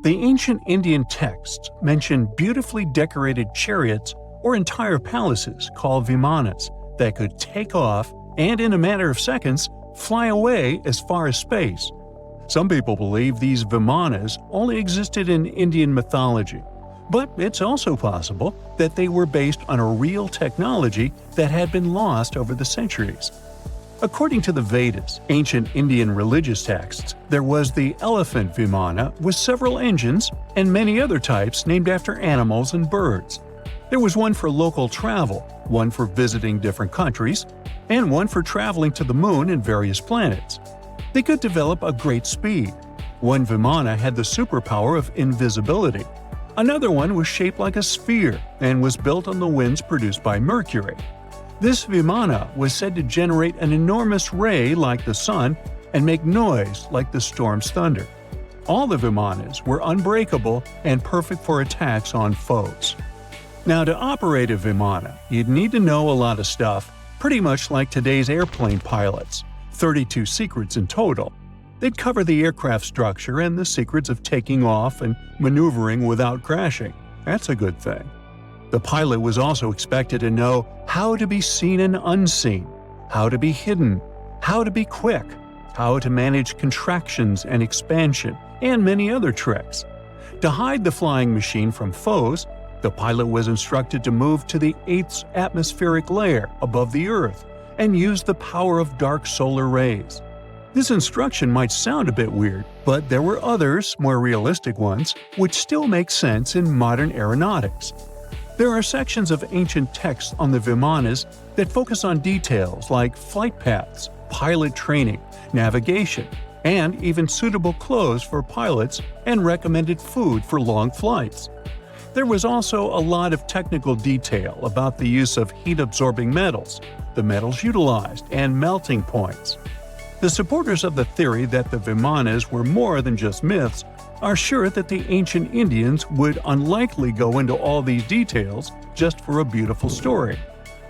The ancient Indian texts mention beautifully decorated chariots or entire palaces called vimanas that could take off and, in a matter of seconds, fly away as far as space. Some people believe these vimanas only existed in Indian mythology, but it's also possible that they were based on a real technology that had been lost over the centuries. According to the Vedas, ancient Indian religious texts, there was the elephant vimana with several engines and many other types named after animals and birds. There was one for local travel, one for visiting different countries, and one for traveling to the moon and various planets. They could develop a great speed. One vimana had the superpower of invisibility. Another one was shaped like a sphere and was built on the winds produced by Mercury. This vimana was said to generate an enormous ray like the sun and make noise like the storm's thunder. All the vimanas were unbreakable and perfect for attacks on foes. Now, to operate a vimana, you'd need to know a lot of stuff, pretty much like today's airplane pilots, 32 secrets in total. They'd cover the aircraft structure and the secrets of taking off and maneuvering without crashing. That's a good thing. The pilot was also expected to know how to be seen and unseen, how to be hidden, how to be quick, how to manage contractions and expansion, and many other tricks. To hide the flying machine from foes, the pilot was instructed to move to the 8th atmospheric layer above the Earth and use the power of dark solar rays. This instruction might sound a bit weird, but there were others, more realistic ones, which still make sense in modern aeronautics. There are sections of ancient texts on the vimanas that focus on details like flight paths, pilot training, navigation, and even suitable clothes for pilots and recommended food for long flights. There was also a lot of technical detail about the use of heat-absorbing metals, the metals utilized, and melting points. The supporters of the theory that the vimanas were more than just myths are sure that the ancient Indians would unlikely go into all these details just for a beautiful story.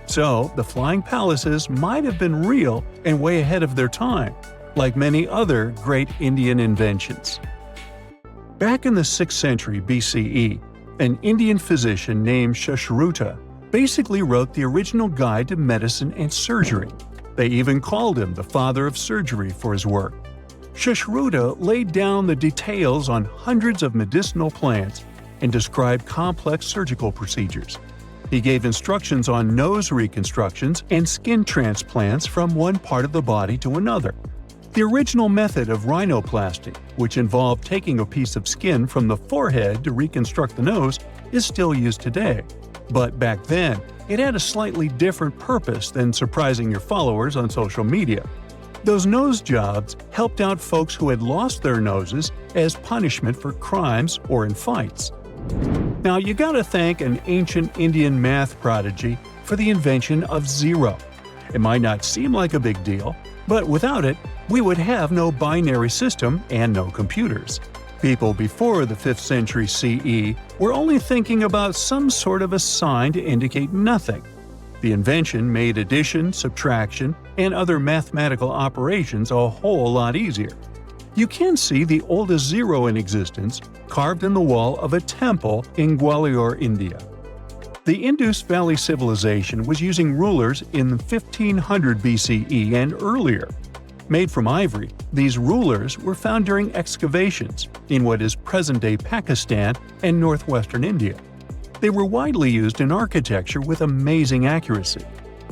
So, the flying palaces might have been real and way ahead of their time, like many other great Indian inventions. Back in the 6th century BCE, an Indian physician named Sushruta basically wrote the original guide to medicine and surgery. They even called him the father of surgery for his work. Sushruta laid down the details on hundreds of medicinal plants and described complex surgical procedures. He gave instructions on nose reconstructions and skin transplants from one part of the body to another. The original method of rhinoplasty, which involved taking a piece of skin from the forehead to reconstruct the nose, is still used today. But back then, it had a slightly different purpose than surprising your followers on social media. Those nose jobs helped out folks who had lost their noses as punishment for crimes or in fights. Now, you gotta thank an ancient Indian math prodigy for the invention of zero. It might not seem like a big deal, but without it, we would have no binary system and no computers. People before the 5th century CE were only thinking about some sort of a sign to indicate nothing. The invention made addition, subtraction, and other mathematical operations a whole lot easier. You can see the oldest zero in existence carved in the wall of a temple in Gwalior, India. The Indus Valley Civilization was using rulers in 1500 BCE and earlier. Made from ivory, these rulers were found during excavations in what is present-day Pakistan and northwestern India. They were widely used in architecture with amazing accuracy.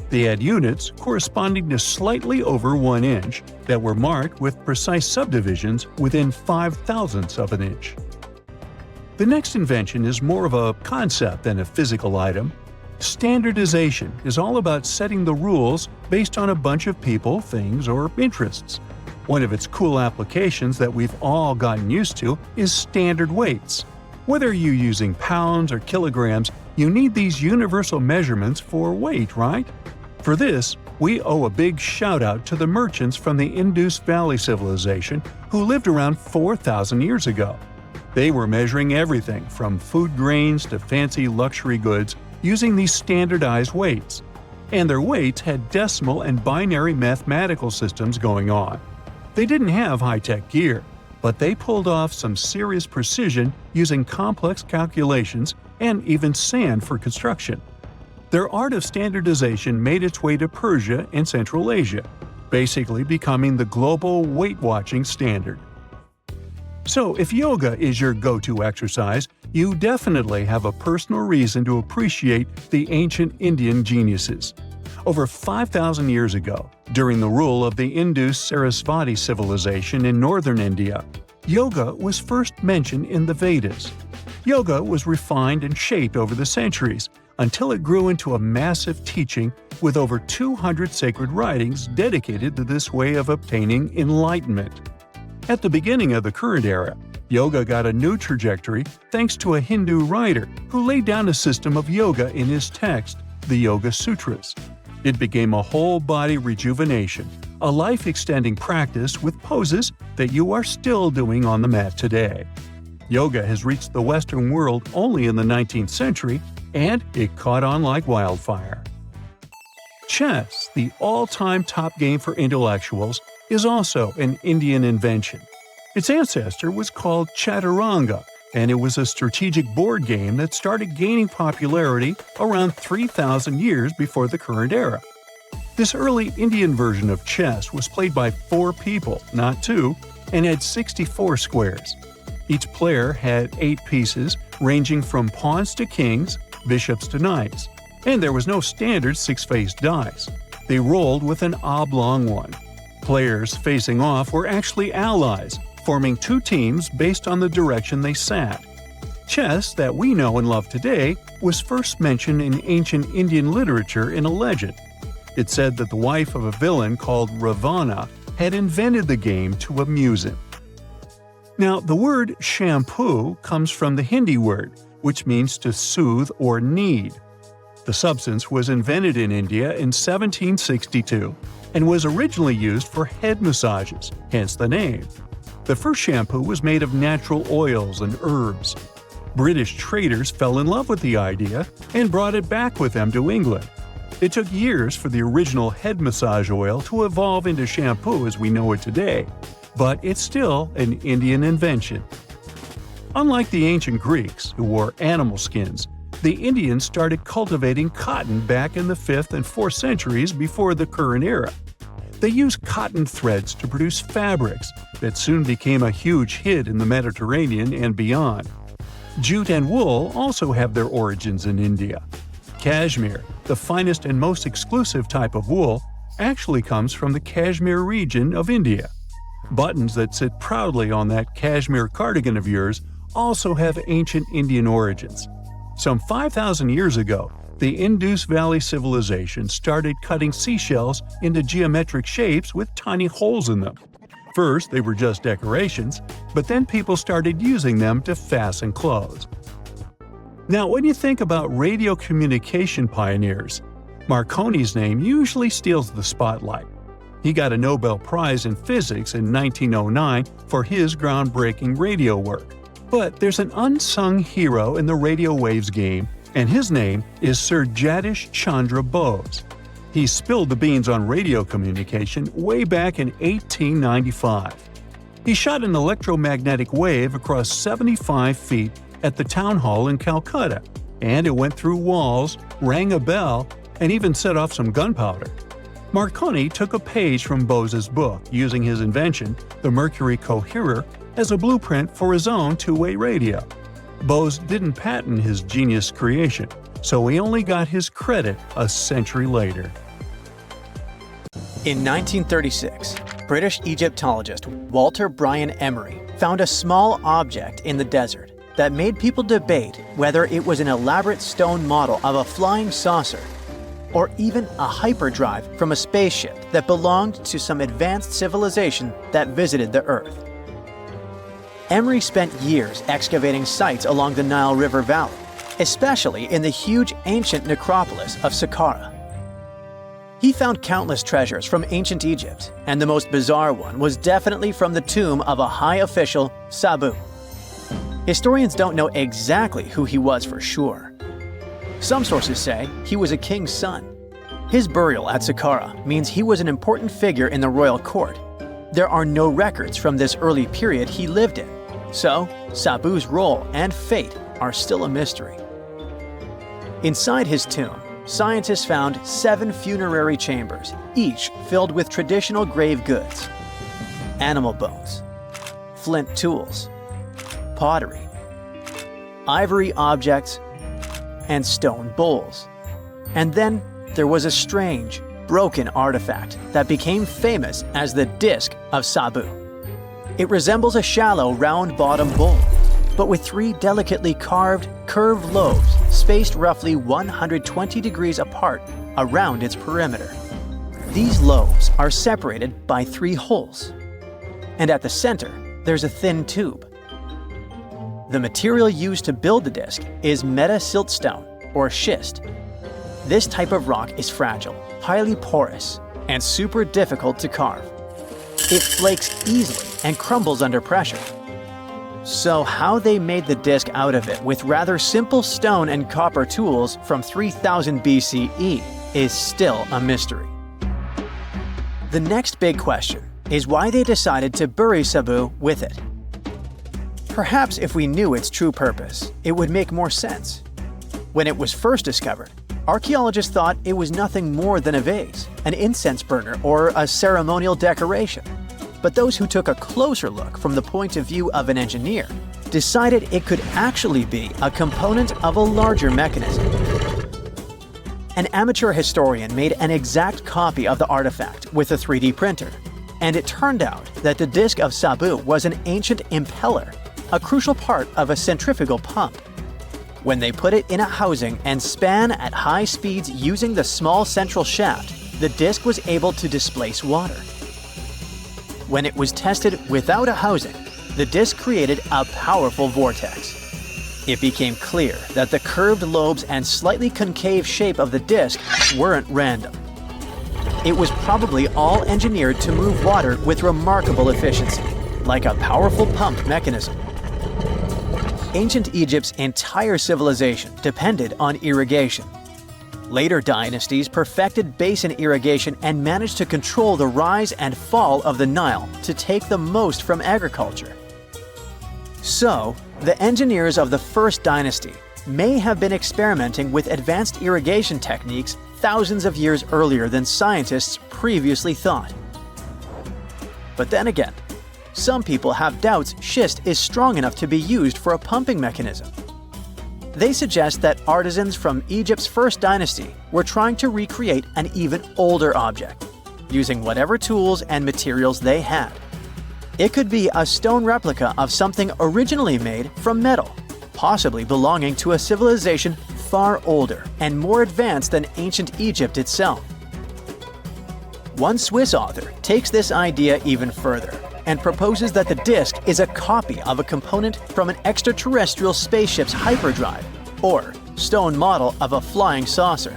They had units corresponding to slightly over 1 inch that were marked with precise subdivisions within 5/1000ths of an inch. The next invention is more of a concept than a physical item. Standardization is all about setting the rules based on a bunch of people, things, or interests. One of its cool applications that we've all gotten used to is standard weights. Whether you're using pounds or kilograms, you need these universal measurements for weight, right? For this, we owe a big shout-out to the merchants from the Indus Valley Civilization who lived around 4,000 years ago. They were measuring everything from food grains to fancy luxury goods using these standardized weights. And their weights had decimal and binary mathematical systems going on. They didn't have high-tech gear. but they pulled off some serious precision using complex calculations and even sand for construction. Their art of standardization made its way to Persia and Central Asia, basically becoming the global weight-watching standard. So if yoga is your go-to exercise, you definitely have a personal reason to appreciate the ancient Indian geniuses. Over 5,000 years ago, during the rule of the Indus Sarasvati civilization in northern India, yoga was first mentioned in the Vedas. Yoga was refined and shaped over the centuries until it grew into a massive teaching with over 200 sacred writings dedicated to this way of obtaining enlightenment. At the beginning of the current era, yoga got a new trajectory thanks to a Hindu writer who laid down a system of yoga in his text, the Yoga Sutras. It became a whole-body rejuvenation, a life-extending practice with poses that you are still doing on the mat today. Yoga has reached the Western world only in the 19th century, and it caught on like wildfire. Chess, the all-time top game for intellectuals, is also an Indian invention. Its ancestor was called Chaturanga, and it was a strategic board game that started gaining popularity around 3,000 years before the current era. This early Indian version of chess was played by 4 people, not 2, and had 64 squares. Each player had 8 pieces, ranging from pawns to kings, bishops to knights, and there was no standard 6-faced dice. They rolled with an oblong one. Players facing off were actually allies, forming 2 teams based on the direction they sat. Chess, that we know and love today, was first mentioned in ancient Indian literature in a legend. It said that the wife of a villain called Ravana had invented the game to amuse him. Now, the word shampoo comes from the Hindi word, which means to soothe or knead. The substance was invented in India in 1762 and was originally used for head massages, hence the name. The first shampoo was made of natural oils and herbs. British traders fell in love with the idea and brought it back with them to England. It took years for the original head massage oil to evolve into shampoo as we know it today, but it's still an Indian invention. Unlike the ancient Greeks, who wore animal skins, the Indians started cultivating cotton back in the 5th and 4th centuries before the current era. They used cotton threads to produce fabrics that soon became a huge hit in the Mediterranean and beyond. Jute and wool also have their origins in India. Cashmere, the finest and most exclusive type of wool, actually comes from the Kashmir region of India. Buttons that sit proudly on that cashmere cardigan of yours also have ancient Indian origins. Some 5,000 years ago, the Indus Valley civilization started cutting seashells into geometric shapes with tiny holes in them. First, they were just decorations, but then people started using them to fasten clothes. Now, when you think about radio communication pioneers, Marconi's name usually steals the spotlight. He got a Nobel Prize in Physics in 1909 for his groundbreaking radio work. But there's an unsung hero in the radio waves game, and his name is Sir Jagdish Chandra Bose. He spilled the beans on radio communication way back in 1895. He shot an electromagnetic wave across 75 feet at the town hall in Calcutta, and it went through walls, rang a bell, and even set off some gunpowder. Marconi took a page from Bose's book, using his invention, the Mercury Coherer, as a blueprint for his own two-way radio. Bose didn't patent his genius creation, so he only got his credit a century later. In 1936, British Egyptologist Walter Bryan Emery found a small object in the desert that made people debate whether it was an elaborate stone model of a flying saucer or even a hyperdrive from a spaceship that belonged to some advanced civilization that visited the Earth. Emery spent years excavating sites along the Nile River Valley, especially in the huge ancient necropolis of Saqqara. He found countless treasures from ancient Egypt, and the most bizarre one was definitely from the tomb of a high official, Sabu. Historians don't know exactly who he was for sure. Some sources say he was a king's son. His burial at Saqqara means he was an important figure in the royal court, There are no records from this early period he lived in, so Sabu's role and fate are still a mystery. Inside his tomb, scientists found 7 funerary chambers, each filled with traditional grave goods: animal bones, flint tools, pottery, ivory objects, and stone bowls. And then there was a strange, broken artifact that became famous as the Disc of Sabu. It resembles a shallow, round-bottomed bowl, but with 3 delicately carved, curved lobes spaced roughly 120 degrees apart around its perimeter. These lobes are separated by 3 holes, and at the center, there's a thin tube. The material used to build the disc is meta-siltstone, or schist. This type of rock is fragile, highly porous, and super difficult to carve. It flakes easily and crumbles under pressure. So how they made the disc out of it with rather simple stone and copper tools from 3000 BCE is still a mystery. The next big question is why they decided to bury Sabu with it. Perhaps if we knew its true purpose, it would make more sense. When it was first discovered, archaeologists thought it was nothing more than a vase, an incense burner, or a ceremonial decoration. But those who took a closer look from the point of view of an engineer decided it could actually be a component of a larger mechanism. An amateur historian made an exact copy of the artifact with a 3D printer, and it turned out that the Disc of Sabu was an ancient impeller, a crucial part of a centrifugal pump. When they put it in a housing and span at high speeds using the small central shaft, the disc was able to displace water. When it was tested without a housing, the disc created a powerful vortex. It became clear that the curved lobes and slightly concave shape of the disc weren't random. It was probably all engineered to move water with remarkable efficiency, like a powerful pump mechanism. Ancient Egypt's entire civilization depended on irrigation. Later dynasties perfected basin irrigation and managed to control the rise and fall of the Nile to take the most from agriculture. So, the engineers of the first dynasty may have been experimenting with advanced irrigation techniques thousands of years earlier than scientists previously thought. But then again, some people have doubts schist is strong enough to be used for a pumping mechanism. They suggest that artisans from Egypt's first dynasty were trying to recreate an even older object, using whatever tools and materials they had. It could be a stone replica of something originally made from metal, possibly belonging to a civilization far older and more advanced than ancient Egypt itself. One Swiss author takes this idea even further and proposes that the disc is a copy of a component from an extraterrestrial spaceship's hyperdrive, or stone model of a flying saucer.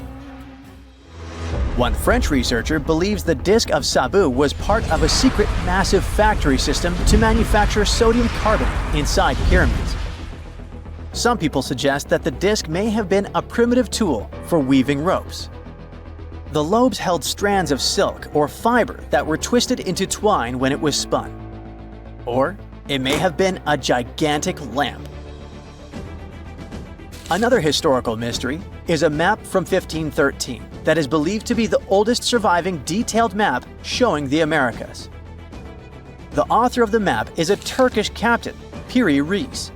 One French researcher believes the Disc of Sabu was part of a secret massive factory system to manufacture sodium carbonate inside pyramids. Some people suggest that the disc may have been a primitive tool for weaving ropes. The lobes held strands of silk or fiber that were twisted into twine when it was spun. Or it may have been a gigantic lamp. Another historical mystery is a map from 1513 that is believed to be the oldest surviving detailed map showing the Americas. The author of the map is a Turkish captain, Piri Reis.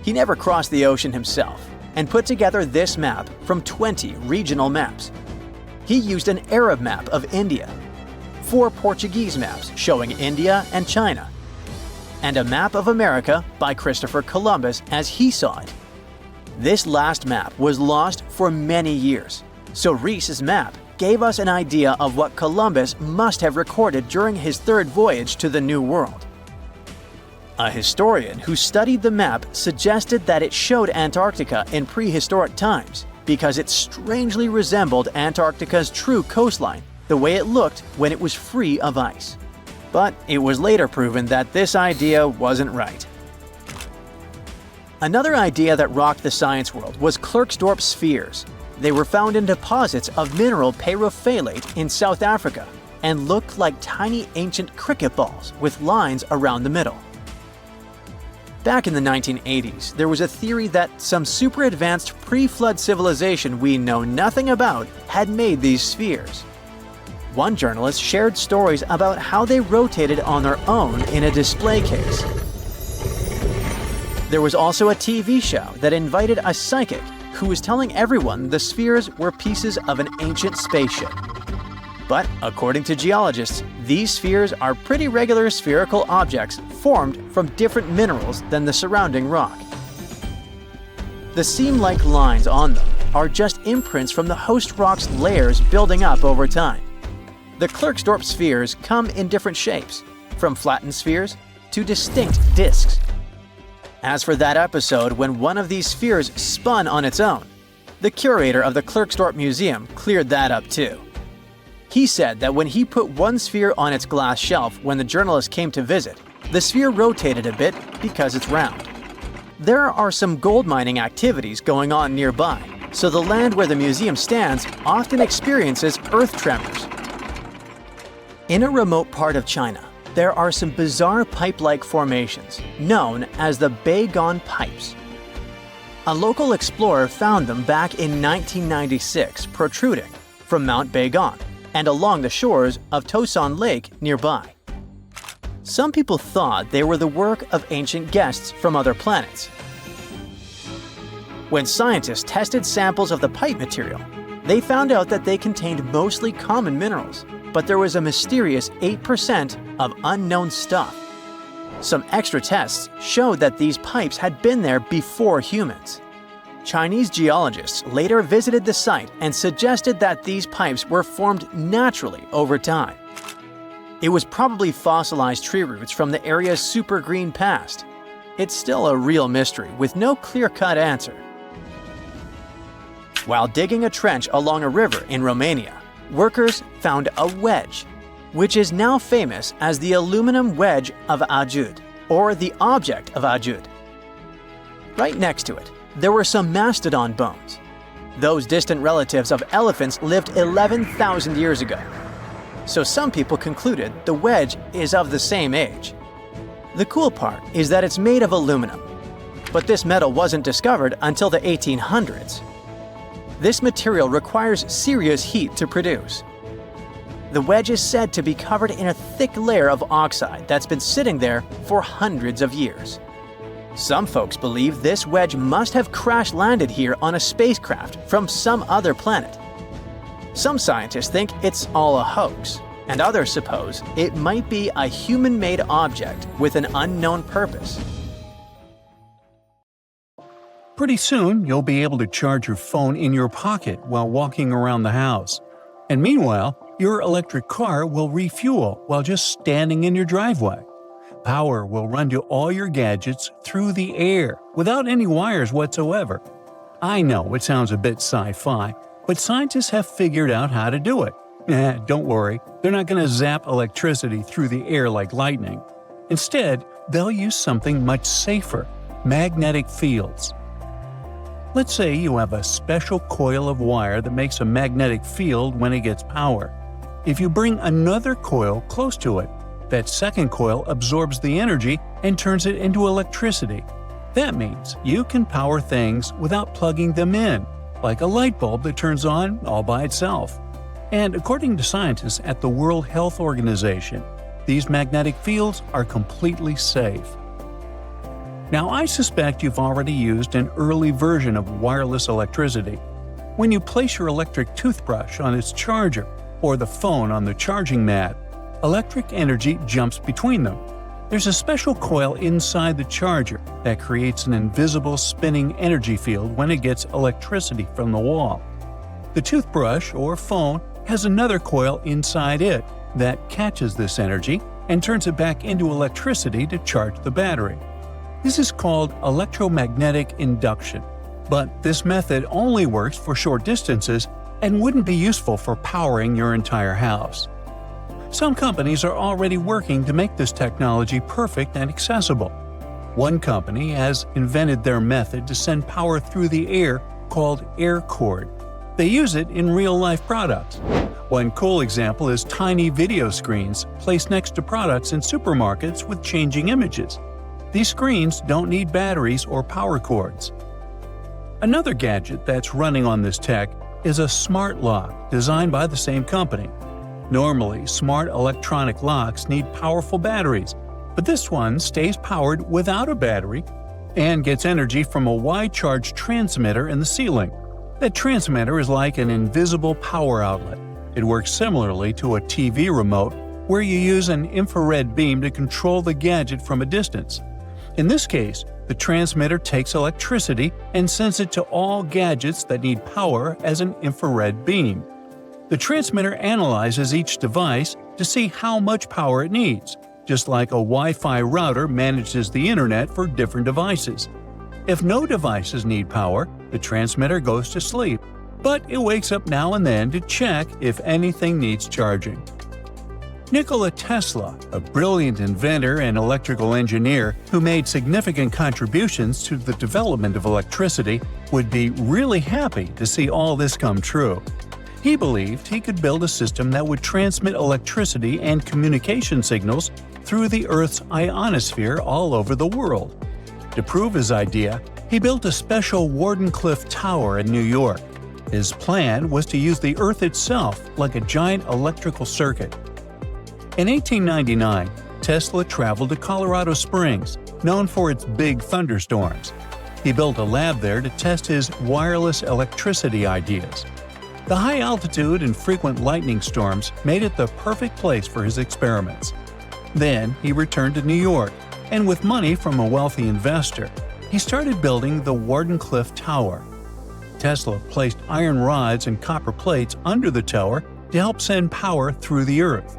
He never crossed the ocean himself and put together this map from 20 regional maps. He used an Arab map of India, 4 Portuguese maps showing India and China, and a map of America by Christopher Columbus as he saw it. This last map was lost for many years, so Reis's map gave us an idea of what Columbus must have recorded during his third voyage to the New World. A historian who studied the map suggested that it showed Antarctica in prehistoric times because it strangely resembled Antarctica's true coastline, the way it looked when it was free of ice. But it was later proven that this idea wasn't right. Another idea that rocked the science world was Klerksdorp spheres. They were found in deposits of mineral pyrophthalate in South Africa, and looked like tiny ancient cricket balls with lines around the middle. Back in the 1980s, there was a theory that some super advanced pre-flood civilization we know nothing about had made these spheres. One journalist shared stories about how they rotated on their own in a display case. There was also a TV show that invited a psychic who was telling everyone the spheres were pieces of an ancient spaceship. But according to geologists, these spheres are pretty regular spherical objects formed from different minerals than the surrounding rock. The seam-like lines on them are just imprints from the host rock's layers building up over time. The Klerksdorp spheres come in different shapes, from flattened spheres to distinct discs. As for that episode when one of these spheres spun on its own, the curator of the Klerksdorp Museum cleared that up too. He said that when he put one sphere on its glass shelf when the journalist came to visit, the sphere rotated a bit because it's round. There are some gold mining activities going on nearby, so the land where the museum stands often experiences earth tremors. In a remote part of China, there are some bizarre pipe-like formations known as the Beigon Pipes. A local explorer found them back in 1996 protruding from Mount Beigon and along the shores of Tosan Lake nearby. Some people thought they were the work of ancient guests from other planets. When scientists tested samples of the pipe material, they found out that they contained mostly common minerals, but there was a mysterious 8% of unknown stuff. Some extra tests showed that these pipes had been there before humans. Chinese geologists later visited the site and suggested that these pipes were formed naturally over time. It was probably fossilized tree roots from the area's super green past. It's still a real mystery with no clear-cut answer. While digging a trench along a river in Romania, workers found a wedge, which is now famous as the aluminum wedge of Ajud, or the object of Ajud. Right next to it, there were some mastodon bones. Those distant relatives of elephants lived 11,000 years ago. So some people concluded the wedge is of the same age. The cool part is that it's made of aluminum, but this metal wasn't discovered until the 1800s. This material requires serious heat to produce. The wedge is said to be covered in a thick layer of oxide that's been sitting there for hundreds of years. Some folks believe this wedge must have crash-landed here on a spacecraft from some other planet. Some scientists think it's all a hoax, and others suppose it might be a human-made object with an unknown purpose. Pretty soon, you'll be able to charge your phone in your pocket while walking around the house. And meanwhile, your electric car will refuel while just standing in your driveway. Power will run to all your gadgets through the air without any wires whatsoever. I know it sounds a bit sci-fi, but scientists have figured out how to do it. Don't worry, they're not going to zap electricity through the air like lightning. Instead, they'll use something much safer: magnetic fields. Let's say you have a special coil of wire that makes a magnetic field when it gets power. If you bring another coil close to it, that second coil absorbs the energy and turns it into electricity. That means you can power things without plugging them in, like a light bulb that turns on all by itself. And according to scientists at the World Health Organization, these magnetic fields are completely safe. Now, I suspect you've already used an early version of wireless electricity. When you place your electric toothbrush on its charger or the phone on the charging mat, electric energy jumps between them. There's a special coil inside the charger that creates an invisible spinning energy field when it gets electricity from the wall. The toothbrush or phone has another coil inside it that catches this energy and turns it back into electricity to charge the battery. This is called electromagnetic induction, but this method only works for short distances and wouldn't be useful for powering your entire house. Some companies are already working to make this technology perfect and accessible. One company has invented their method to send power through the air called air cord. They use it in real-life products. One cool example is tiny video screens placed next to products in supermarkets with changing images. These screens don't need batteries or power cords. Another gadget that's running on this tech is a smart lock designed by the same company. Normally, smart electronic locks need powerful batteries, but this one stays powered without a battery and gets energy from a wide-charge transmitter in the ceiling. That transmitter is like an invisible power outlet. It works similarly to a TV remote, where you use an infrared beam to control the gadget from a distance. In this case, the transmitter takes electricity and sends it to all gadgets that need power as an infrared beam. The transmitter analyzes each device to see how much power it needs, just like a Wi-Fi router manages the internet for different devices. If no devices need power, the transmitter goes to sleep, but it wakes up now and then to check if anything needs charging. Nikola Tesla, a brilliant inventor and electrical engineer who made significant contributions to the development of electricity, would be really happy to see all this come true. He believed he could build a system that would transmit electricity and communication signals through the Earth's ionosphere all over the world. To prove his idea, he built a special Wardenclyffe Tower in New York. His plan was to use the Earth itself like a giant electrical circuit. In 1899, Tesla traveled to Colorado Springs, known for its big thunderstorms. He built a lab there to test his wireless electricity ideas. The high altitude and frequent lightning storms made it the perfect place for his experiments. Then he returned to New York, and with money from a wealthy investor, he started building the Wardenclyffe Tower. Tesla placed iron rods and copper plates under the tower to help send power through the Earth.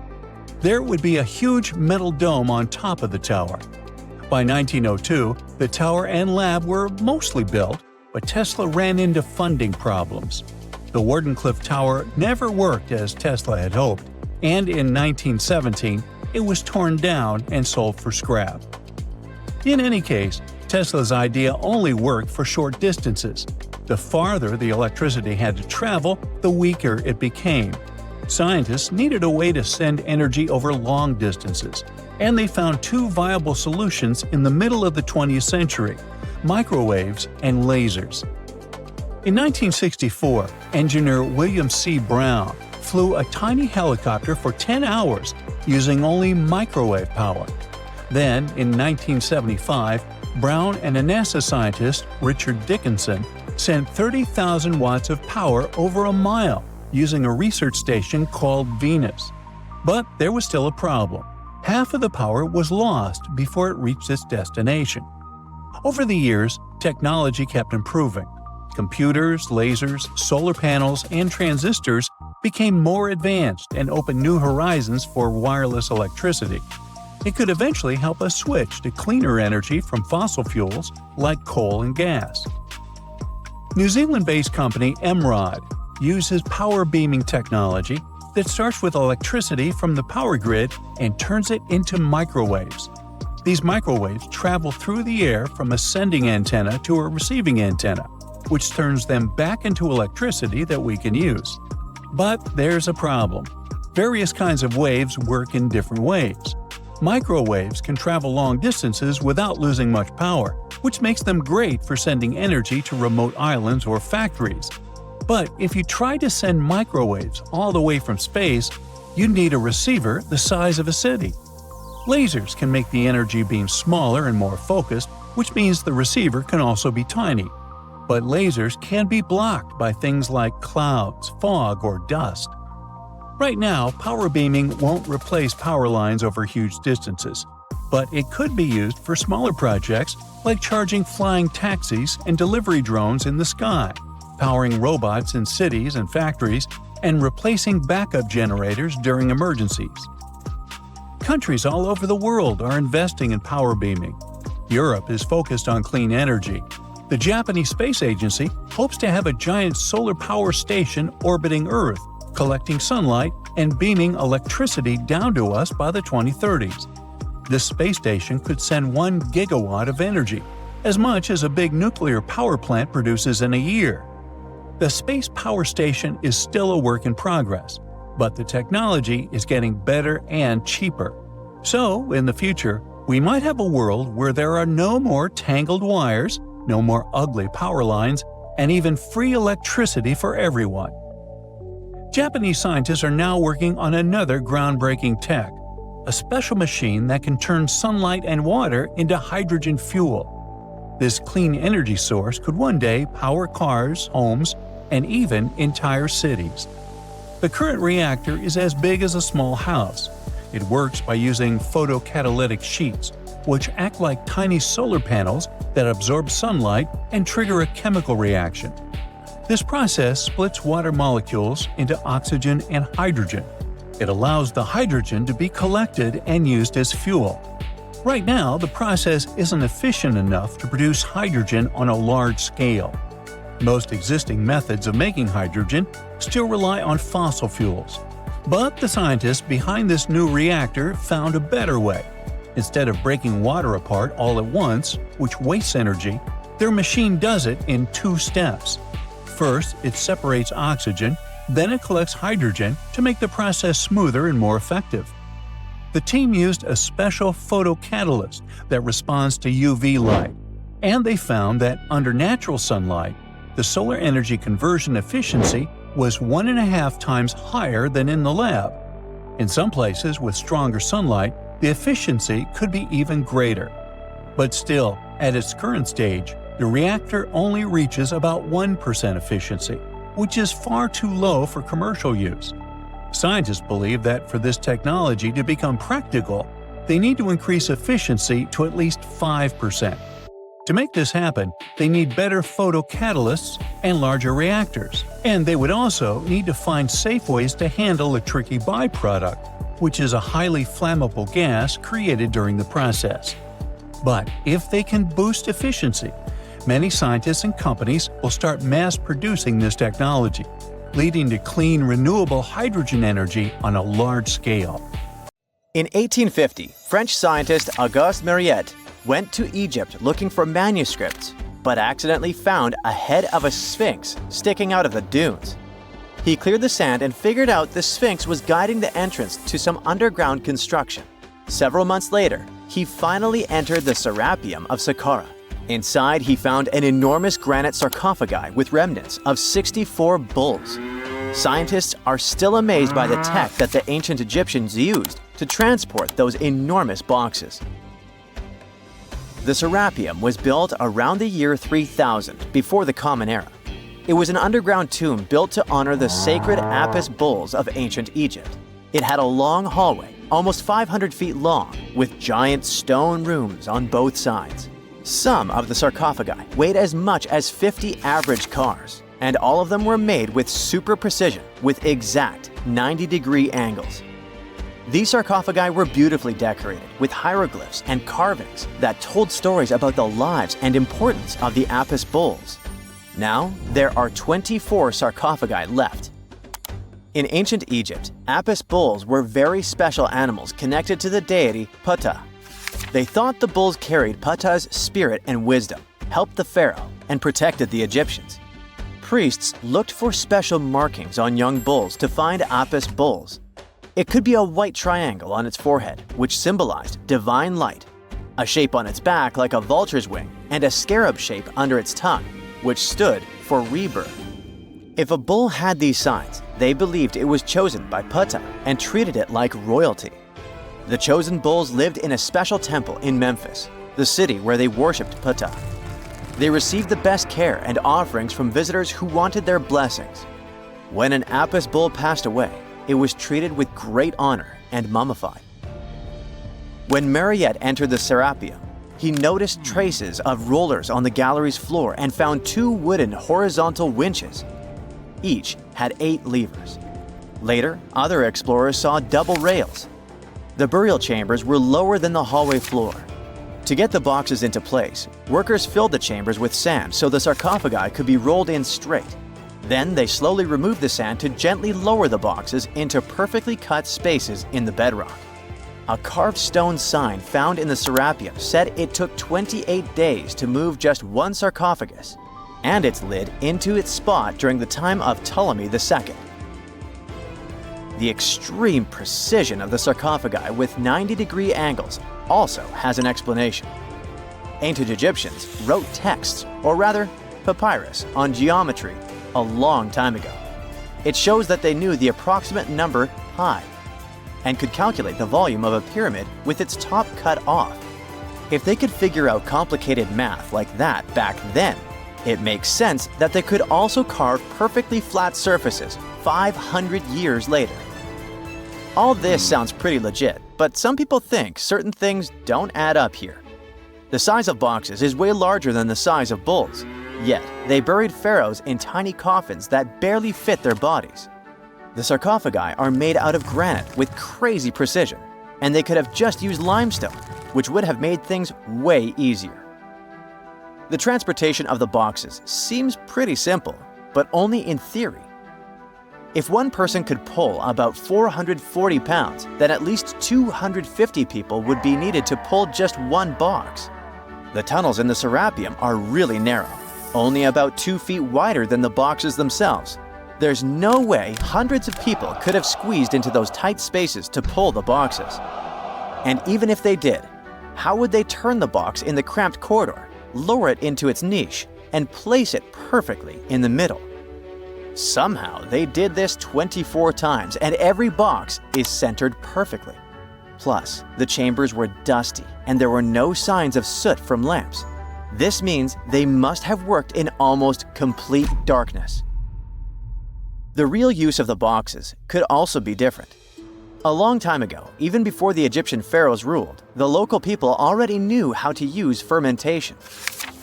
There would be a huge metal dome on top of the tower. By 1902, the tower and lab were mostly built, but Tesla ran into funding problems. The Wardenclyffe Tower never worked as Tesla had hoped, and in 1917, it was torn down and sold for scrap. In any case, Tesla's idea only worked for short distances. The farther the electricity had to travel, the weaker it became. Scientists needed a way to send energy over long distances, and they found two viable solutions in the middle of the 20th century: microwaves and lasers. In 1964, engineer William C. Brown flew a tiny helicopter for 10 hours using only microwave power. Then, in 1975, Brown and a NASA scientist, Richard Dickinson, sent 30,000 watts of power over a mile using a research station called Venus. But there was still a problem. Half of the power was lost before it reached its destination. Over the years, technology kept improving. Computers, lasers, solar panels, and transistors became more advanced and opened new horizons for wireless electricity. It could eventually help us switch to cleaner energy from fossil fuels like coal and gas. New Zealand-based company Emrod uses power beaming technology that starts with electricity from the power grid and turns it into microwaves. These microwaves travel through the air from a sending antenna to a receiving antenna, which turns them back into electricity that we can use. But there's a problem. Various kinds of waves work in different ways. Microwaves can travel long distances without losing much power, which makes them great for sending energy to remote islands or factories. But if you try to send microwaves all the way from space, you'd need a receiver the size of a city. Lasers can make the energy beam smaller and more focused, which means the receiver can also be tiny. But lasers can be blocked by things like clouds, fog, or dust. Right now, power beaming won't replace power lines over huge distances, but it could be used for smaller projects like charging flying taxis and delivery drones in the sky, powering robots in cities and factories, and replacing backup generators during emergencies. Countries all over the world are investing in power beaming. Europe is focused on clean energy. The Japanese Space Agency hopes to have a giant solar power station orbiting Earth, collecting sunlight and beaming electricity down to us by the 2030s. This space station could send 1 gigawatt of energy, as much as a big nuclear power plant produces in a year. The space power station is still a work in progress, but the technology is getting better and cheaper. So, in the future, we might have a world where there are no more tangled wires, no more ugly power lines, and even free electricity for everyone. Japanese scientists are now working on another groundbreaking tech, a special machine that can turn sunlight and water into hydrogen fuel. This clean energy source could one day power cars, homes, and even entire cities. The current reactor is as big as a small house. It works by using photocatalytic sheets, which act like tiny solar panels that absorb sunlight and trigger a chemical reaction. This process splits water molecules into oxygen and hydrogen. It allows the hydrogen to be collected and used as fuel. Right now, the process isn't efficient enough to produce hydrogen on a large scale. Most existing methods of making hydrogen still rely on fossil fuels. But the scientists behind this new reactor found a better way. Instead of breaking water apart all at once, which wastes energy, their machine does it in 2 steps. First, it separates oxygen, then it collects hydrogen to make the process smoother and more effective. The team used a special photocatalyst that responds to UV light, and they found that under natural sunlight, the solar energy conversion efficiency was 1.5 times higher than in the lab. In some places with stronger sunlight, the efficiency could be even greater. But still, at its current stage, the reactor only reaches about 1% efficiency, which is far too low for commercial use. Scientists believe that for this technology to become practical, they need to increase efficiency to at least 5%. To make this happen, they need better photocatalysts and larger reactors, and they would also need to find safe ways to handle a tricky byproduct, which is a highly flammable gas created during the process. But if they can boost efficiency, many scientists and companies will start mass-producing this technology, leading to clean, renewable hydrogen energy on a large scale. In 1850, French scientist Auguste Mariette went to Egypt looking for manuscripts, but accidentally found a head of a sphinx sticking out of the dunes. He cleared the sand and figured out the sphinx was guiding the entrance to some underground construction. Several months later, he finally entered the Serapeum of Saqqara. Inside, he found an enormous granite sarcophagi with remnants of 64 bulls. Scientists are still amazed by the tech that the ancient Egyptians used to transport those enormous boxes. The Serapeum was built around the year 3000 before the Common Era. It was an underground tomb built to honor the sacred Apis bulls of ancient Egypt. It had a long hallway, almost 500 feet long, with giant stone rooms on both sides. Some of the sarcophagi weighed as much as 50 average cars, and all of them were made with super precision, with exact 90-degree angles. These sarcophagi were beautifully decorated with hieroglyphs and carvings that told stories about the lives and importance of the Apis bulls. Now, there are 24 sarcophagi left. In ancient Egypt, Apis bulls were very special animals connected to the deity Ptah. They thought the bulls carried Ptah's spirit and wisdom, helped the pharaoh, and protected the Egyptians. Priests looked for special markings on young bulls to find Apis bulls. It could be a white triangle on its forehead, which symbolized divine light, a shape on its back like a vulture's wing, and a scarab shape under its tongue, which stood for rebirth. If a bull had these signs, they believed it was chosen by Ptah and treated it like royalty. The chosen bulls lived in a special temple in Memphis, the city where they worshipped Ptah. They received the best care and offerings from visitors who wanted their blessings. When an Apis bull passed away, it was treated with great honor and mummified. When Mariette entered the Serapeum, he noticed traces of rollers on the gallery's floor and found 2 wooden horizontal winches. Each had 8 levers. Later, other explorers saw double rails. The burial chambers were lower than the hallway floor. To get the boxes into place, workers filled the chambers with sand so the sarcophagi could be rolled in straight. Then they slowly removed the sand to gently lower the boxes into perfectly cut spaces in the bedrock. A carved stone sign found in the Serapeum said it took 28 days to move just one sarcophagus and its lid into its spot during the time of Ptolemy II. The extreme precision of the sarcophagi with 90-degree angles also has an explanation. Ancient Egyptians wrote texts, or rather, papyrus, on geometry a long time ago. It shows that they knew the approximate number pi and could calculate the volume of a pyramid with its top cut off. If they could figure out complicated math like that back then, it makes sense that they could also carve perfectly flat surfaces 500 years later. All this sounds pretty legit, but some people think certain things don't add up here. The size of boxes is way larger than the size of bulls, yet they buried pharaohs in tiny coffins that barely fit their bodies. The sarcophagi are made out of granite with crazy precision, and they could have just used limestone, which would have made things way easier. The transportation of the boxes seems pretty simple, but only in theory. If one person could pull about 440 pounds, then at least 250 people would be needed to pull just one box. The tunnels in the Serapeum are really narrow, only about 2 feet wider than the boxes themselves. There's no way hundreds of people could have squeezed into those tight spaces to pull the boxes. And even if they did, how would they turn the box in the cramped corridor, lower it into its niche, and place it perfectly in the middle? Somehow, they did this 24 times, and every box is centered perfectly. Plus, the chambers were dusty, and there were no signs of soot from lamps. This means they must have worked in almost complete darkness. The real use of the boxes could also be different. A long time ago, even before the Egyptian pharaohs ruled, the local people already knew how to use fermentation.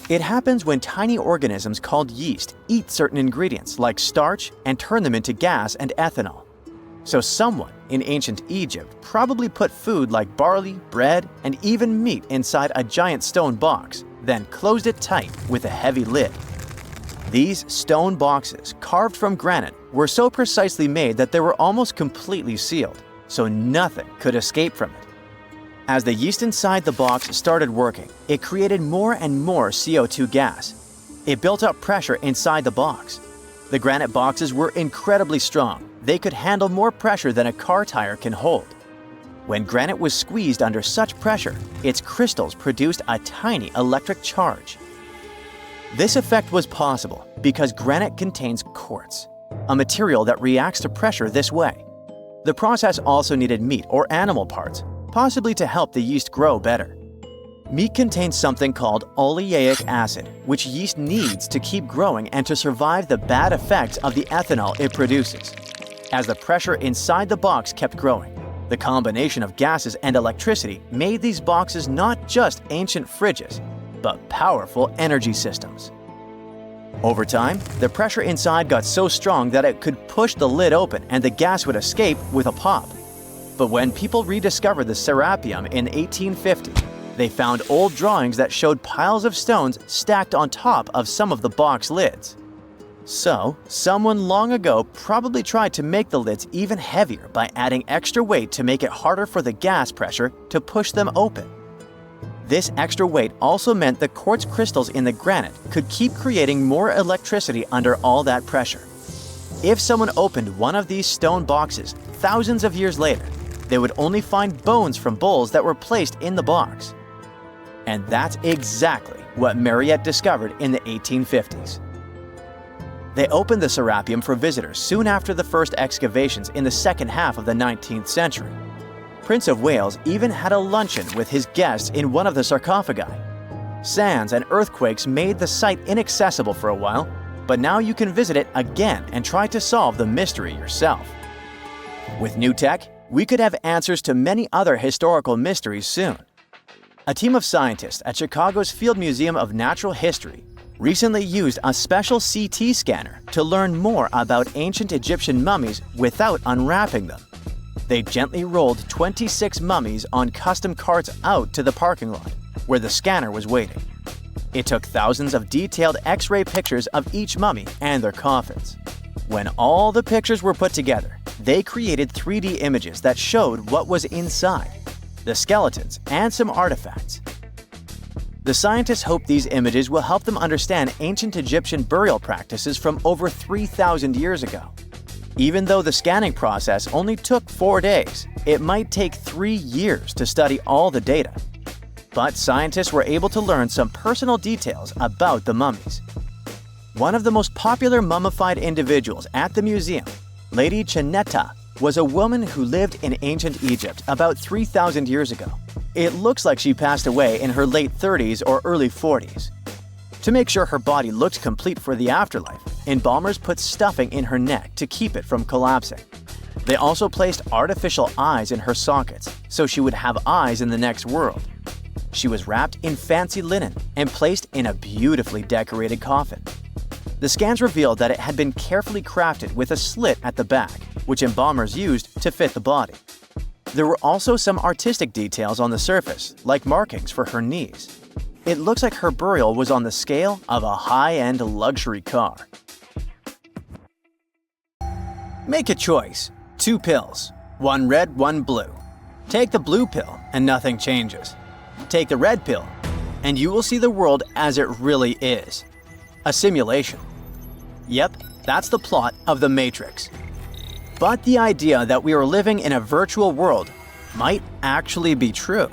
It happens when tiny organisms called yeast eat certain ingredients like starch and turn them into gas and ethanol. So someone in ancient Egypt probably put food like barley, bread, and even meat inside a giant stone box, then closed it tight with a heavy lid. These stone boxes, carved from granite, were so precisely made that they were almost completely sealed, so nothing could escape from it. As the yeast inside the box started working, it created more and more CO2 gas. It built up pressure inside the box. The granite boxes were incredibly strong. They could handle more pressure than a car tire can hold. When granite was squeezed under such pressure, its crystals produced a tiny electric charge. This effect was possible because granite contains quartz, a material that reacts to pressure this way. The process also needed meat or animal parts, possibly to help the yeast grow better. Meat contains something called oleic acid, which yeast needs to keep growing and to survive the bad effects of the ethanol it produces. As the pressure inside the box kept growing, the combination of gases and electricity made these boxes not just ancient fridges, but powerful energy systems. Over time, the pressure inside got so strong that it could push the lid open and the gas would escape with a pop. But when people rediscovered the Serapeum in 1850, they found old drawings that showed piles of stones stacked on top of some of the box lids. So, someone long ago probably tried to make the lids even heavier by adding extra weight to make it harder for the gas pressure to push them open. This extra weight also meant the quartz crystals in the granite could keep creating more electricity under all that pressure. If someone opened one of these stone boxes thousands of years later, they would only find bones from bulls that were placed in the box. And that's exactly what Mariette discovered in the 1850s. They opened the Serapeum for visitors soon after the first excavations in the second half of the 19th century. Prince of Wales even had a luncheon with his guests in one of the sarcophagi. Sands and earthquakes made the site inaccessible for a while, but now you can visit it again and try to solve the mystery yourself. With new tech, we could have answers to many other historical mysteries soon. A team of scientists at Chicago's Field Museum of Natural History recently used a special CT scanner to learn more about ancient Egyptian mummies without unwrapping them. They gently rolled 26 mummies on custom carts out to the parking lot, where the scanner was waiting. It took thousands of detailed X-ray pictures of each mummy and their coffins. When all the pictures were put together, they created 3D images that showed what was inside, the skeletons, and some artifacts. The scientists hope these images will help them understand ancient Egyptian burial practices from over 3,000 years ago. Even though the scanning process only took 4 days, it might take 3 years to study all the data. But scientists were able to learn some personal details about the mummies. One of the most popular mummified individuals at the museum, Lady Chineta, was a woman who lived in ancient Egypt about 3,000 years ago. It looks like she passed away in her late 30s or early 40s. To make sure her body looked complete for the afterlife, embalmers put stuffing in her neck to keep it from collapsing. They also placed artificial eyes in her sockets, so she would have eyes in the next world. She was wrapped in fancy linen and placed in a beautifully decorated coffin. The scans revealed that it had been carefully crafted with a slit at the back, which embalmers used to fit the body. There were also some artistic details on the surface, like markings for her knees. It looks like her burial was on the scale of a high-end luxury car. Make a choice. 2 pills. 1 red, 1 blue. Take the blue pill and nothing changes. Take the red pill and you will see the world as it really is. A simulation. Yep, that's the plot of The Matrix. But the idea that we are living in a virtual world might actually be true.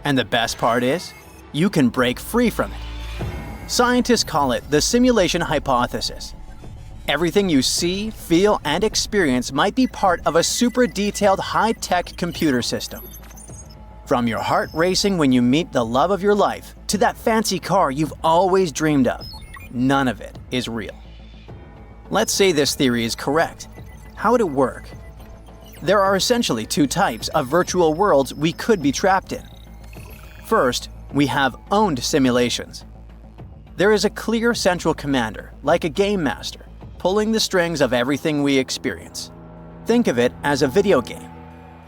And the best part is, you can break free from it. Scientists call it the simulation hypothesis. Everything you see, feel, and experience might be part of a super detailed high-tech computer system. From your heart racing when you meet the love of your life to that fancy car you've always dreamed of, none of it is real. Let's say this theory is correct. How would it work? There are essentially 2 types of virtual worlds we could be trapped in. First, we have owned simulations. There is a clear central commander, like a game master, pulling the strings of everything we experience. Think of it as a video game.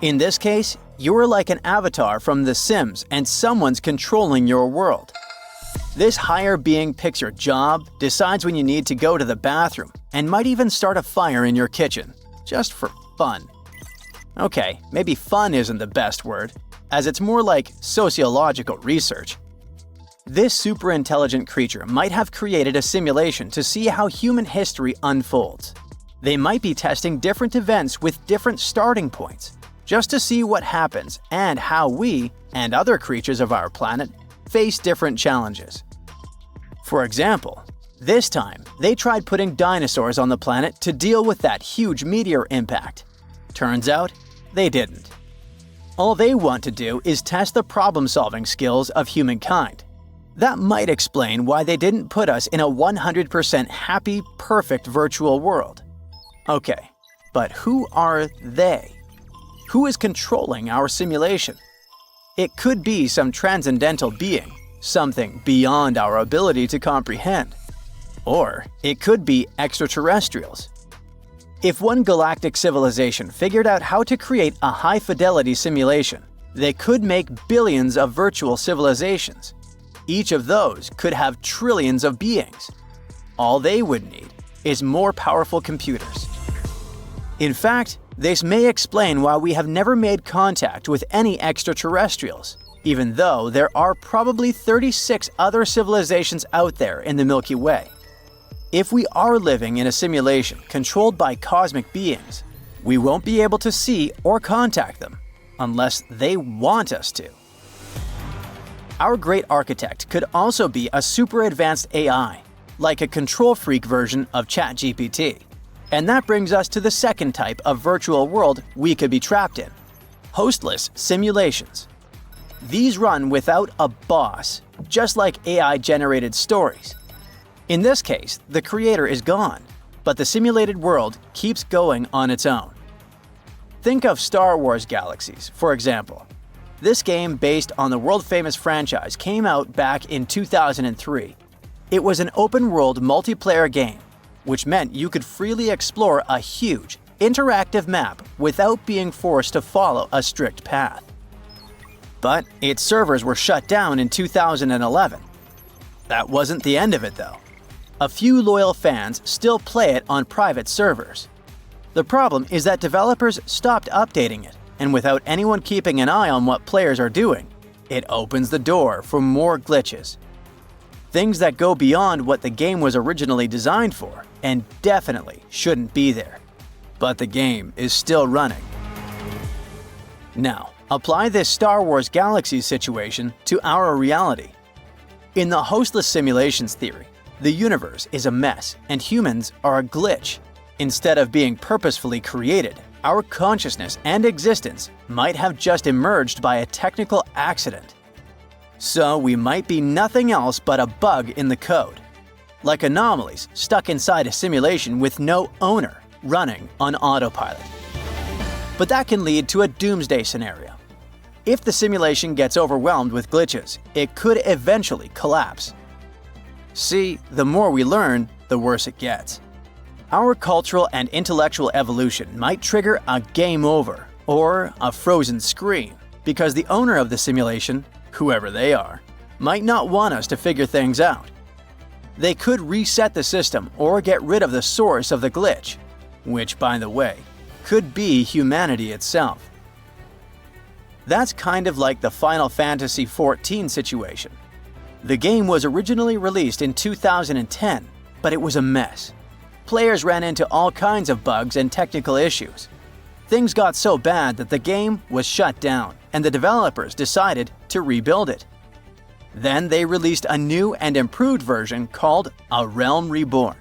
In this case, you're like an avatar from The Sims and someone's controlling your world. This higher being picks your job, decides when you need to go to the bathroom, and might even start a fire in your kitchen, just for fun. Okay, maybe fun isn't the best word, as it's more like sociological research. This super-intelligent creature might have created a simulation to see how human history unfolds. They might be testing different events with different starting points, just to see what happens and how we, and other creatures of our planet, face different challenges. For example, this time they tried putting dinosaurs on the planet to deal with that huge meteor impact. Turns out, they didn't. All they want to do is test the problem-solving skills of humankind. That might explain why they didn't put us in a 100% happy, perfect virtual world. Okay, but who are they? Who is controlling our simulation? It could be some transcendental being, something beyond our ability to comprehend. Or it could be extraterrestrials. If one galactic civilization figured out how to create a high-fidelity simulation, they could make billions of virtual civilizations. Each of those could have trillions of beings. All they would need is more powerful computers. In fact, this may explain why we have never made contact with any extraterrestrials, even though there are probably 36 other civilizations out there in the Milky Way. If we are living in a simulation controlled by cosmic beings, we won't be able to see or contact them unless they want us to. Our great architect could also be a super advanced AI, like a control freak version of ChatGPT. And that brings us to the second type of virtual world we could be trapped in: hostless simulations. These run without a boss, just like AI-generated stories. In this case, the creator is gone, but the simulated world keeps going on its own. Think of Star Wars Galaxies, for example. This game, based on the world-famous franchise, came out back in 2003. It was an open-world multiplayer game, which meant you could freely explore a huge, interactive map without being forced to follow a strict path. But its servers were shut down in 2011. That wasn't the end of it, though. A few loyal fans still play it on private servers. The problem is that developers stopped updating it, and without anyone keeping an eye on what players are doing, it opens the door for more glitches. Things that go beyond what the game was originally designed for, and definitely shouldn't be there. but the game is still running. Now, apply this Star Wars Galaxy situation to our reality. In the hostless simulations theory, the universe is a mess and humans are a glitch. Instead of being purposefully created, our consciousness and existence might have just emerged by a technical accident. So we might be nothing else but a bug in the code, like anomalies stuck inside a simulation with no owner, running on autopilot. But that can lead to a doomsday scenario. If the simulation gets overwhelmed with glitches, it could eventually collapse. See, the more we learn, the worse it gets. Our cultural and intellectual evolution might trigger a game over or a frozen screen because the owner of the simulation, whoever they are, might not want us to figure things out. They could reset the system or get rid of the source of the glitch, which, by the way, could be humanity itself. That's kind of like the Final Fantasy XIV situation. The game was originally released in 2010, but it was a mess. Players ran into all kinds of bugs and technical issues. Things got so bad that the game was shut down, and the developers decided to rebuild it. Then they released a new and improved version called A Realm Reborn.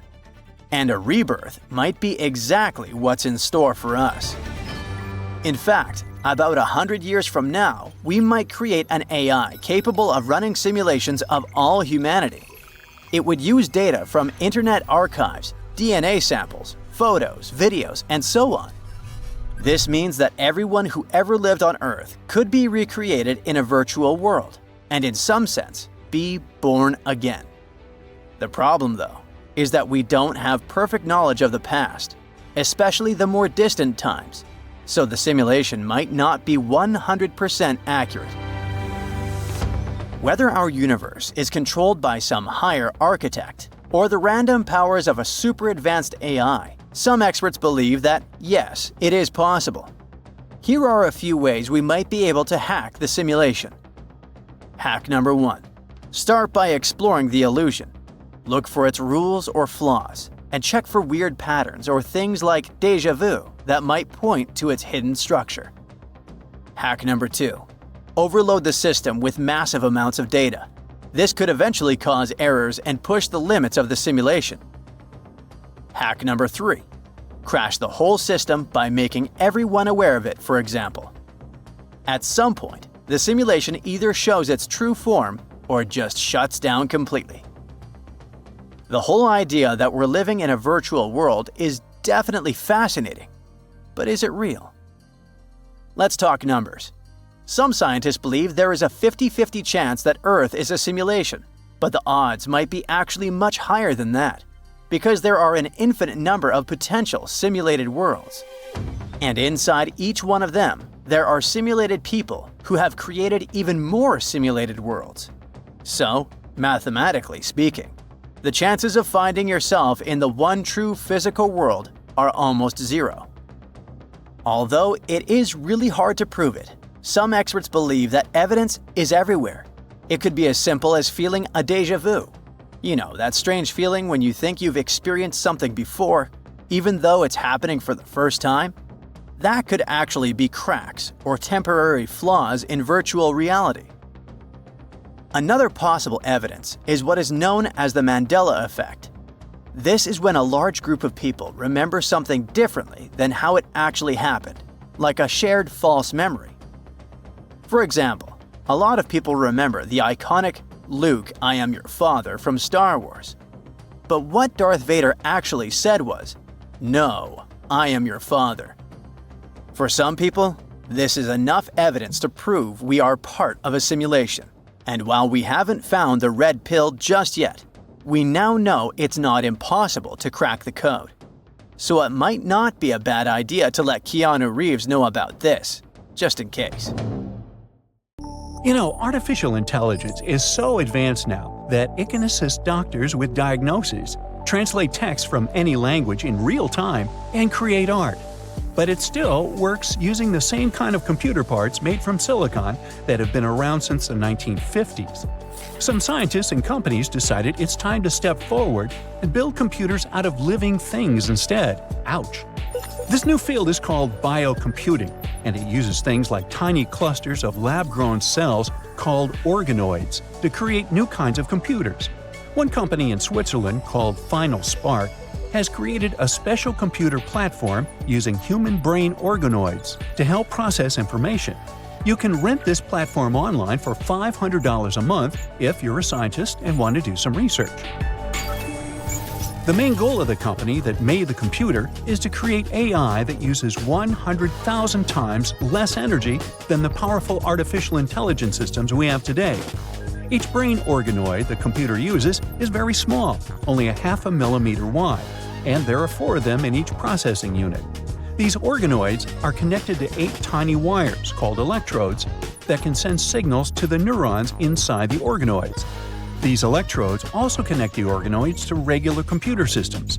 And a rebirth might be exactly what's in store for us. In fact, about 100 years from now, we might create an AI capable of running simulations of all humanity. It would use data from internet archives, DNA samples, photos, videos, and so on. This means that everyone who ever lived on Earth could be recreated in a virtual world, and in some sense, be born again. The problem, though, is that we don't have perfect knowledge of the past, especially the more distant times, so the simulation might not be 100% accurate. Whether our universe is controlled by some higher architect or the random powers of a super advanced AI, some experts believe that, yes, it is possible. Here are a few ways we might be able to hack the simulation. Hack number 1. Start by exploring the illusion. Look for its rules or flaws, and check for weird patterns or things like déjà vu that might point to its hidden structure. Hack number 2. Overload the system with massive amounts of data. This could eventually cause errors and push the limits of the simulation. Hack number 3. Crash the whole system by making everyone aware of it, for example. At some point, the simulation either shows its true form or just shuts down completely. The whole idea that we're living in a virtual world is definitely fascinating, but is it real? Let's talk numbers. Some scientists believe there is a 50-50 chance that Earth is a simulation, but the odds might be actually much higher than that, because there are an infinite number of potential simulated worlds. And inside each one of them, there are simulated people who have created even more simulated worlds. So, mathematically speaking, the chances of finding yourself in the one true physical world are almost zero. Although it is really hard to prove it, some experts believe that evidence is everywhere. It could be as simple as feeling a déjà vu. You know, that strange feeling when you think you've experienced something before, even though it's happening for the first time? That could actually be cracks or temporary flaws in virtual reality. Another possible evidence is what is known as the Mandela effect. This is when a large group of people remember something differently than how it actually happened, like a shared false memory. For example, a lot of people remember the iconic "Luke, I am your father" from Star Wars. But what Darth Vader actually said was, "No, I am your father." For some people, this is enough evidence to prove we are part of a simulation. And while we haven't found the red pill just yet, we now know it's not impossible to crack the code. So it might not be a bad idea to let Keanu Reeves know about this, just in case. You know, artificial intelligence is so advanced now that it can assist doctors with diagnoses, translate text from any language in real time, and create art. But it still works using the same kind of computer parts made from silicon that have been around since the 1950s. Some scientists and companies decided it's time to step forward and build computers out of living things instead. Ouch. This new field is called biocomputing, and it uses things like tiny clusters of lab-grown cells called organoids to create new kinds of computers. One company in Switzerland called Final Spark has created a special computer platform using human brain organoids to help process information. You can rent this platform online for $500 a month if you're a scientist and want to do some research. The main goal of the company that made the computer is to create AI that uses 100,000 times less energy than the powerful artificial intelligence systems we have today. Each brain organoid the computer uses is very small, only a half a millimeter wide, and there are 4 of them in each processing unit. These organoids are connected to 8 tiny wires, called electrodes, that can send signals to the neurons inside the organoids. These electrodes also connect the organoids to regular computer systems.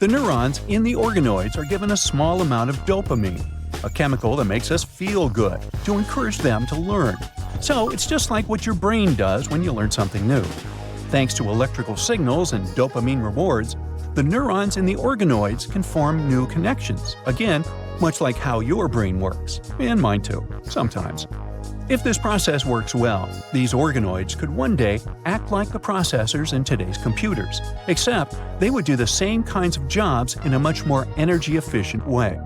The neurons in the organoids are given a small amount of dopamine, a chemical that makes us feel good, to encourage them to learn. So it's just like what your brain does when you learn something new. Thanks to electrical signals and dopamine rewards, the neurons in the organoids can form new connections, again, much like how your brain works, and mine too, sometimes. If this process works well, these organoids could one day act like the processors in today's computers, except they would do the same kinds of jobs in a much more energy-efficient way.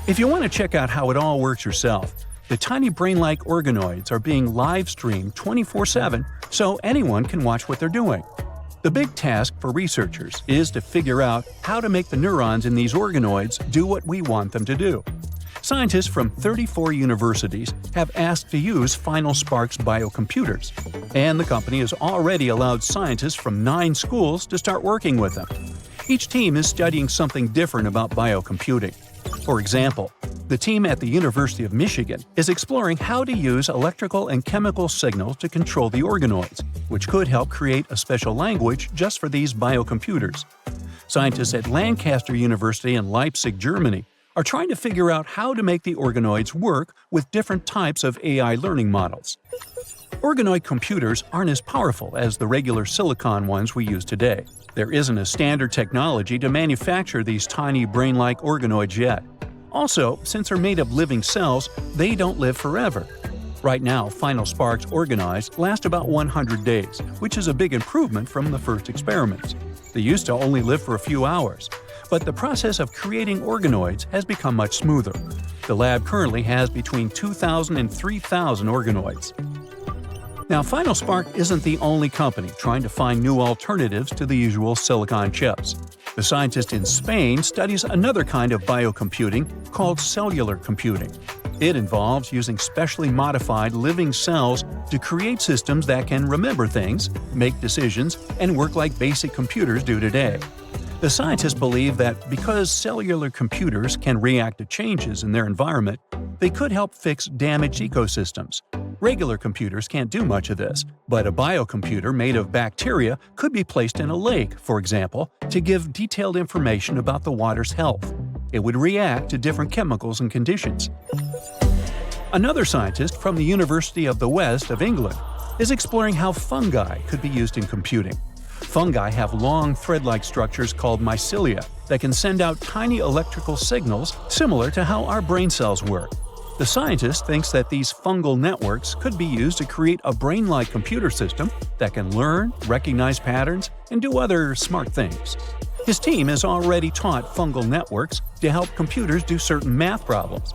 If you want to check out how it all works yourself, the tiny brain-like organoids are being live-streamed 24/7 so anyone can watch what they're doing. The big task for researchers is to figure out how to make the neurons in these organoids do what we want them to do. Scientists from 34 universities have asked to use Final Spark's biocomputers, and the company has already allowed scientists from 9 schools to start working with them. Each team is studying something different about biocomputing. For example, the team at the University of Michigan is exploring how to use electrical and chemical signals to control the organoids, which could help create a special language just for these biocomputers. Scientists at Lancaster University in Leipzig, Germany, are trying to figure out how to make the organoids work with different types of AI learning models. Organoid computers aren't as powerful as the regular silicon ones we use today. There isn't a standard technology to manufacture these tiny brain-like organoids yet. Also, since they're made of living cells, they don't live forever. Right now, Final Spark's organoids last about 100 days, which is a big improvement from the first experiments. They used to only live for a few hours. But the process of creating organoids has become much smoother. The lab currently has between 2,000 and 3,000 organoids. Now, Final Spark isn't the only company trying to find new alternatives to the usual silicon chips. The scientist in Spain studies another kind of biocomputing called cellular computing. It involves using specially modified living cells to create systems that can remember things, make decisions, and work like basic computers do today. The scientists believe that because cellular computers can react to changes in their environment, they could help fix damaged ecosystems. Regular computers can't do much of this, but a biocomputer made of bacteria could be placed in a lake, for example, to give detailed information about the water's health. It would react to different chemicals and conditions. Another scientist from the University of the West of England is exploring how fungi could be used in computing. Fungi have long thread-like structures called mycelia that can send out tiny electrical signals similar to how our brain cells work. The scientist thinks that these fungal networks could be used to create a brain-like computer system that can learn, recognize patterns, and do other smart things. His team has already taught fungal networks to help computers do certain math problems.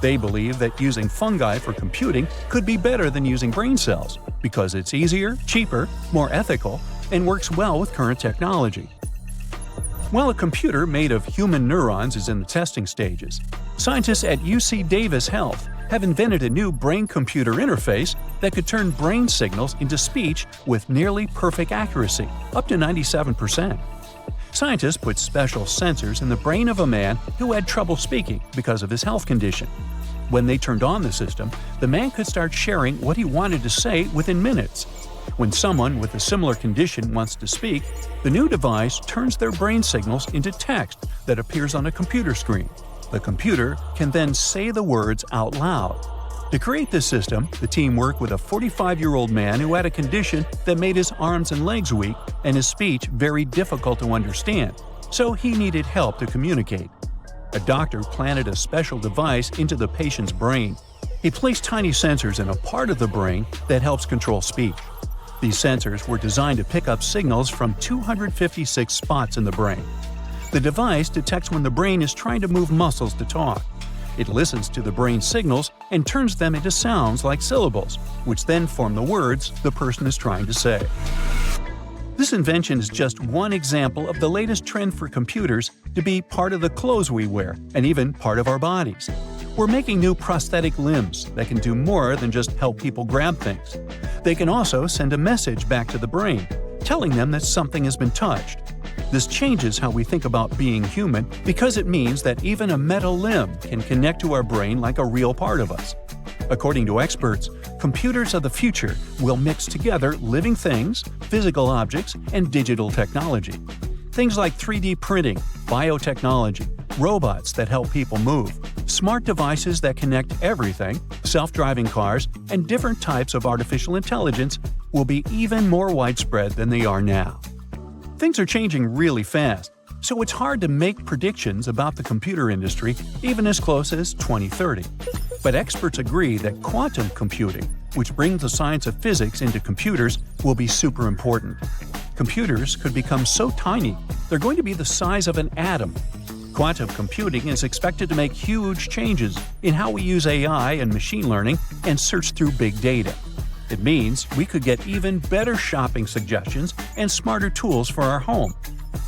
They believe that using fungi for computing could be better than using brain cells because it's easier, cheaper, more ethical, and works well with current technology. While a computer made of human neurons is in the testing stages, scientists at UC Davis Health have invented a new brain-computer interface that could turn brain signals into speech with nearly perfect accuracy, up to 97%. Scientists put special sensors in the brain of a man who had trouble speaking because of his health condition. When they turned on the system, the man could start sharing what he wanted to say within minutes. When someone with a similar condition wants to speak, the new device turns their brain signals into text that appears on a computer screen. The computer can then say the words out loud. To create this system, the team worked with a 45-year-old man who had a condition that made his arms and legs weak and his speech very difficult to understand, so he needed help to communicate. A doctor planted a special device into the patient's brain. He placed tiny sensors in a part of the brain that helps control speech. These sensors were designed to pick up signals from 256 spots in the brain. The device detects when the brain is trying to move muscles to talk. It listens to the brain's signals and turns them into sounds like syllables, which then form the words the person is trying to say. This invention is just one example of the latest trend for computers to be part of the clothes we wear and even part of our bodies. We're making new prosthetic limbs that can do more than just help people grab things. They can also send a message back to the brain, telling them that something has been touched. This changes how we think about being human because it means that even a metal limb can connect to our brain like a real part of us. According to experts, computers of the future will mix together living things, physical objects, and digital technology. Things like 3D printing, biotechnology, robots that help people move, smart devices that connect everything, self-driving cars, and different types of artificial intelligence will be even more widespread than they are now. Things are changing really fast, so it's hard to make predictions about the computer industry even as close as 2030. But experts agree that quantum computing, which brings the science of physics into computers, will be super important. Computers could become so tiny, they're going to be the size of an atom. Quantum computing is expected to make huge changes in how we use AI and machine learning and search through big data. It means we could get even better shopping suggestions and smarter tools for our home.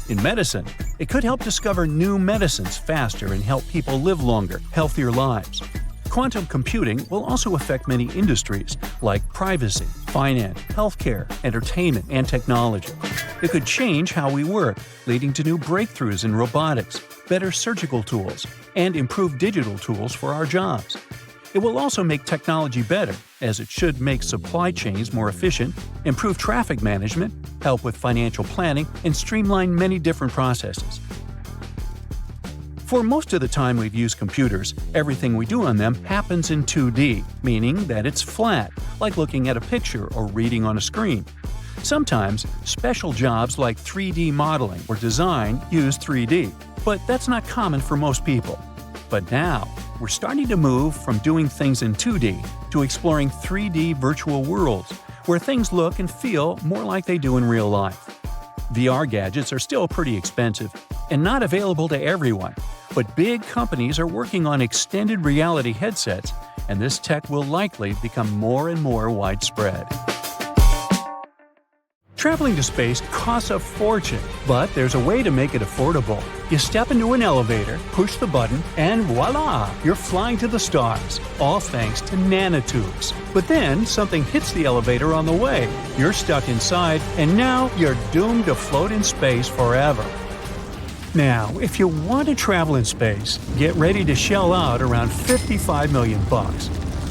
In medicine, it could help discover new medicines faster and help people live longer, healthier lives. Quantum computing will also affect many industries like privacy, finance, healthcare, entertainment, and technology. It could change how we work, leading to new breakthroughs in robotics, better surgical tools, and improved digital tools for our jobs. It will also make technology better, as it should make supply chains more efficient, improve traffic management, help with financial planning, and streamline many different processes. For most of the time we've used computers, everything we do on them happens in 2D, meaning that it's flat, like looking at a picture or reading on a screen. Sometimes, special jobs like 3D modeling or design use 3D, but that's not common for most people. But now, we're starting to move from doing things in 2D to exploring 3D virtual worlds, where things look and feel more like they do in real life. VR gadgets are still pretty expensive and not available to everyone, but big companies are working on extended reality headsets, and this tech will likely become more and more widespread. Traveling to space costs a fortune, but there's a way to make it affordable. You step into an elevator, push the button, and voila! You're flying to the stars, all thanks to nanotubes. But then something hits the elevator on the way. You're stuck inside, and now you're doomed to float in space forever. Now, if you want to travel in space, get ready to shell out around $55 million.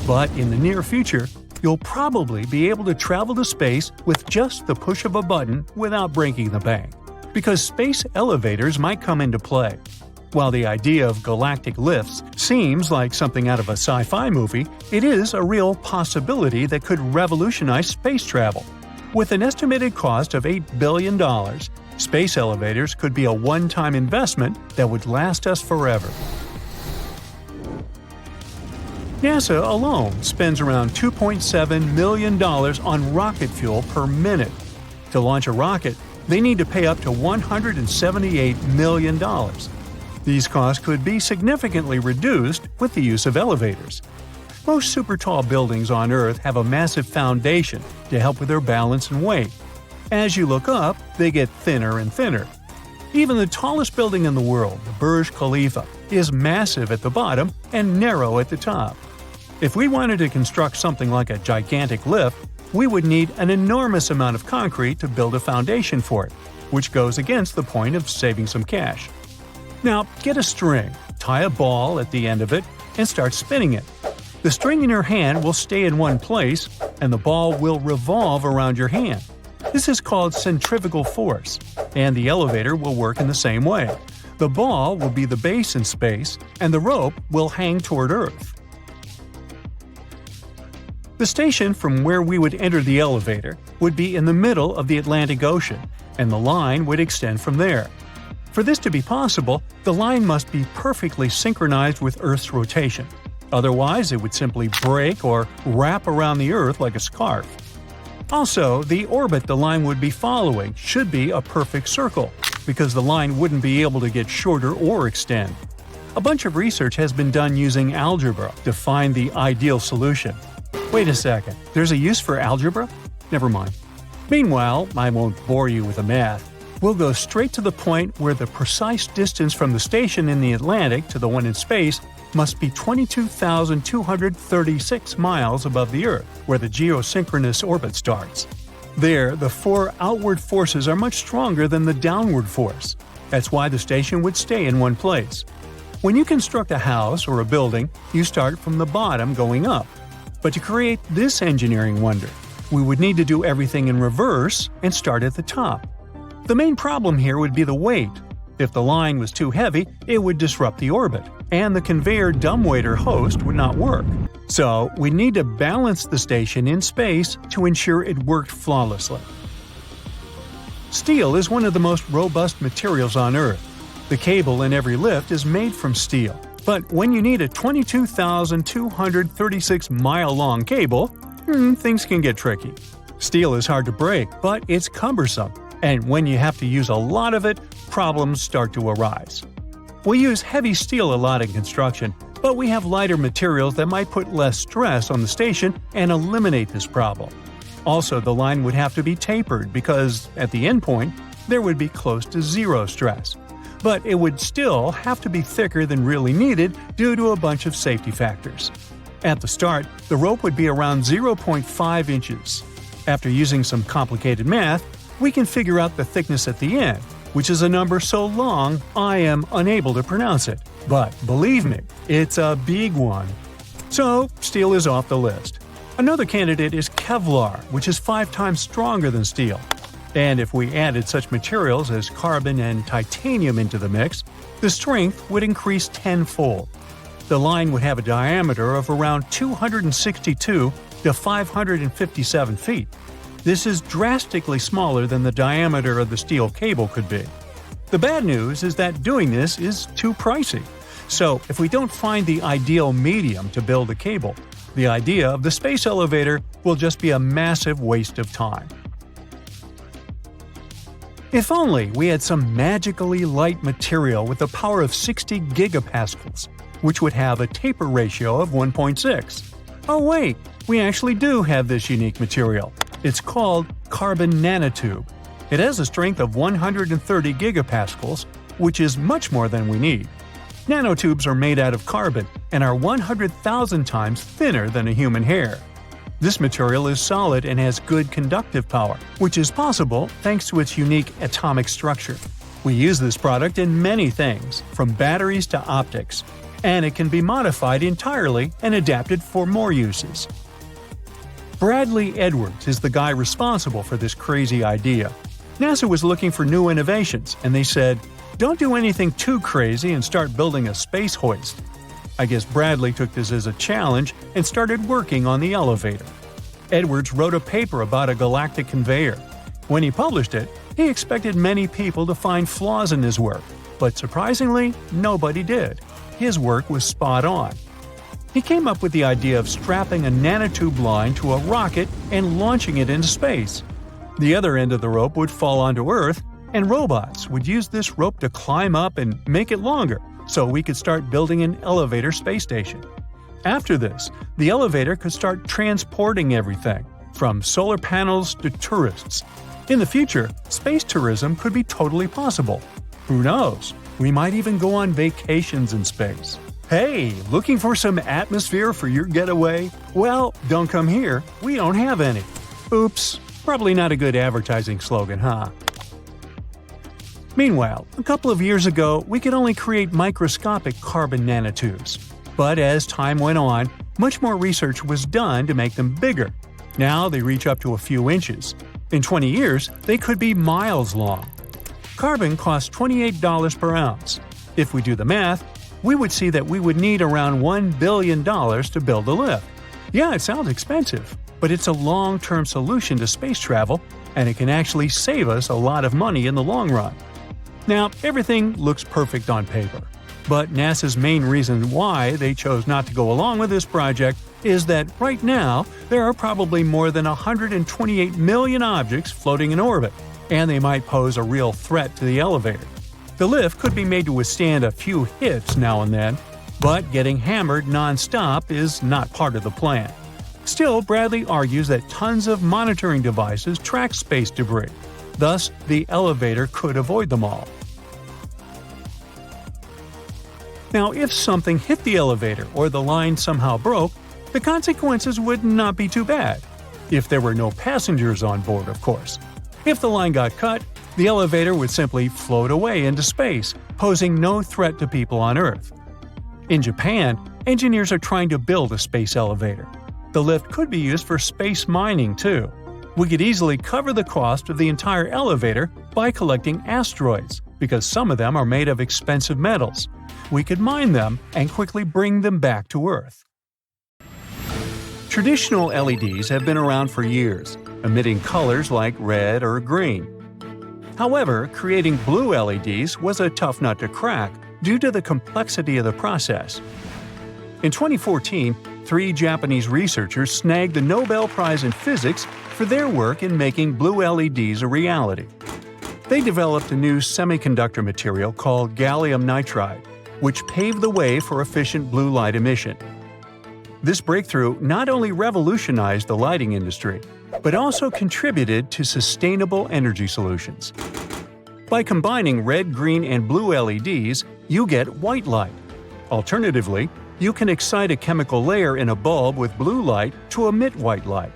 But in the near future, you'll probably be able to travel to space with just the push of a button without breaking the bank, because space elevators might come into play. While the idea of galactic lifts seems like something out of a sci-fi movie, it is a real possibility that could revolutionize space travel. With an estimated cost of $8 billion, space elevators could be a one-time investment that would last us forever. NASA alone spends around $2.7 million on rocket fuel per minute. To launch a rocket, they need to pay up to $178 million. These costs could be significantly reduced with the use of elevators. Most super tall buildings on Earth have a massive foundation to help with their balance and weight. As you look up, they get thinner and thinner. Even the tallest building in the world, the Burj Khalifa, is massive at the bottom and narrow at the top. If we wanted to construct something like a gigantic lift, we would need an enormous amount of concrete to build a foundation for it, which goes against the point of saving some cash. Now, get a string, tie a ball at the end of it, and start spinning it. The string in your hand will stay in one place, and the ball will revolve around your hand. This is called centrifugal force, and the elevator will work in the same way. The ball will be the base in space, and the rope will hang toward Earth. The station from where we would enter the elevator would be in the middle of the Atlantic Ocean, and the line would extend from there. For this to be possible, the line must be perfectly synchronized with Earth's rotation. Otherwise, it would simply break or wrap around the Earth like a scarf. Also, the orbit the line would be following should be a perfect circle, because the line wouldn't be able to get shorter or extend. A bunch of research has been done using algebra to find the ideal solution. Wait a second, there's a use for algebra? Never mind. Meanwhile, I won't bore you with the math. We'll go straight to the point where the precise distance from the station in the Atlantic to the one in space must be 22,236 miles above the Earth, where the geosynchronous orbit starts. There, the four outward forces are much stronger than the downward force. That's why the station would stay in one place. When you construct a house or a building, you start from the bottom going up. But to create this engineering wonder, we would need to do everything in reverse and start at the top. The main problem here would be the weight. If the line was too heavy, it would disrupt the orbit, and the conveyor dumbwaiter host would not work. So, we need to balance the station in space to ensure it worked flawlessly. Steel is one of the most robust materials on Earth. The cable in every lift is made from steel. But when you need a 22,236-mile-long cable, things can get tricky. Steel is hard to break, but it's cumbersome, and when you have to use a lot of it, problems start to arise. We use heavy steel a lot in construction, but we have lighter materials that might put less stress on the station and eliminate this problem. Also, the line would have to be tapered because, at the end point, there would be close to zero stress. But it would still have to be thicker than really needed due to a bunch of safety factors. At the start, the rope would be around 0.5 inches. After using some complicated math, we can figure out the thickness at the end, which is a number so long I am unable to pronounce it. But believe me, it's a big one. So, steel is off the list. Another candidate is Kevlar, which is 5 times stronger than steel. And if we added such materials as carbon and titanium into the mix, the strength would increase tenfold. The line would have a diameter of around 262 to 557 feet. This is drastically smaller than the diameter of the steel cable could be. The bad news is that doing this is too pricey. So, if we don't find the ideal medium to build a cable, the idea of the space elevator will just be a massive waste of time. If only we had some magically light material with a power of 60 gigapascals, which would have a taper ratio of 1.6. Oh wait, we actually do have this unique material. It's called carbon nanotube. It has a strength of 130 gigapascals, which is much more than we need. Nanotubes are made out of carbon and are 100,000 times thinner than a human hair. This material is solid and has good conductive power, which is possible thanks to its unique atomic structure. We use this product in many things, from batteries to optics, and it can be modified entirely and adapted for more uses. Bradley Edwards is the guy responsible for this crazy idea. NASA was looking for new innovations, and they said, "Don't do anything too crazy and start building a space hoist." I guess Bradley took this as a challenge and started working on the elevator. Edwards wrote a paper about a galactic conveyor. When he published it, he expected many people to find flaws in his work, but surprisingly, nobody did. His work was spot on. He came up with the idea of strapping a nanotube line to a rocket and launching it into space. The other end of the rope would fall onto Earth, and robots would use this rope to climb up and make it longer, so we could start building an elevator space station. After this, the elevator could start transporting everything, from solar panels to tourists. In the future, space tourism could be totally possible. Who knows? We might even go on vacations in space. Hey, looking for some atmosphere for your getaway? Well, don't come here. We don't have any. Oops, probably not a good advertising slogan, huh? Meanwhile, a couple of years ago, we could only create microscopic carbon nanotubes. But as time went on, much more research was done to make them bigger. Now they reach up to a few inches. In 20 years, they could be miles long. Carbon costs $28 per ounce. If we do the math, we would see that we would need around $1 billion to build a lift. Yeah, it sounds expensive, but it's a long-term solution to space travel, and it can actually save us a lot of money in the long run. Now, everything looks perfect on paper. But NASA's main reason why they chose not to go along with this project is that right now there are probably more than 128 million objects floating in orbit, and they might pose a real threat to the elevator. The lift could be made to withstand a few hits now and then, but getting hammered non-stop is not part of the plan. Still, Bradley argues that tons of monitoring devices track space debris. Thus, the elevator could avoid them all. Now, if something hit the elevator or the line somehow broke, the consequences would not be too bad. If there were no passengers on board, of course. If the line got cut, the elevator would simply float away into space, posing no threat to people on Earth. In Japan, engineers are trying to build a space elevator. The lift could be used for space mining, too. We could easily cover the cost of the entire elevator by collecting asteroids, because some of them are made of expensive metals. We could mine them and quickly bring them back to Earth. Traditional LEDs have been around for years, emitting colors like red or green. However, creating blue LEDs was a tough nut to crack due to the complexity of the process. In 2014, 3 Japanese researchers snagged the Nobel Prize in Physics for their work in making blue LEDs a reality. They developed a new semiconductor material called gallium nitride, which paved the way for efficient blue light emission. This breakthrough not only revolutionized the lighting industry, but also contributed to sustainable energy solutions. By combining red, green, and blue LEDs, you get white light. Alternatively, you can excite a chemical layer in a bulb with blue light to emit white light.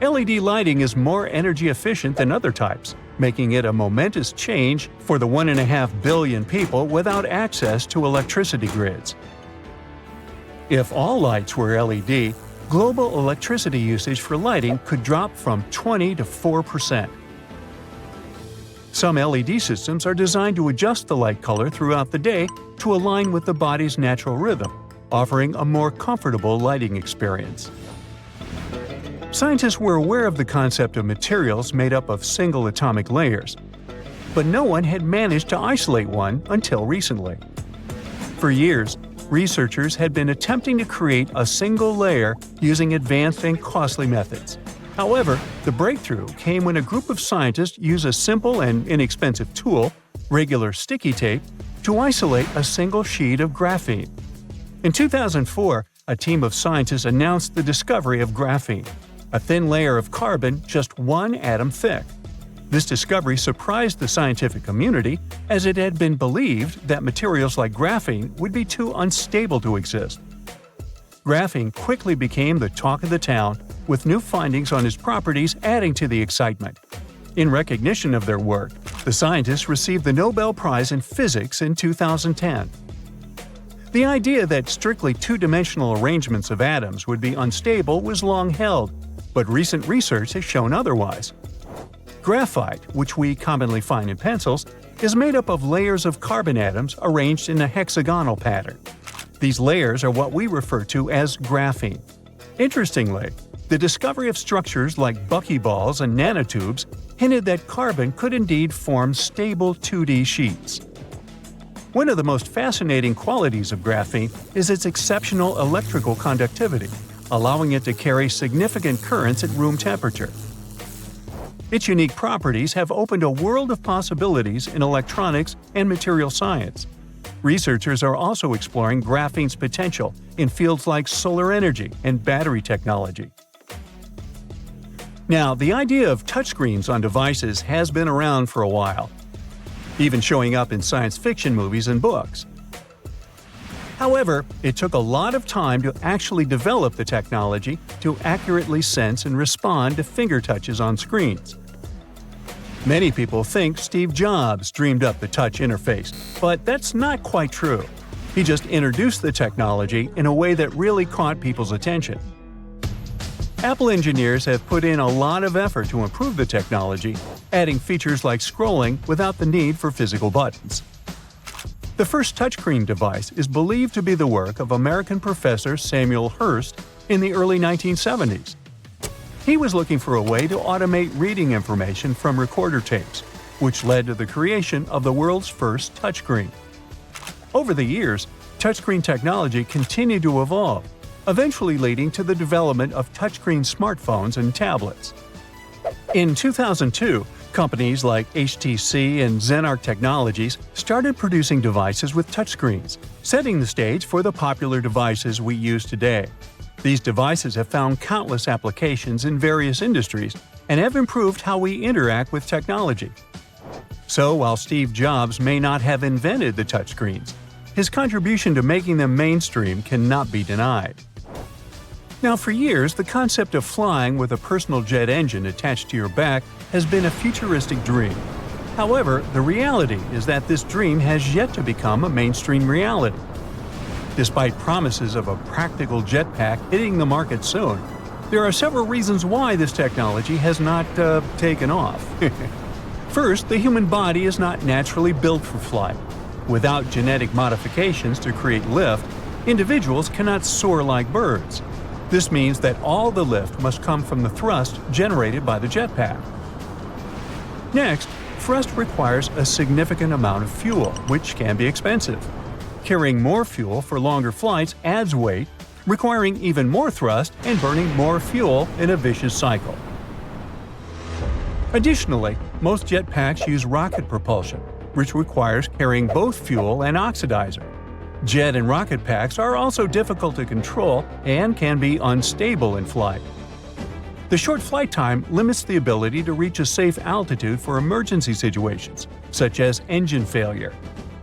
LED lighting is more energy efficient than other types, making it a momentous change for the 1.5 billion people without access to electricity grids. If all lights were LED, global electricity usage for lighting could drop from 20 to 4%. Some LED systems are designed to adjust the light color throughout the day to align with the body's natural rhythm, offering a more comfortable lighting experience. Scientists were aware of the concept of materials made up of single atomic layers, but no one had managed to isolate one until recently. For years, researchers had been attempting to create a single layer using advanced and costly methods. However, the breakthrough came when a group of scientists used a simple and inexpensive tool, regular sticky tape, to isolate a single sheet of graphene. In 2004, a team of scientists announced the discovery of graphene, a thin layer of carbon just 1 atom thick. This discovery surprised the scientific community, as it had been believed that materials like graphene would be too unstable to exist. Graphene quickly became the talk of the town, with new findings on its properties adding to the excitement. In recognition of their work, the scientists received the Nobel Prize in Physics in 2010. The idea that strictly two-dimensional arrangements of atoms would be unstable was long held, but recent research has shown otherwise. Graphite, which we commonly find in pencils, is made up of layers of carbon atoms arranged in a hexagonal pattern. These layers are what we refer to as graphene. Interestingly, the discovery of structures like buckyballs and nanotubes hinted that carbon could indeed form stable 2D sheets. One of the most fascinating qualities of graphene is its exceptional electrical conductivity, allowing it to carry significant currents at room temperature. Its unique properties have opened a world of possibilities in electronics and material science. Researchers are also exploring graphene's potential in fields like solar energy and battery technology. Now, the idea of touchscreens on devices has been around for a while, even showing up in science fiction movies and books. However, it took a lot of time to actually develop the technology to accurately sense and respond to finger touches on screens. Many people think Steve Jobs dreamed up the touch interface, but that's not quite true. He just introduced the technology in a way that really caught people's attention. Apple engineers have put in a lot of effort to improve the technology, adding features like scrolling without the need for physical buttons. The first touchscreen device is believed to be the work of American professor Samuel Hurst in the early 1970s. He was looking for a way to automate reading information from recorder tapes, which led to the creation of the world's first touchscreen. Over the years, touchscreen technology continued to evolve, eventually leading to the development of touchscreen smartphones and tablets. In 2002, companies like HTC and Xenarc Technologies started producing devices with touchscreens, setting the stage for the popular devices we use today. These devices have found countless applications in various industries and have improved how we interact with technology. So while Steve Jobs may not have invented the touchscreens, his contribution to making them mainstream cannot be denied. Now, for years, the concept of flying with a personal jet engine attached to your back has been a futuristic dream. However, the reality is that this dream has yet to become a mainstream reality. Despite promises of a practical jetpack hitting the market soon, there are several reasons why this technology has not taken off. First, the human body is not naturally built for flight. Without genetic modifications to create lift, individuals cannot soar like birds. This means that all the lift must come from the thrust generated by the jetpack. Next, thrust requires a significant amount of fuel, which can be expensive. Carrying more fuel for longer flights adds weight, requiring even more thrust and burning more fuel in a vicious cycle. Additionally, most jetpacks use rocket propulsion, which requires carrying both fuel and oxidizer. Jet and rocket packs are also difficult to control and can be unstable in flight. The short flight time limits the ability to reach a safe altitude for emergency situations, such as engine failure.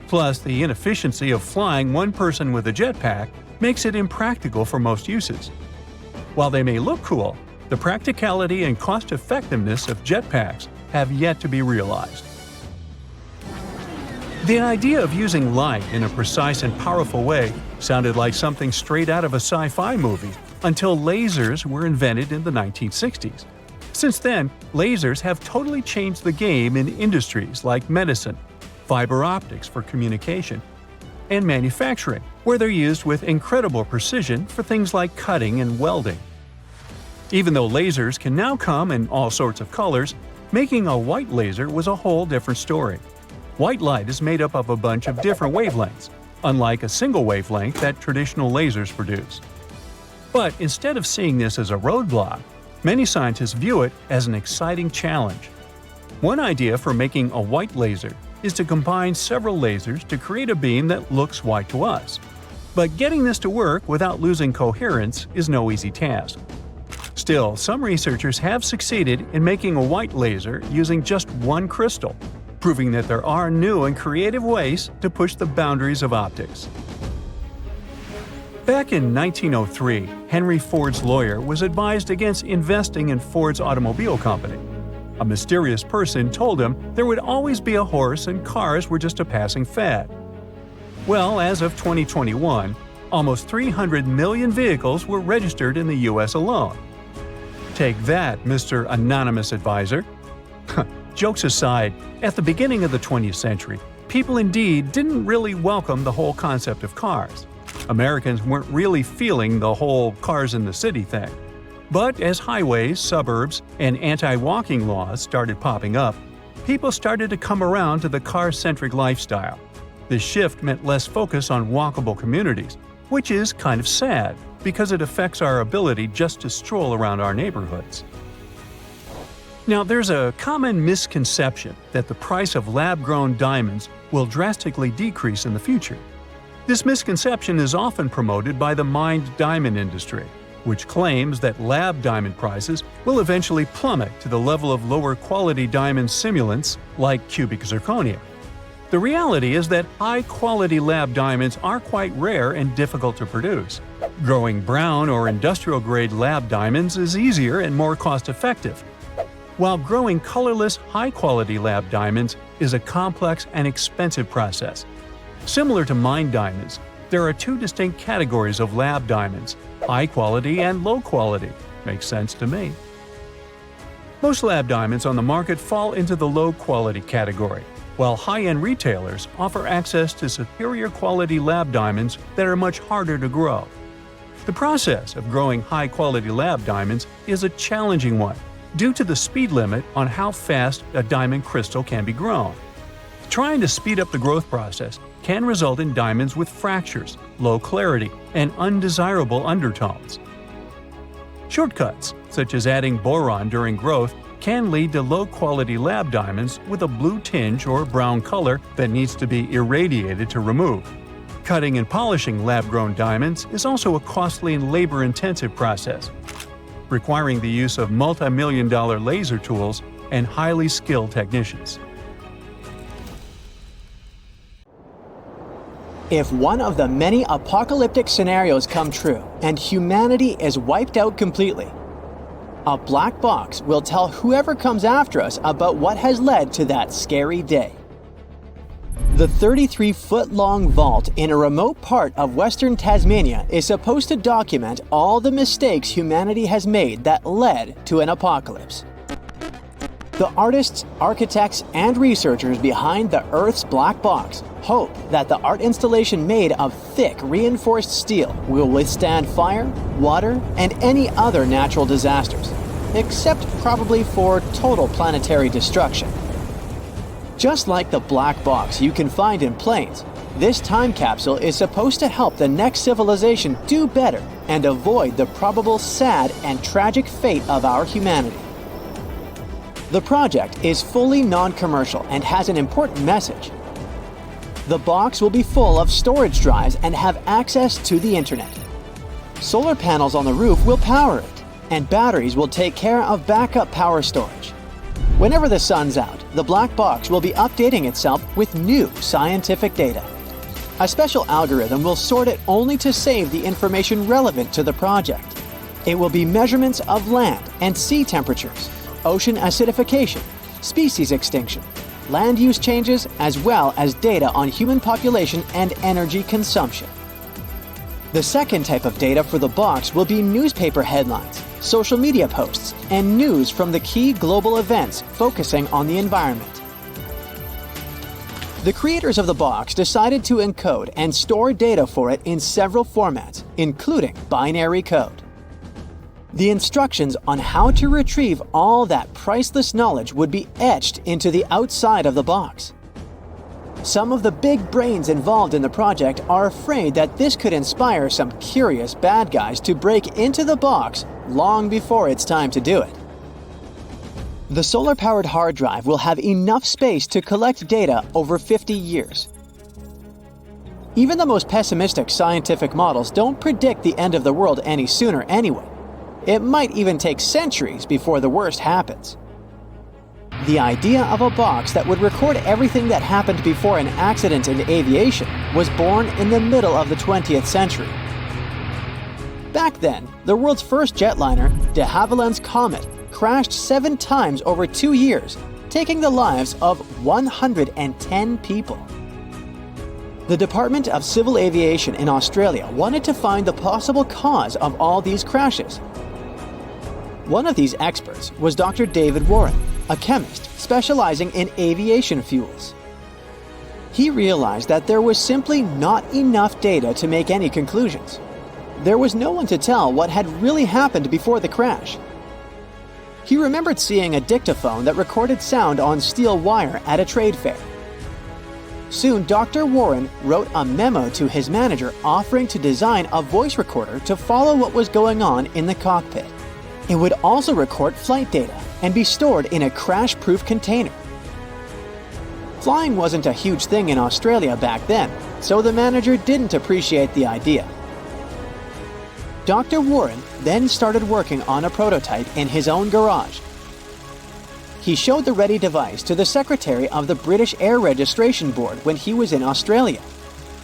Plus, the inefficiency of flying one person with a jetpack makes it impractical for most uses. While they may look cool, the practicality and cost-effectiveness of jetpacks have yet to be realized. The idea of using light in a precise and powerful way sounded like something straight out of a sci-fi movie until lasers were invented in the 1960s. Since then, lasers have totally changed the game in industries like medicine, fiber optics for communication, and manufacturing, where they're used with incredible precision for things like cutting and welding. Even though lasers can now come in all sorts of colors, making a white laser was a whole different story. White light is made up of a bunch of different wavelengths, unlike a single wavelength that traditional lasers produce. But instead of seeing this as a roadblock, many scientists view it as an exciting challenge. One idea for making a white laser is to combine several lasers to create a beam that looks white to us. But getting this to work without losing coherence is no easy task. Still, some researchers have succeeded in making a white laser using just one crystal, proving that there are new and creative ways to push the boundaries of optics. Back in 1903, Henry Ford's lawyer was advised against investing in Ford's automobile company. A mysterious person told him there would always be a horse and cars were just a passing fad. Well, as of 2021, almost 300 million vehicles were registered in the US alone. Take that, Mr. Anonymous Advisor. Jokes aside, at the beginning of the 20th century, people indeed didn't really welcome the whole concept of cars. Americans weren't really feeling the whole cars in the city thing. But as highways, suburbs, and anti-walking laws started popping up, people started to come around to the car-centric lifestyle. This shift meant less focus on walkable communities, which is kind of sad because it affects our ability just to stroll around our neighborhoods. Now, there's a common misconception that the price of lab-grown diamonds will drastically decrease in the future. This misconception is often promoted by the mined diamond industry, which claims that lab diamond prices will eventually plummet to the level of lower-quality diamond simulants like cubic zirconia. The reality is that high-quality lab diamonds are quite rare and difficult to produce. Growing brown or industrial-grade lab diamonds is easier and more cost-effective, while growing colorless, high-quality lab diamonds is a complex and expensive process. Similar to mined diamonds, there are two distinct categories of lab diamonds: high quality and low quality. Makes sense to me. Most lab diamonds on the market fall into the low quality category, while high-end retailers offer access to superior quality lab diamonds that are much harder to grow. The process of growing high-quality lab diamonds is a challenging one, due to the speed limit on how fast a diamond crystal can be grown. Trying to speed up the growth process can result in diamonds with fractures, low clarity, and undesirable undertones. Shortcuts, such as adding boron during growth, can lead to low-quality lab diamonds with a blue tinge or brown color that needs to be irradiated to remove. Cutting and polishing lab-grown diamonds is also a costly and labor-intensive process, requiring the use of multi-million-dollar laser tools and highly skilled technicians. If one of the many apocalyptic scenarios come true and humanity is wiped out completely, a black box will tell whoever comes after us about what has led to that scary day. The 33-foot-long vault in a remote part of western Tasmania is supposed to document all the mistakes humanity has made that led to an apocalypse. The artists, architects, and researchers behind the Earth's black box hope that the art installation made of thick, reinforced steel will withstand fire, water, and any other natural disasters, except probably for total planetary destruction. Just like the black box you can find in planes, this time capsule is supposed to help the next civilization do better and avoid the probable sad and tragic fate of our humanity. The project is fully non-commercial and has an important message. The box will be full of storage drives and have access to the internet. Solar panels on the roof will power it, and batteries will take care of backup power storage. Whenever the sun's out, the black box will be updating itself with new scientific data. A special algorithm will sort it only to save the information relevant to the project. It will be measurements of land and sea temperatures, ocean acidification, species extinction, land use changes, as well as data on human population and energy consumption. The second type of data for the box will be newspaper headlines, social media posts, and news from the key global events focusing on the environment. The creators of the box decided to encode and store data for it in several formats, including binary code. The instructions on how to retrieve all that priceless knowledge would be etched into the outside of the box. Some of the big brains involved in the project are afraid that this could inspire some curious bad guys to break into the box long before it's time to do it. The solar-powered hard drive will have enough space to collect data over 50 years. Even the most pessimistic scientific models don't predict the end of the world any sooner anyway. It might even take centuries before the worst happens. The idea of a box that would record everything that happened before an accident in aviation was born in the middle of the 20th century. Back then, the world's first jetliner, de Havilland's Comet, crashed 7 times over 2 years, taking the lives of 110 people. The Department of Civil Aviation in Australia wanted to find the possible cause of all these crashes. One of these experts was Dr. David Warren, a chemist specializing in aviation fuels. He realized that there was simply not enough data to make any conclusions. There was no one to tell what had really happened before the crash. He remembered seeing a dictaphone that recorded sound on steel wire at a trade fair. Soon, Dr. Warren wrote a memo to his manager offering to design a voice recorder to follow what was going on in the cockpit. It would also record flight data and be stored in a crash-proof container. Flying wasn't a huge thing in Australia back then, so the manager didn't appreciate the idea. Dr. Warren then started working on a prototype in his own garage. He showed the ready device to the secretary of the British Air Registration Board when he was in Australia.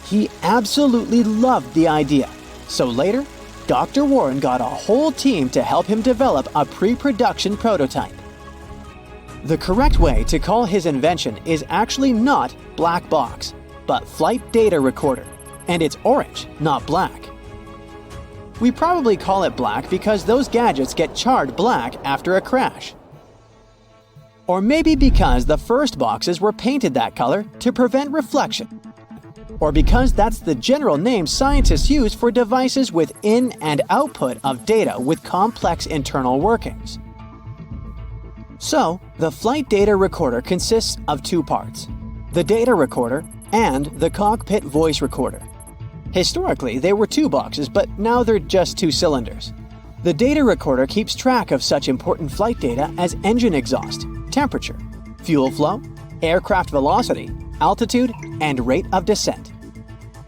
He absolutely loved the idea, so later, Dr. Warren got a whole team to help him develop a pre-production prototype. The correct way to call his invention is actually not black box, but flight data recorder, and it's orange, not black. We probably call it black because those gadgets get charred black after a crash. Or maybe because the first boxes were painted that color to prevent reflection. Or because that's the general name scientists use for devices with in and output of data with complex internal workings. So, the flight data recorder consists of two parts: the data recorder and the cockpit voice recorder. Historically, they were two boxes, but now they're just two cylinders. The data recorder keeps track of such important flight data as engine exhaust, temperature, fuel flow, aircraft velocity, altitude, and rate of descent.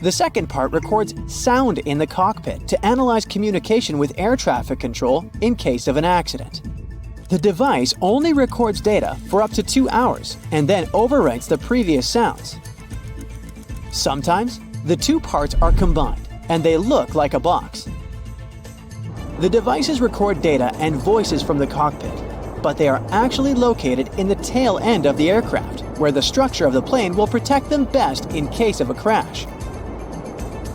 The second part records sound in the cockpit to analyze communication with air traffic control in case of an accident. The device only records data for up to 2 hours and then overwrites the previous sounds. Sometimes, the two parts are combined and they look like a box. The devices record data and voices from the cockpit, but they are actually located in the tail end of the aircraft, where the structure of the plane will protect them best in case of a crash.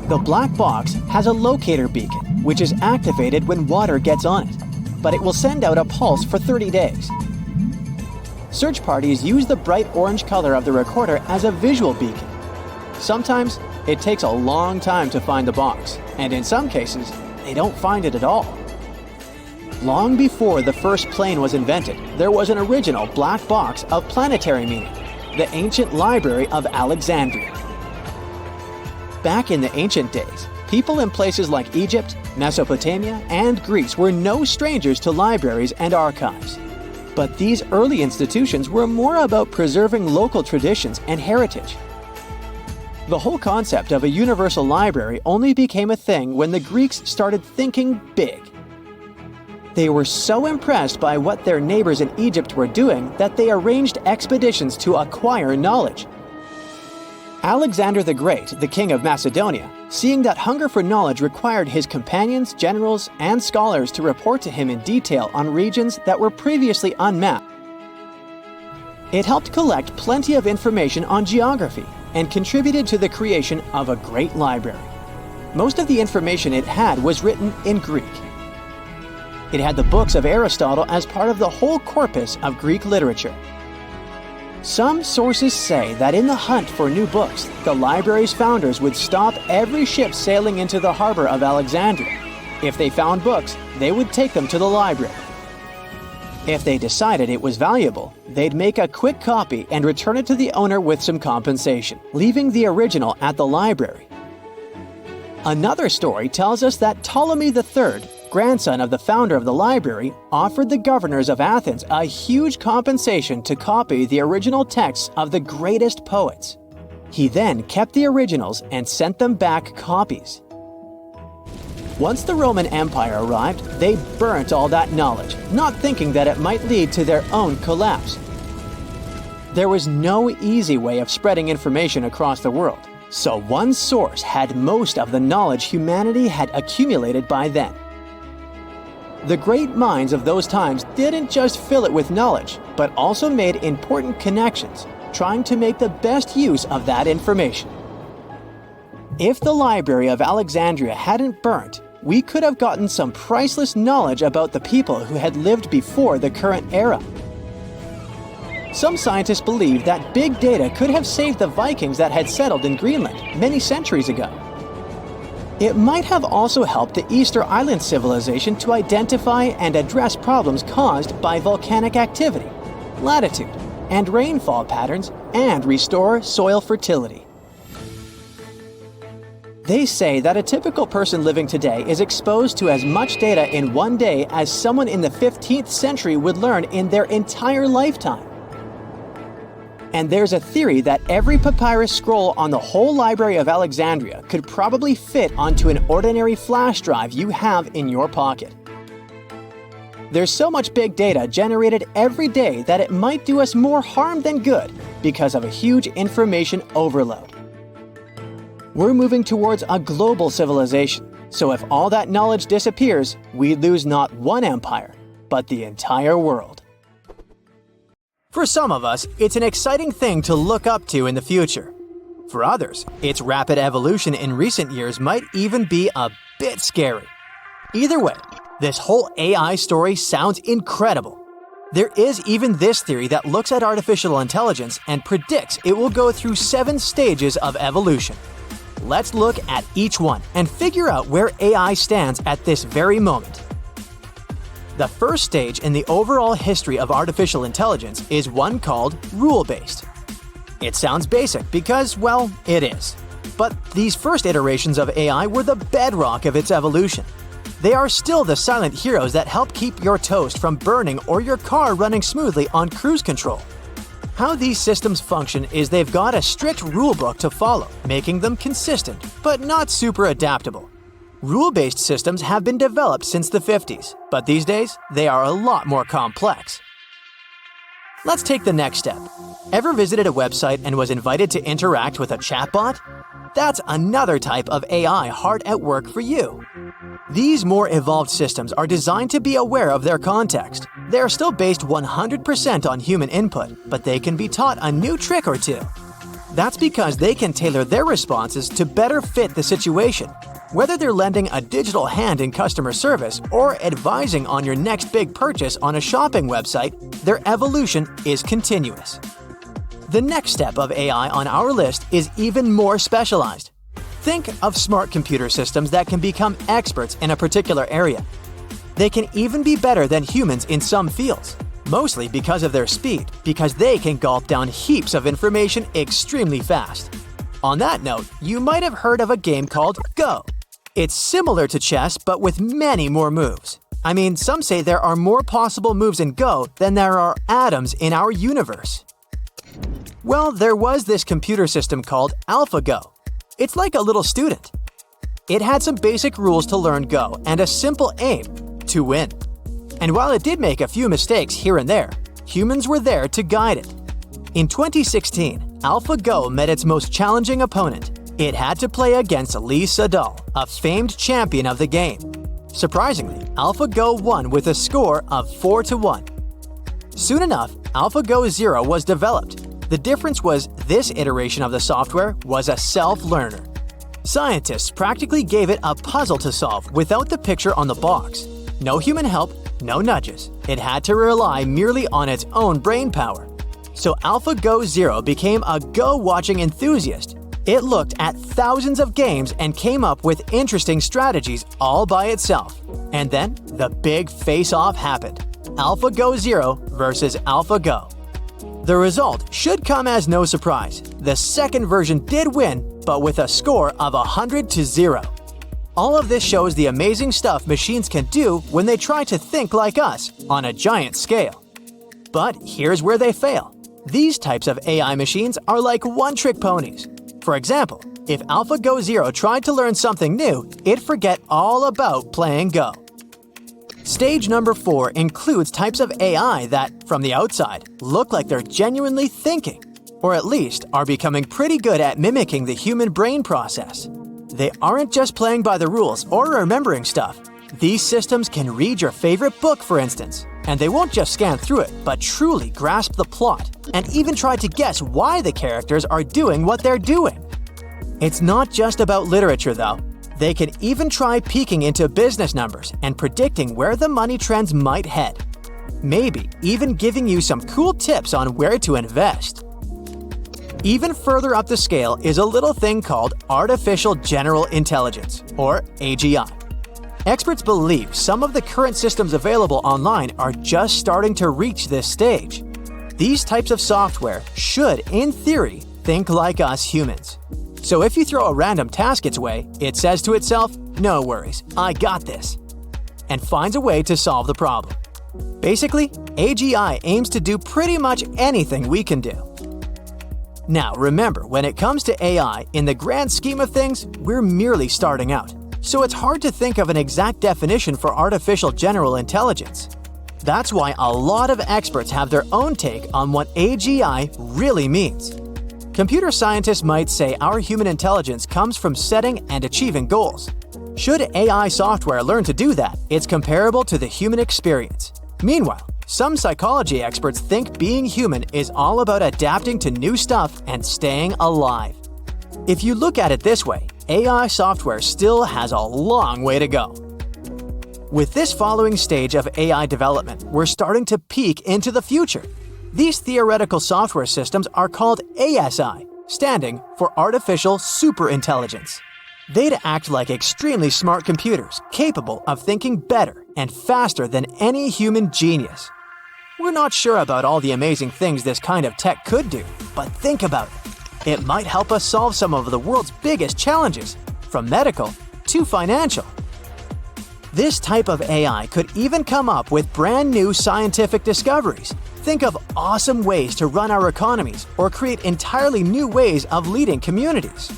The black box has a locator beacon, which is activated when water gets on it, but it will send out a pulse for 30 days. Search parties use the bright orange color of the recorder as a visual beacon. Sometimes, it takes a long time to find the box, and in some cases, they don't find it at all. Long before the first plane was invented, there was an original black box of planetary meaning, the ancient Library of Alexandria. Back in the ancient days, people in places like Egypt, Mesopotamia, and Greece were no strangers to libraries and archives. But these early institutions were more about preserving local traditions and heritage. The whole concept of a universal library only became a thing when the Greeks started thinking big. They were so impressed by what their neighbors in Egypt were doing that they arranged expeditions to acquire knowledge. Alexander the Great, the king of Macedonia, seeing that hunger for knowledge required his companions, generals, and scholars to report to him in detail on regions that were previously unmapped. It helped collect plenty of information on geography and contributed to the creation of a great library. Most of the information it had was written in Greek. It had the books of Aristotle as part of the whole corpus of Greek literature. Some sources say that in the hunt for new books, the library's founders would stop every ship sailing into the harbor of Alexandria. If they found books, they would take them to the library. If they decided it was valuable, they'd make a quick copy and return it to the owner with some compensation, leaving the original at the library. Another story tells us that Ptolemy III, grandson of the founder of the library, offered the governors of Athens a huge compensation to copy the original texts of the greatest poets. He then kept the originals and sent them back copies. Once the Roman Empire arrived, they burnt all that knowledge, not thinking that it might lead to their own collapse. There was no easy way of spreading information across the world, so one source had most of the knowledge humanity had accumulated by then. The great minds of those times didn't just fill it with knowledge, but also made important connections, trying to make the best use of that information. If the Library of Alexandria hadn't burnt, we could have gotten some priceless knowledge about the people who had lived before the current era. Some scientists believe that big data could have saved the Vikings that had settled in Greenland many centuries ago. It might have also helped the Easter Island civilization to identify and address problems caused by volcanic activity, latitude, and rainfall patterns, and restore soil fertility. They say that a typical person living today is exposed to as much data in one day as someone in the 15th century would learn in their entire lifetime. And there's a theory that every papyrus scroll on the whole Library of Alexandria could probably fit onto an ordinary flash drive you have in your pocket. There's so much big data generated every day that it might do us more harm than good because of a huge information overload. We're moving towards a global civilization, so if all that knowledge disappears, we lose not one empire, but the entire world. For some of us, it's an exciting thing to look up to in the future. For others, its rapid evolution in recent years might even be a bit scary. Either way, this whole AI story sounds incredible. There is even this theory that looks at artificial intelligence and predicts it will go through 7 stages of evolution. Let's look at each one and figure out where AI stands at this very moment. The first stage in the overall history of artificial intelligence is one called rule-based. It sounds basic because, well, it is. But these first iterations of AI were the bedrock of its evolution. They are still the silent heroes that help keep your toast from burning or your car running smoothly on cruise control. How these systems function is they've got a strict rulebook to follow, making them consistent, but not super adaptable. Rule-based systems have been developed since the 50s, but these days, they are a lot more complex. Let's take the next step. Ever visited a website and was invited to interact with a chatbot? That's another type of AI hard at work for you. These more evolved systems are designed to be aware of their context. They are still based 100% on human input, but they can be taught a new trick or two. That's because they can tailor their responses to better fit the situation. Whether they're lending a digital hand in customer service or advising on your next big purchase on a shopping website, their evolution is continuous. The next step of AI on our list is even more specialized. Think of smart computer systems that can become experts in a particular area. They can even be better than humans in some fields, mostly because of their speed, because they can gulp down heaps of information extremely fast. On that note, you might have heard of a game called Go. It's similar to chess, but with many more moves. I mean, some say there are more possible moves in Go than there are atoms in our universe. Well, there was this computer system called AlphaGo. It's like a little student. It had some basic rules to learn Go and a simple aim: to win. And while it did make a few mistakes here and there, humans were there to guide it. In 2016, AlphaGo met its most challenging opponent. It had to play against Lee Sedol, a famed champion of the game. Surprisingly, AlphaGo won with a score of 4-1. Soon enough, AlphaGo Zero was developed. The difference was this iteration of the software was a self-learner. Scientists practically gave it a puzzle to solve without the picture on the box. No human help, no nudges. It had to rely merely on its own brain power. So AlphaGo Zero became a Go-watching enthusiast. It looked at thousands of games and came up with interesting strategies all by itself. And then the big face-off happened. AlphaGo Zero versus AlphaGo. The result should come as no surprise. The second version did win, but with a score of 100-0. All of this shows the amazing stuff machines can do when they try to think like us on a giant scale. But here's where they fail. These types of AI machines are like one-trick ponies. For example, if AlphaGo Zero tried to learn something new, it'd forget all about playing Go. Stage number 4 includes types of AI that, from the outside, look like they're genuinely thinking, or at least are becoming pretty good at mimicking the human brain process. They aren't just playing by the rules or remembering stuff. These systems can read your favorite book, for instance, and they won't just scan through it, but truly grasp the plot, and even try to guess why the characters are doing what they're doing. It's not just about literature, though. They can even try peeking into business numbers and predicting where the money trends might head. Maybe even giving you some cool tips on where to invest. Even further up the scale is a little thing called Artificial General Intelligence, or AGI. Experts believe some of the current systems available online are just starting to reach this stage. These types of software should, in theory, think like us humans. So if you throw a random task its way, it says to itself, "No worries, I got this," and finds a way to solve the problem. Basically, AGI aims to do pretty much anything we can do. Now remember, when it comes to AI, in the grand scheme of things, we're merely starting out. So it's hard to think of an exact definition for artificial general intelligence. That's why a lot of experts have their own take on what AGI really means. Computer scientists might say our human intelligence comes from setting and achieving goals. Should AI software learn to do that, it's comparable to the human experience. Meanwhile, some psychology experts think being human is all about adapting to new stuff and staying alive. If you look at it this way, AI software still has a long way to go. With this following stage of AI development, we're starting to peek into the future. These theoretical software systems are called ASI, standing for Artificial Superintelligence. They'd act like extremely smart computers, capable of thinking better, and faster than any human genius. We're not sure about all the amazing things this kind of tech could do, but think about it. It might help us solve some of the world's biggest challenges, from medical to financial. This type of AI could even come up with brand new scientific discoveries. Think of awesome ways to run our economies or create entirely new ways of leading communities.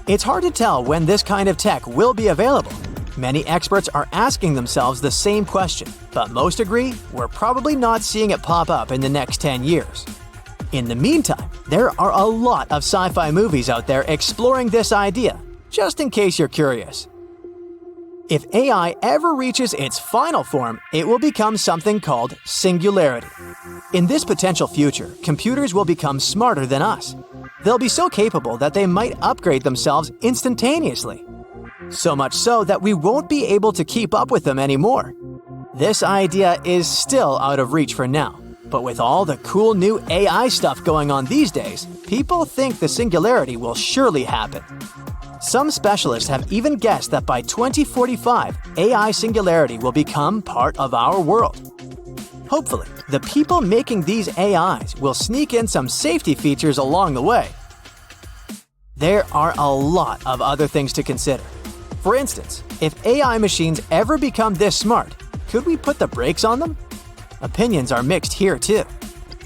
It's hard to tell when this kind of tech will be available. Many experts are asking themselves the same question, but most agree we're probably not seeing it pop up in the next 10 years. In the meantime, there are a lot of sci-fi movies out there exploring this idea, just in case you're curious. If AI ever reaches its final form, it will become something called singularity. In this potential future, computers will become smarter than us. They'll be so capable that they might upgrade themselves instantaneously. So much so that we won't be able to keep up with them anymore. This idea is still out of reach for now, but with all the cool new AI stuff going on these days, people think the singularity will surely happen. Some specialists have even guessed that by 2045, AI singularity will become part of our world. Hopefully, the people making these AIs will sneak in some safety features along the way. There are a lot of other things to consider. For instance, if AI machines ever become this smart, could we put the brakes on them? Opinions are mixed here too.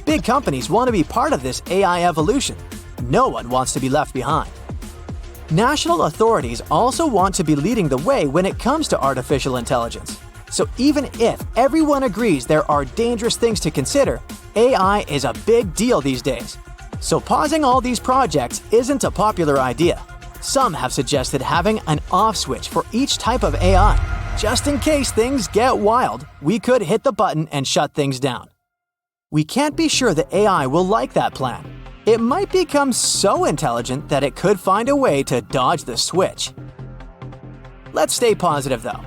Big companies want to be part of this AI evolution. No one wants to be left behind. National authorities also want to be leading the way when it comes to artificial intelligence. So even if everyone agrees there are dangerous things to consider, AI is a big deal these days. So pausing all these projects isn't a popular idea. Some have suggested having an off switch for each type of AI. Just in case things get wild, we could hit the button and shut things down. We can't be sure that AI will like that plan. It might become so intelligent that it could find a way to dodge the switch. Let's stay positive though.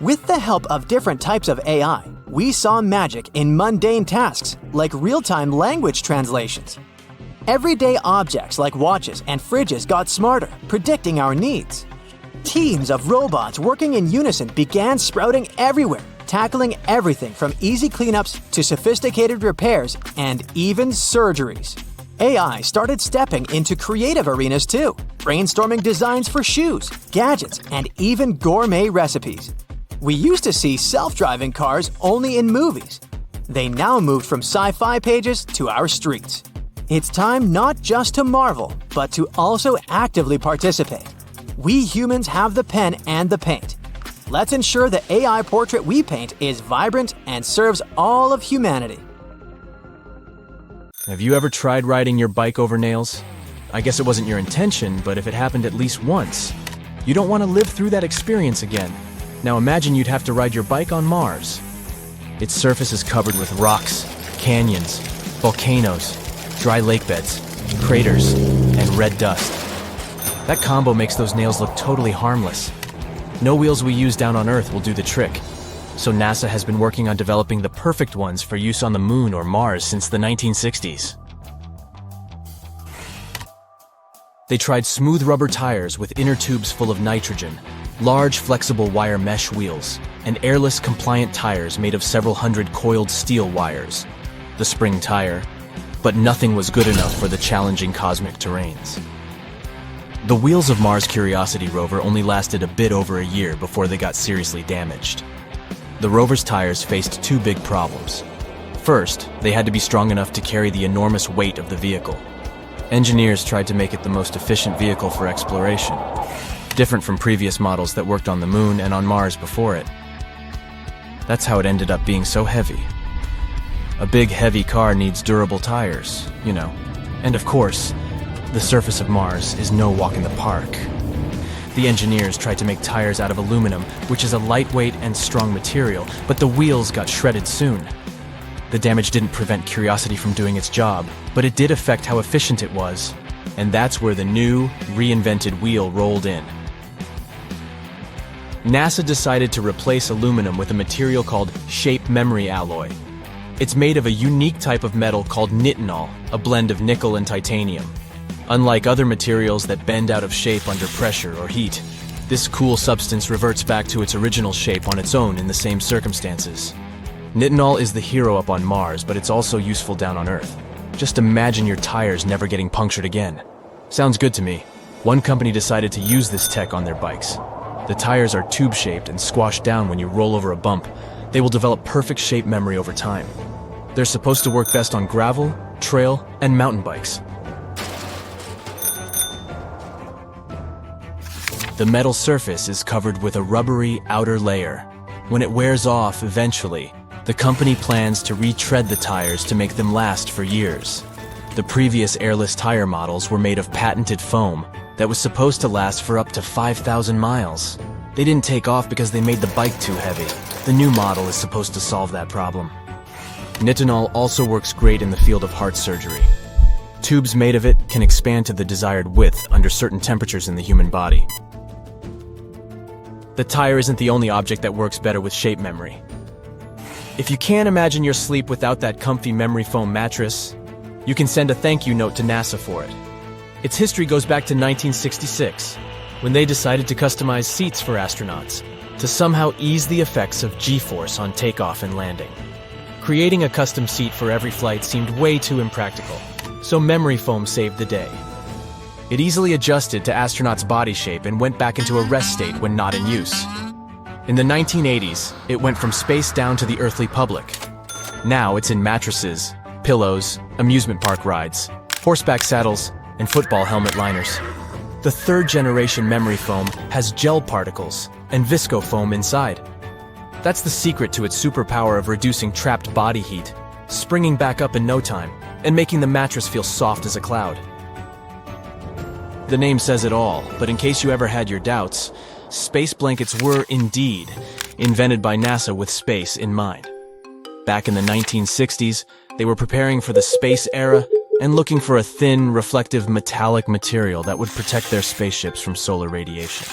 With the help of different types of AI, we saw magic in mundane tasks like real-time language translations. Everyday objects like watches and fridges got smarter, predicting our needs. Teams of robots working in unison began sprouting everywhere, tackling everything from easy cleanups to sophisticated repairs and even surgeries. AI started stepping into creative arenas too, brainstorming designs for shoes, gadgets, and even gourmet recipes. We used to see self-driving cars only in movies. They now moved from sci-fi pages to our streets. It's time not just to marvel, but to also actively participate. We humans have the pen and the paint. Let's ensure the AI portrait we paint is vibrant and serves all of humanity. Have you ever tried riding your bike over nails? I guess it wasn't your intention, but if it happened at least once, you don't want to live through that experience again. Now imagine you'd have to ride your bike on Mars. Its surface is covered with rocks, canyons, volcanoes, dry lake beds, craters, and red dust. That combo makes those nails look totally harmless. No wheels we use down on Earth will do the trick. So NASA has been working on developing the perfect ones for use on the Moon or Mars since the 1960s. They tried smooth rubber tires with inner tubes full of nitrogen, large flexible wire mesh wheels, and airless compliant tires made of several hundred coiled steel wires. The spring tire. But nothing was good enough for the challenging cosmic terrains. The wheels of Mars Curiosity rover only lasted a bit over a year before they got seriously damaged. The rover's tires faced two big problems. First, they had to be strong enough to carry the enormous weight of the vehicle. Engineers tried to make it the most efficient vehicle for exploration, different from previous models that worked on the Moon and on Mars before it. That's how it ended up being so heavy. A big, heavy car needs durable tires, you know. And of course, the surface of Mars is no walk in the park. The engineers tried to make tires out of aluminum, which is a lightweight and strong material, but the wheels got shredded soon. The damage didn't prevent Curiosity from doing its job, but it did affect how efficient it was. And that's where the new, reinvented wheel rolled in. NASA decided to replace aluminum with a material called shape memory alloy. It's made of a unique type of metal called nitinol, a blend of nickel and titanium. Unlike other materials that bend out of shape under pressure or heat, This cool substance reverts back to its original shape on its own in the same circumstances. Nitinol is the hero up on Mars, but it's also useful down on Earth. Just imagine your tires never getting punctured again. Sounds good to me. One company decided to use this tech on their bikes. The tires are tube-shaped and squash down when you roll over a bump. They will develop perfect shape memory over time. They're supposed to work best on gravel, trail, and mountain bikes. The metal surface is covered with a rubbery outer layer. When it wears off eventually, the company plans to retread the tires to make them last for years. The previous airless tire models were made of patented foam that was supposed to last for up to 5,000 miles. They didn't take off because they made the bike too heavy. The new model is supposed to solve that problem. Nitinol also works great in the field of heart surgery. Tubes made of it can expand to the desired width under certain temperatures in the human body. The tire isn't the only object that works better with shape memory. If you can't imagine your sleep without that comfy memory foam mattress, you can send a thank you note to NASA for it. Its history goes back to 1966, when they decided to customize seats for astronauts to somehow ease the effects of G-force on takeoff and landing. Creating a custom seat for every flight seemed way too impractical, so memory foam saved the day. It easily adjusted to astronauts' body shape and went back into a rest state when not in use. In the 1980s, it went from space down to the earthly public. Now it's in mattresses, pillows, amusement park rides, horseback saddles, and football helmet liners. The third-generation memory foam has gel particles and viscofoam inside. That's the secret to its superpower of reducing trapped body heat, springing back up in no time, and making the mattress feel soft as a cloud. The name says it all, but in case you ever had your doubts, space blankets were indeed invented by NASA with space in mind. Back in the 1960s, they were preparing for the space era and looking for a thin, reflective metallic material that would protect their spaceships from solar radiation.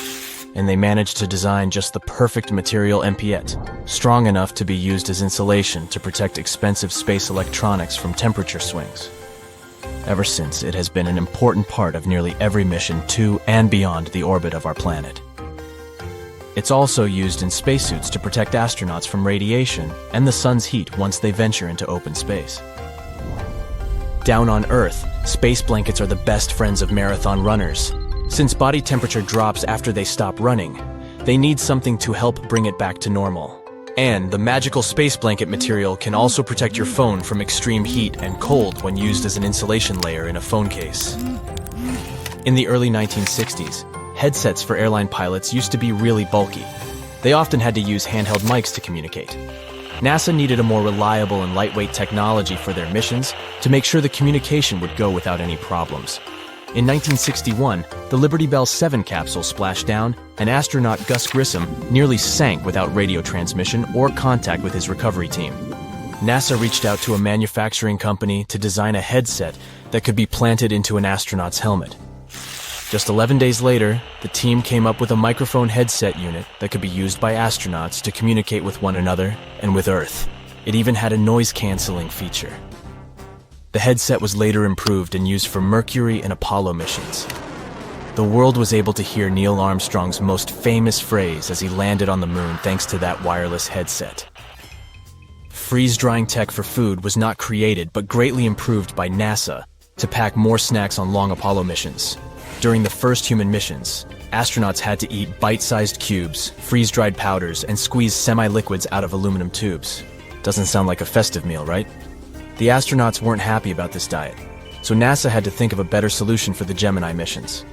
And they managed to design just the perfect material MPET, strong enough to be used as insulation to protect expensive space electronics from temperature swings. Ever since, it has been an important part of nearly every mission to and beyond the orbit of our planet. It's also used in spacesuits to protect astronauts from radiation and the sun's heat once they venture into open space. Down on Earth, space blankets are the best friends of marathon runners. Since body temperature drops after they stop running, they need something to help bring it back to normal. And the magical space blanket material can also protect your phone from extreme heat and cold when used as an insulation layer in a phone case. In the early 1960s, headsets for airline pilots used to be really bulky. They often had to use handheld mics to communicate. NASA needed a more reliable and lightweight technology for their missions to make sure the communication would go without any problems. In 1961, the Liberty Bell 7 capsule splashed down, and astronaut Gus Grissom nearly sank without radio transmission or contact with his recovery team. NASA reached out to a manufacturing company to design a headset that could be planted into an astronaut's helmet. Just 11 days later, the team came up with a microphone headset unit that could be used by astronauts to communicate with one another and with Earth. It even had a noise-canceling feature. The headset was later improved and used for Mercury and Apollo missions. The world was able to hear Neil Armstrong's most famous phrase as he landed on the moon thanks to that wireless headset. Freeze-drying tech for food was not created but greatly improved by NASA to pack more snacks on long Apollo missions. During the first human missions, astronauts had to eat bite-sized cubes, freeze-dried powders, and squeeze semi-liquids out of aluminum tubes. Doesn't sound like a festive meal, right? The astronauts weren't happy about this diet, so NASA had to think of a better solution for the Gemini missions.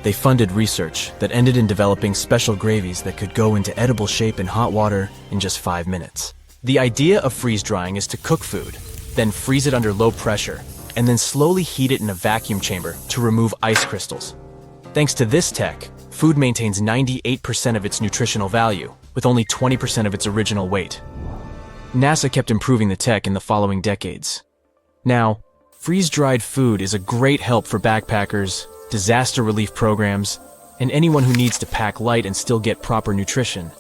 They funded research that ended in developing special gravies that could go into edible shape in hot water in just 5 minutes. The idea of freeze-drying is to cook food, then freeze it under low pressure, and then slowly heat it in a vacuum chamber to remove ice crystals. Thanks to this tech, food maintains 98% of its nutritional value, with only 20% of its original weight. NASA kept improving the tech in the following decades. Now, freeze-dried food is a great help for backpackers, disaster relief programs, and anyone who needs to pack light and still get proper nutrition.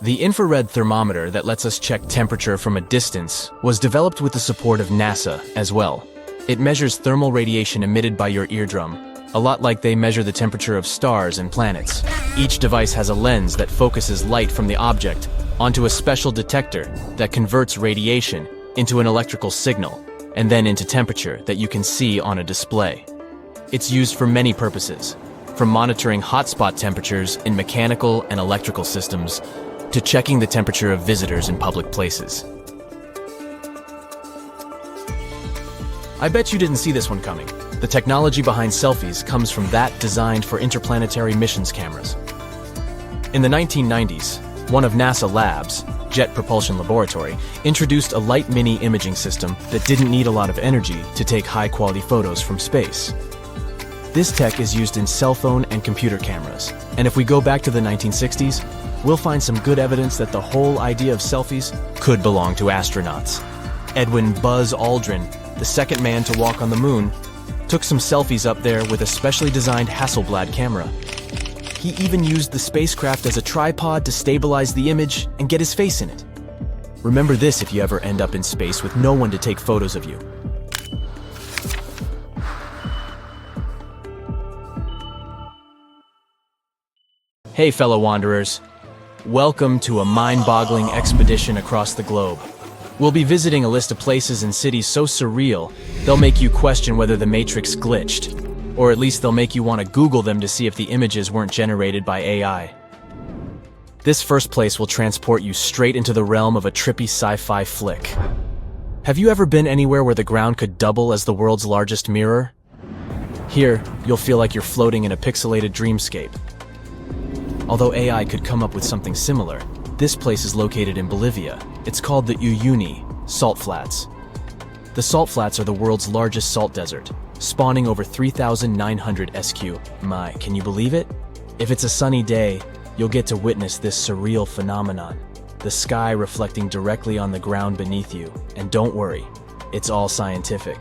The infrared thermometer that lets us check temperature from a distance was developed with the support of NASA as well. It measures thermal radiation emitted by your eardrum, a lot like they measure the temperature of stars and planets. Each device has a lens that focuses light from the object onto a special detector that converts radiation into an electrical signal and then into temperature that you can see on a display. It's used for many purposes, from monitoring hotspot temperatures in mechanical and electrical systems to checking the temperature of visitors in public places. I bet you didn't see this one coming. The technology behind selfies comes from that designed for interplanetary missions cameras. In the 1990s, one of NASA Labs, Jet Propulsion Laboratory, introduced a light mini imaging system that didn't need a lot of energy to take high-quality photos from space. This tech is used in cell phone and computer cameras, and if we go back to the 1960s, we'll find some good evidence that the whole idea of selfies could belong to astronauts. Edwin Buzz Aldrin, the second man to walk on the moon, took some selfies up there with a specially designed Hasselblad camera. He even used the spacecraft as a tripod to stabilize the image and get his face in it. Remember this if you ever end up in space with no one to take photos of you. Hey fellow wanderers, welcome to a mind-boggling expedition across the globe. We'll be visiting a list of places and cities so surreal, they'll make you question whether the Matrix glitched, or at least they'll make you want to Google them to see if the images weren't generated by AI. This first place will transport you straight into the realm of a trippy sci-fi flick. Have you ever been anywhere where the ground could double as the world's largest mirror? Here, you'll feel like you're floating in a pixelated dreamscape. Although AI could come up with something similar, this place is located in Bolivia. It's called the Uyuni Salt Flats. The Salt Flats are the world's largest salt desert, spawning over 3,900 SQ. My, can you believe it? If it's a sunny day, you'll get to witness this surreal phenomenon, the sky reflecting directly on the ground beneath you. And don't worry, it's all scientific.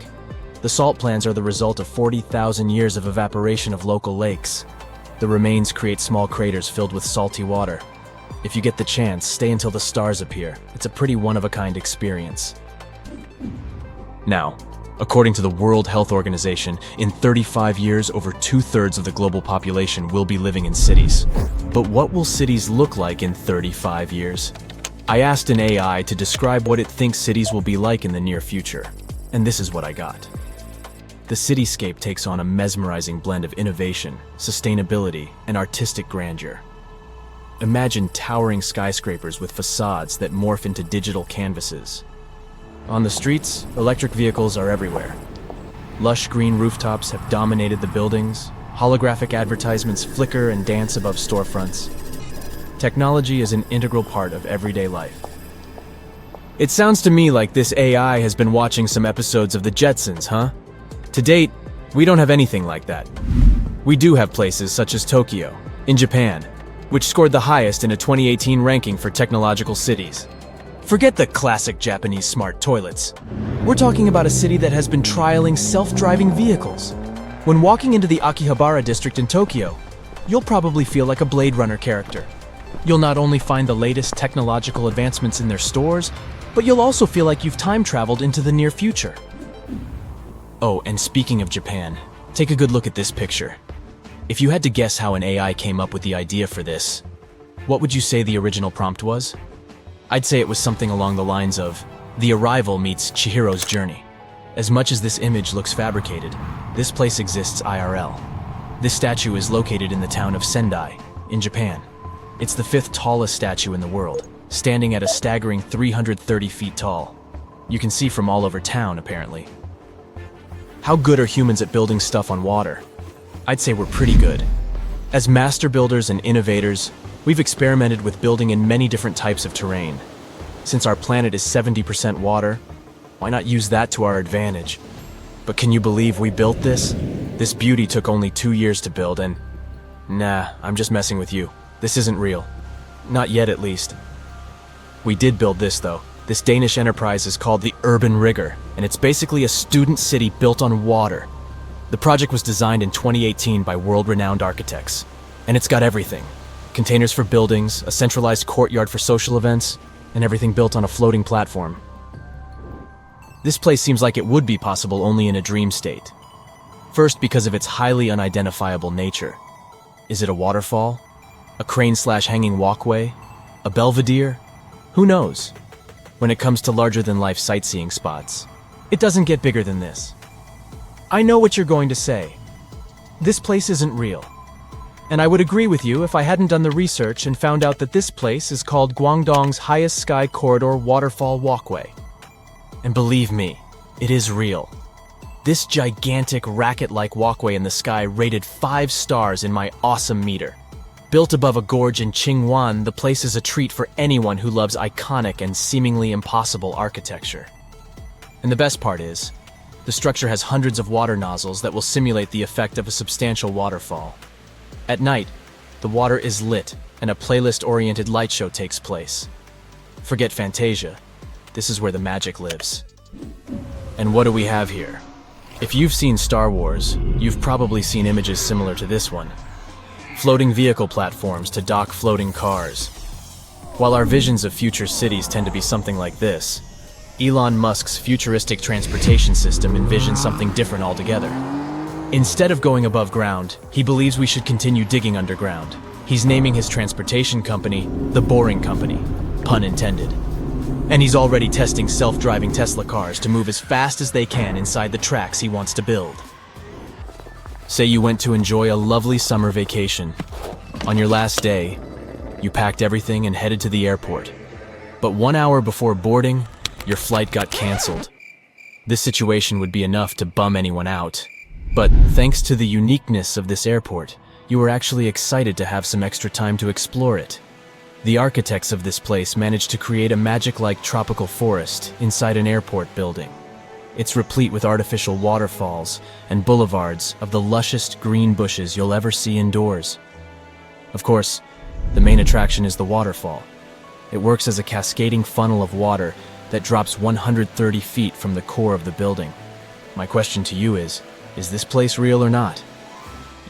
The salt plans are the result of 40,000 years of evaporation of local lakes. The remains create small craters filled with salty water. If you get the chance, stay until the stars appear. It's a pretty one-of-a-kind experience. Now, according to the World Health Organization, in 35 years, over 2/3 of the global population will be living in cities. But what will cities look like in 35 years? I asked an AI to describe what it thinks cities will be like in the near future, and this is what I got. The cityscape takes on a mesmerizing blend of innovation, sustainability, and artistic grandeur. Imagine towering skyscrapers with facades that morph into digital canvases. On the streets, electric vehicles are everywhere. Lush green rooftops have dominated the buildings. Holographic advertisements flicker and dance above storefronts. Technology is an integral part of everyday life. It sounds to me like this AI has been watching some episodes of The Jetsons, huh? To date, we don't have anything like that. We do have places such as Tokyo, in Japan, which scored the highest in a 2018 ranking for technological cities. Forget the classic Japanese smart toilets. We're talking about a city that has been trialing self-driving vehicles. When walking into the Akihabara district in Tokyo, you'll probably feel like a Blade Runner character. You'll not only find the latest technological advancements in their stores, but you'll also feel like you've time-traveled into the near future. Oh, and speaking of Japan, take a good look at this picture. If you had to guess how an AI came up with the idea for this, what would you say the original prompt was? I'd say it was something along the lines of, The Arrival meets Chihiro's Journey. As much as this image looks fabricated, this place exists IRL. This statue is located in the town of Sendai, in Japan. It's the 5th tallest statue in the world, standing at a staggering 330 feet tall. You can see from all over town, apparently. How good are humans at building stuff on water? I'd say we're pretty good. As master builders and innovators, we've experimented with building in many different types of terrain. Since our planet is 70% water, why not use that to our advantage? But can you believe we built this? This beauty took only 2 years to build and... Nah, I'm just messing with you. This isn't real. Not yet, at least. We did build this, though. This Danish enterprise is called the Urban Rigger, and it's basically a student city built on water. The project was designed in 2018 by world-renowned architects, and it's got everything. Containers for buildings, a centralized courtyard for social events, and everything built on a floating platform. This place seems like it would be possible only in a dream state. First, because of its highly unidentifiable nature. Is it a waterfall? A crane/hanging walkway? A belvedere? Who knows? When it comes to larger-than-life sightseeing spots, it doesn't get bigger than this. I know what you're going to say. This place isn't real. And I would agree with you if I hadn't done the research and found out that this place is called Guangdong's highest sky corridor waterfall walkway. And believe me, it is real. This gigantic racket-like walkway in the sky rated 5 stars in my awesome meter. Built above a gorge in Qingwan, the place is a treat for anyone who loves iconic and seemingly impossible architecture. And the best part is, the structure has hundreds of water nozzles that will simulate the effect of a substantial waterfall. At night, the water is lit and a playlist-oriented light show takes place. Forget Fantasia. This is where the magic lives. And what do we have here? If you've seen Star Wars, you've probably seen images similar to this one. Floating vehicle platforms to dock floating cars. While our visions of future cities tend to be something like this, Elon Musk's futuristic transportation system envisions something different altogether. Instead of going above ground, he believes we should continue digging underground. He's naming his transportation company the Boring Company, pun intended. And he's already testing self-driving Tesla cars to move as fast as they can inside the tracks he wants to build. Say you went to enjoy a lovely summer vacation. On your last day, you packed everything and headed to the airport. But 1 hour before boarding, your flight got canceled. This situation would be enough to bum anyone out. But thanks to the uniqueness of this airport, you were actually excited to have some extra time to explore it. The architects of this place managed to create a magic-like tropical forest inside an airport building. It's replete with artificial waterfalls and boulevards of the lushest green bushes you'll ever see indoors. Of course, the main attraction is the waterfall. It works as a cascading funnel of water that drops 130 feet from the core of the building. My question to you is this place real or not?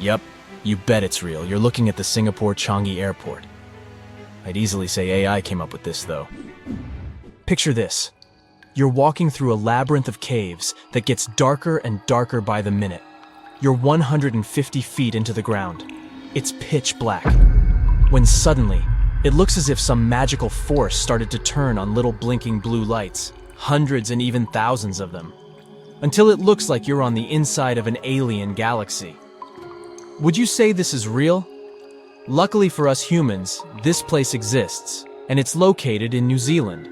Yep, you bet it's real. You're looking at the Singapore Changi Airport. I'd easily say AI came up with this, though. Picture this. You're walking through a labyrinth of caves that gets darker and darker by the minute. You're 150 feet into the ground. It's pitch black. When suddenly, it looks as if some magical force started to turn on little blinking blue lights, hundreds and even thousands of them, until it looks like you're on the inside of an alien galaxy. Would you say this is real? Luckily for us humans, this place exists, and it's located in New Zealand.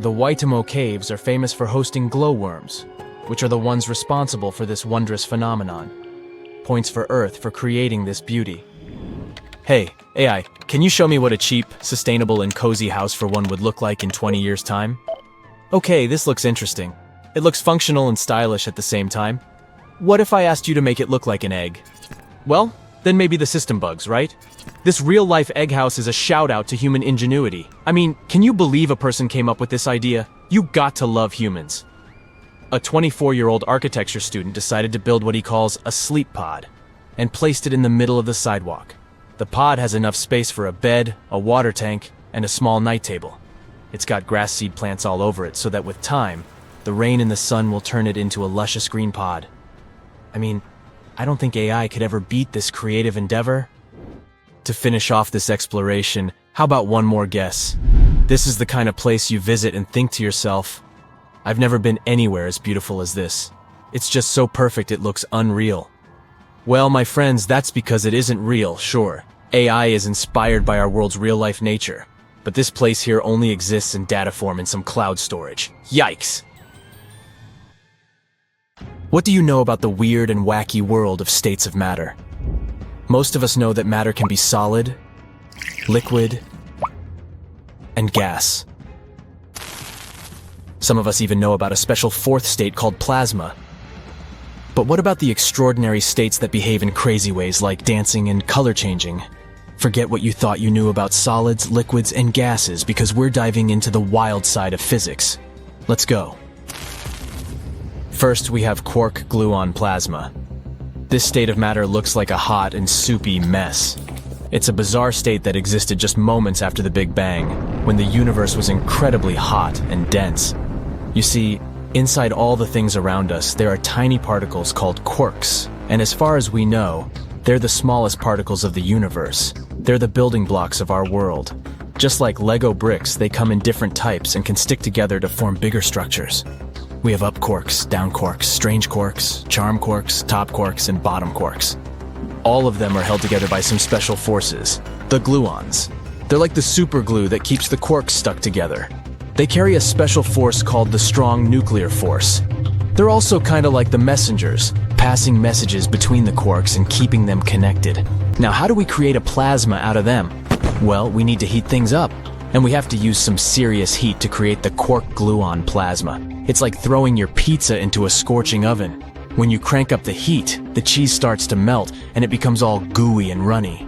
The Waitomo Caves are famous for hosting glowworms, which are the ones responsible for this wondrous phenomenon. Points for Earth for creating this beauty. Hey, AI, can you show me what a cheap, sustainable, and cozy house for one would look like in 20 years' time? Okay, this looks interesting. It looks functional and stylish at the same time. What if I asked you to make it look like an egg? Well, then maybe the system bugs, right? This real-life egg house is a shout-out to human ingenuity. I mean, can you believe a person came up with this idea? You got to love humans. A 24-year-old architecture student decided to build what he calls a sleep pod, and placed it in the middle of the sidewalk. The pod has enough space for a bed, a water tank, and a small night table. It's got grass seed plants all over it so that with time, the rain and the sun will turn it into a luscious green pod. I mean, I don't think AI could ever beat this creative endeavor. To finish off this exploration, how about one more guess? This is the kind of place you visit and think to yourself, I've never been anywhere as beautiful as this. It's just so perfect it looks unreal. Well, my friends, that's because it isn't real, sure. AI is inspired by our world's real-life nature. But this place here only exists in data form in some cloud storage. Yikes! What do you know about the weird and wacky world of states of matter? Most of us know that matter can be solid, liquid, and gas. Some of us even know about a special fourth state called plasma. But what about the extraordinary states that behave in crazy ways like dancing and color changing? Forget what you thought you knew about solids, liquids, and gases because we're diving into the wild side of physics. Let's go. First, we have quark-gluon plasma. This state of matter looks like a hot and soupy mess. It's a bizarre state that existed just moments after the Big Bang, when the universe was incredibly hot and dense. You see, inside all the things around us, there are tiny particles called quarks, And as far as we know, they're the smallest particles of the universe. They're the building blocks of our world. Just like Lego bricks, they come in different types and can stick together to form bigger structures. We have up quarks, down quarks, strange quarks, charm quarks, top quarks, and bottom quarks. All of them are held together by some special forces, the gluons. They're like the super glue that keeps the quarks stuck together. They carry a special force called the strong nuclear force. They're also kind of like the messengers, passing messages between the quarks and keeping them connected. Now, how do we create a plasma out of them? Well, we need to heat things up, and we have to use some serious heat to create the quark-gluon plasma. It's like throwing your pizza into a scorching oven. When you crank up the heat, the cheese starts to melt, and it becomes all gooey and runny.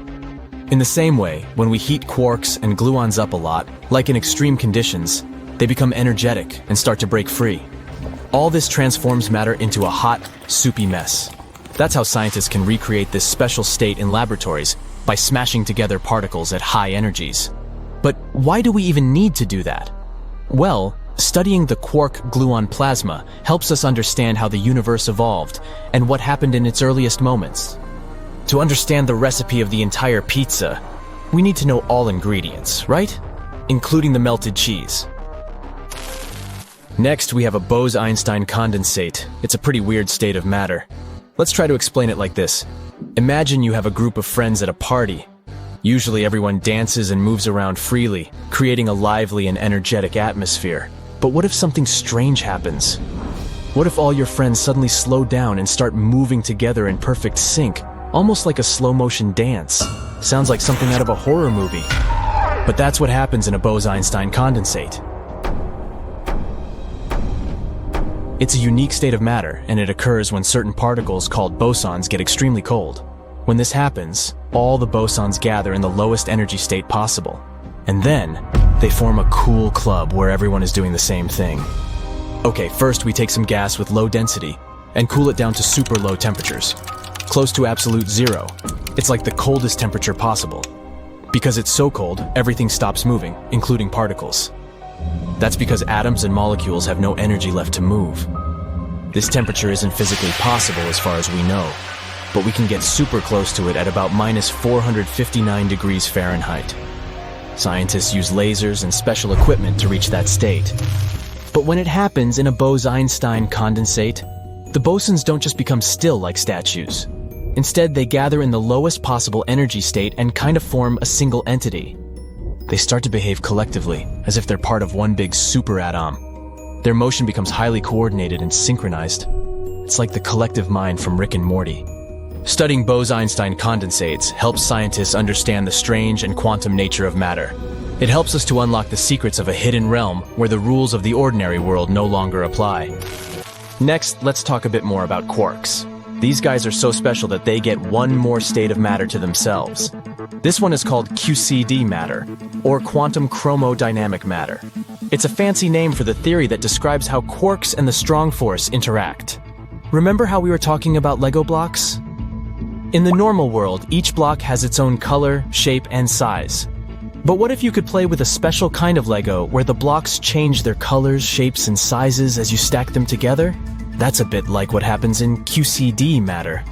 In the same way, when we heat quarks and gluons up a lot, like in extreme conditions, they become energetic and start to break free. All this transforms matter into a hot, soupy mess. That's how scientists can recreate this special state in laboratories, by smashing together particles at high energies. But why do we even need to do that? Well, studying the quark-gluon plasma helps us understand how the universe evolved and what happened in its earliest moments. To understand the recipe of the entire pizza, we need to know all ingredients, right? Including the melted cheese. Next, we have a Bose-Einstein condensate. It's a pretty weird state of matter. Let's try to explain it like this. Imagine you have a group of friends at a party. Usually everyone dances and moves around freely, creating a lively and energetic atmosphere. But what if something strange happens? What if all your friends suddenly slow down and start moving together in perfect sync, almost like a slow-motion dance? Sounds like something out of a horror movie. But that's what happens in a Bose-Einstein condensate. It's a unique state of matter, and it occurs when certain particles called bosons get extremely cold. When this happens, all the bosons gather in the lowest energy state possible. And then, they form a cool club where everyone is doing the same thing. Okay, first we take some gas with low density and cool it down to super low temperatures, close to absolute zero. It's like the coldest temperature possible. Because it's so cold, everything stops moving, including particles. That's because atoms and molecules have no energy left to move. This temperature isn't physically possible as far as we know, but we can get super close to it at about minus 459 degrees Fahrenheit. Scientists use lasers and special equipment to reach that state. But when it happens in a Bose-Einstein condensate, the bosons don't just become still like statues. Instead, they gather in the lowest possible energy state and kind of form a single entity. They start to behave collectively, as if they're part of one big superatom. Their motion becomes highly coordinated and synchronized. It's like the collective mind from Rick and Morty. Studying Bose-Einstein condensates helps scientists understand the strange and quantum nature of matter. It helps us to unlock the secrets of a hidden realm where the rules of the ordinary world no longer apply. Next, let's talk a bit more about quarks. These guys are so special that they get one more state of matter to themselves. This one is called QCD matter, or quantum chromodynamic matter. It's a fancy name for the theory that describes how quarks and the strong force interact. Remember how we were talking about Lego blocks? In the normal world, each block has its own color, shape, and size. But what if you could play with a special kind of Lego where the blocks change their colors, shapes, and sizes as you stack them together? That's a bit like what happens in QCD matter.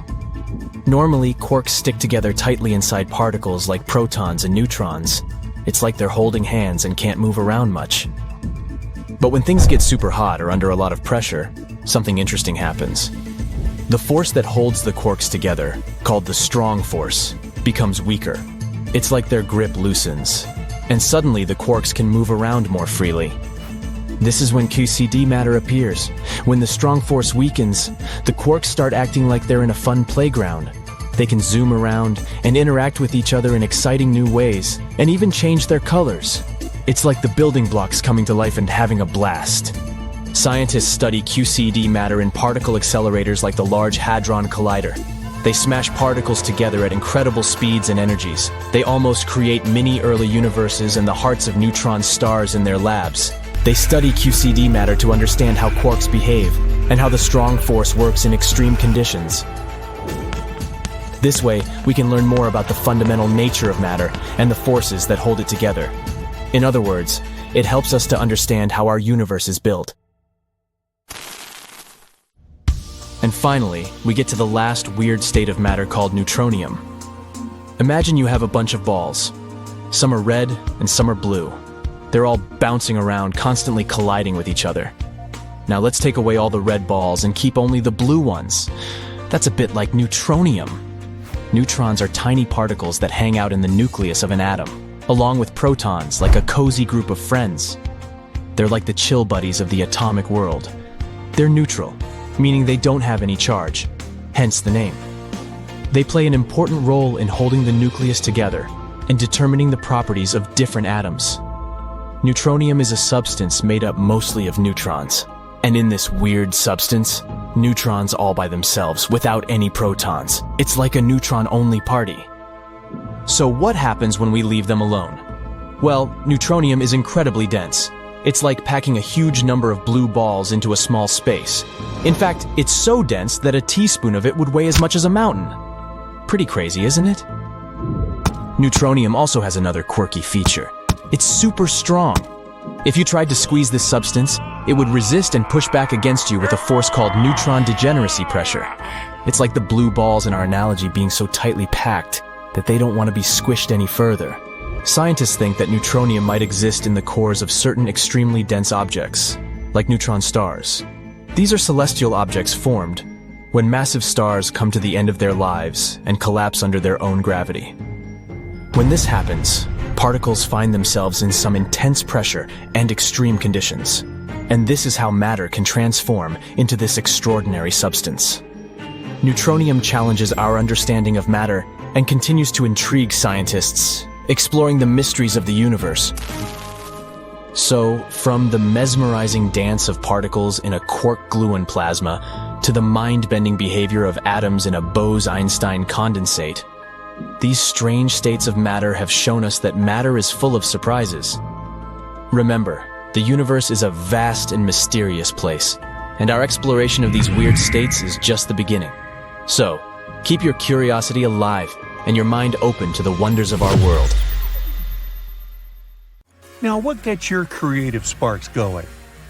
Normally, quarks stick together tightly inside particles like protons and neutrons. It's like they're holding hands and can't move around much. But when things get super hot or under a lot of pressure, something interesting happens. The force that holds the quarks together, called the strong force, becomes weaker. It's like their grip loosens, and suddenly the quarks can move around more freely. This is when QCD matter appears. When the strong force weakens, the quarks start acting like they're in a fun playground. They can zoom around and interact with each other in exciting new ways, and even change their colors. It's like the building blocks coming to life and having a blast. Scientists study QCD matter in particle accelerators like the Large Hadron Collider. They smash particles together at incredible speeds and energies. They almost create mini early universes and the hearts of neutron stars in their labs. They study QCD matter to understand how quarks behave and how the strong force works in extreme conditions. This way, we can learn more about the fundamental nature of matter and the forces that hold it together. In other words, it helps us to understand how our universe is built. And finally, we get to the last weird state of matter called neutronium. Imagine you have a bunch of balls. Some are red and some are blue. They're all bouncing around, constantly colliding with each other. Now let's take away all the red balls and keep only the blue ones. That's a bit like neutronium. Neutrons are tiny particles that hang out in the nucleus of an atom, along with protons, like a cozy group of friends. They're like the chill buddies of the atomic world. They're neutral, meaning they don't have any charge, hence the name. They play an important role in holding the nucleus together and determining the properties of different atoms. Neutronium is a substance made up mostly of neutrons. And in this weird substance, neutrons all by themselves, without any protons. It's like a neutron-only party. So what happens when we leave them alone? Well, neutronium is incredibly dense. It's like packing a huge number of blue balls into a small space. In fact, it's so dense that a teaspoon of it would weigh as much as a mountain. Pretty crazy, isn't it? Neutronium also has another quirky feature. It's super strong. If you tried to squeeze this substance, it would resist and push back against you with a force called neutron degeneracy pressure. It's like the blue balls in our analogy being so tightly packed that they don't want to be squished any further. Scientists think that neutronium might exist in the cores of certain extremely dense objects, like neutron stars. These are celestial objects formed when massive stars come to the end of their lives and collapse under their own gravity. When this happens, particles find themselves in some intense pressure and extreme conditions. And this is how matter can transform into this extraordinary substance. Neutronium challenges our understanding of matter and continues to intrigue scientists, exploring the mysteries of the universe. So, from the mesmerizing dance of particles in a quark gluon plasma to the mind-bending behavior of atoms in a Bose-Einstein condensate, these strange states of matter have shown us that matter is full of surprises. Remember, the universe is a vast and mysterious place, and our exploration of these weird states is just the beginning. So, keep your curiosity alive and your mind open to the wonders of our world. Now, what gets your creative sparks going?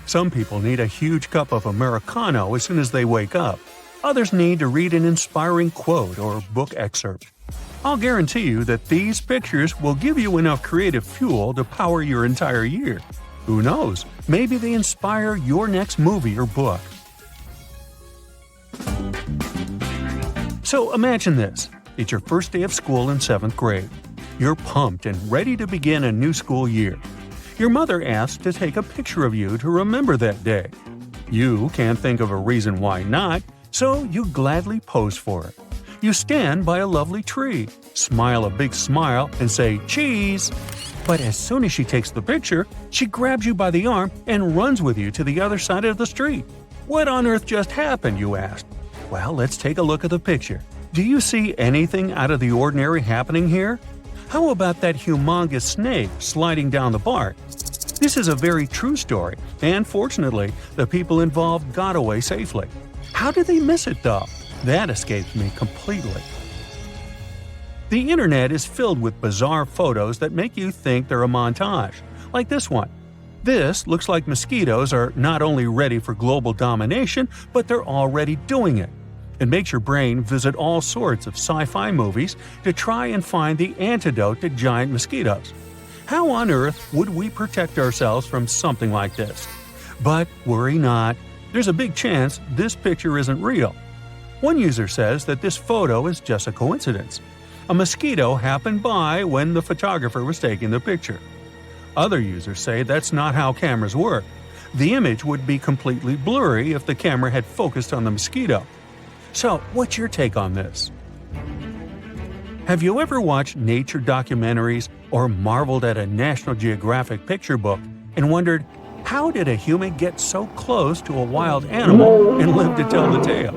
Some people need a huge cup of Americano as soon as they wake up. Others need to read an inspiring quote or book excerpt. I'll guarantee you that these pictures will give you enough creative fuel to power your entire year. Who knows, maybe they inspire your next movie or book. So imagine this. It's your first day of school in 7th grade. You're pumped and ready to begin a new school year. Your mother asks to take a picture of you to remember that day. You can't think of a reason why not, so you gladly pose for it. You stand by a lovely tree, smile a big smile, and say, "Cheese!" But as soon as she takes the picture, she grabs you by the arm and runs with you to the other side of the street. What on earth just happened, you ask? Well, let's take a look at the picture. Do you see anything out of the ordinary happening here? How about that humongous snake sliding down the bark? This is a very true story, and fortunately, the people involved got away safely. How did they miss it, though? That escapes me completely. The internet is filled with bizarre photos that make you think they're a montage, like this one. This looks like mosquitoes are not only ready for global domination, but they're already doing it. It makes your brain visit all sorts of sci-fi movies to try and find the antidote to giant mosquitoes. How on earth would we protect ourselves from something like this? But worry not, there's a big chance this picture isn't real. One user says that this photo is just a coincidence. A mosquito happened by when the photographer was taking the picture. Other users say that's not how cameras work. The image would be completely blurry if the camera had focused on the mosquito. So, what's your take on this? Have you ever watched nature documentaries or marveled at a National Geographic picture book and wondered, how did a human get so close to a wild animal and live to tell the tale?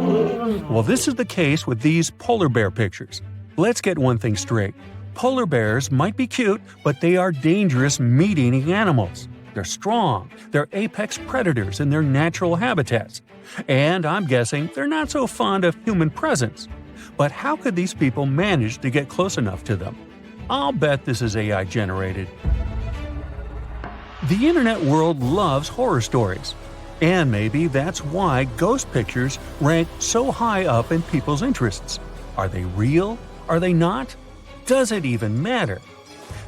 Well, this is the case with these polar bear pictures. Let's get one thing straight. Polar bears might be cute, but they are dangerous meat-eating animals. They're strong, they're apex predators in their natural habitats. And I'm guessing they're not so fond of human presence. But how could these people manage to get close enough to them? I'll bet this is AI generated. The internet world loves horror stories. And maybe that's why ghost pictures rank so high up in people's interests. Are they real? Are they not? Does it even matter?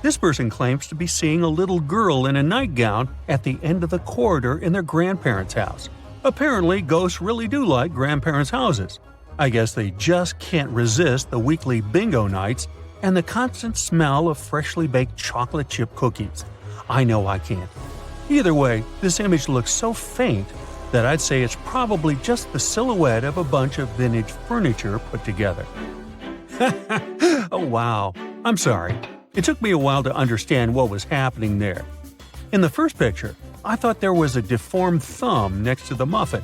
This person claims to be seeing a little girl in a nightgown at the end of the corridor in their grandparents' house. Apparently, ghosts really do like grandparents' houses. I guess they just can't resist the weekly bingo nights and the constant smell of freshly baked chocolate chip cookies. I know I can't. Either way, this image looks so faint that I'd say it's probably just the silhouette of a bunch of vintage furniture put together. Oh wow, I'm sorry. It took me a while to understand what was happening there. In the first picture, I thought there was a deformed thumb next to the muffin.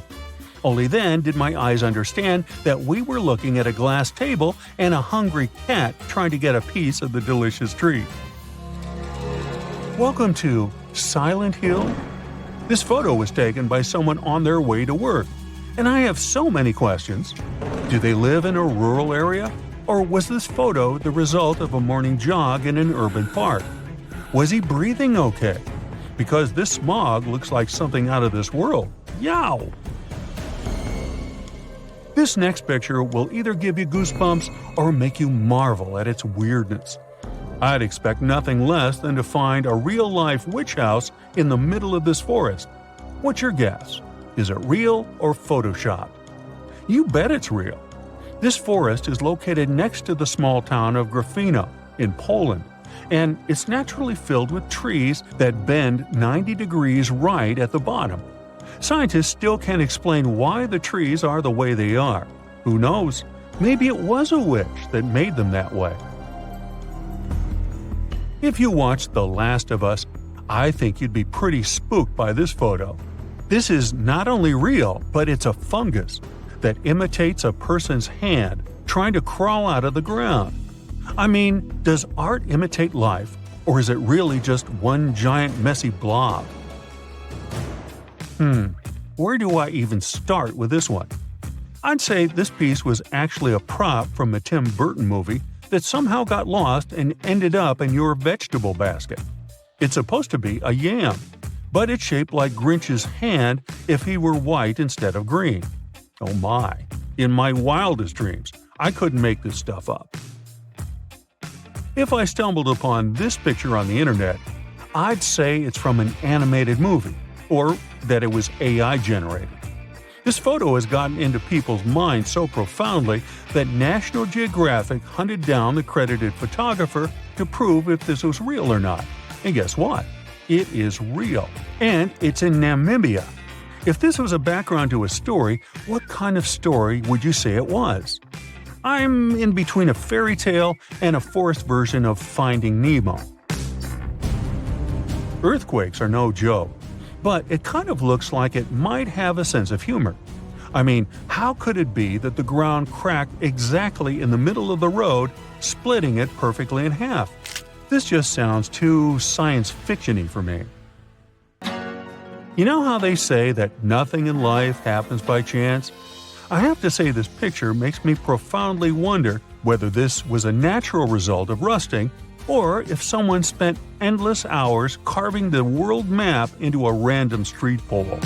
Only then did my eyes understand that we were looking at a glass table and a hungry cat trying to get a piece of the delicious treat. Welcome to Silent Hill. This photo was taken by someone on their way to work, and I have so many questions. Do they live in a rural area? Or was this photo the result of a morning jog in an urban park? Was he breathing okay? Because this smog looks like something out of this world. Yow! This next picture will either give you goosebumps or make you marvel at its weirdness. I'd expect nothing less than to find a real-life witch house in the middle of this forest. What's your guess? Is it real or photoshopped? You bet it's real. This forest is located next to the small town of Graphene in Poland, and it's naturally filled with trees that bend 90 degrees right at the bottom. Scientists still can't explain why the trees are the way they are. Who knows? Maybe it was a witch that made them that way. If you watched The Last of Us, I think you'd be pretty spooked by this photo. This is not only real, but it's a fungus that imitates a person's hand trying to crawl out of the ground. I mean, does art imitate life, or is it really just one giant messy blob? Where do I even start with this one? I'd say this piece was actually a prop from a Tim Burton movie that somehow got lost and ended up in your vegetable basket. It's supposed to be a yam, but it's shaped like Grinch's hand if he were white instead of green. Oh my, in my wildest dreams, I couldn't make this stuff up. If I stumbled upon this picture on the internet, I'd say it's from an animated movie, or that it was AI generated. This photo has gotten into people's minds so profoundly that National Geographic hunted down the credited photographer to prove if this was real or not. And guess what? It is real. And it's in Namibia. If this was a background to a story, what kind of story would you say it was? I'm in between a fairy tale and a forest version of Finding Nemo. Earthquakes are no joke, but it kind of looks like it might have a sense of humor. I mean, how could it be that the ground cracked exactly in the middle of the road, splitting it perfectly in half? This just sounds too science fiction-y for me. You know how they say that nothing in life happens by chance? I have to say this picture makes me profoundly wonder whether this was a natural result of rusting, or if someone spent endless hours carving the world map into a random street pole.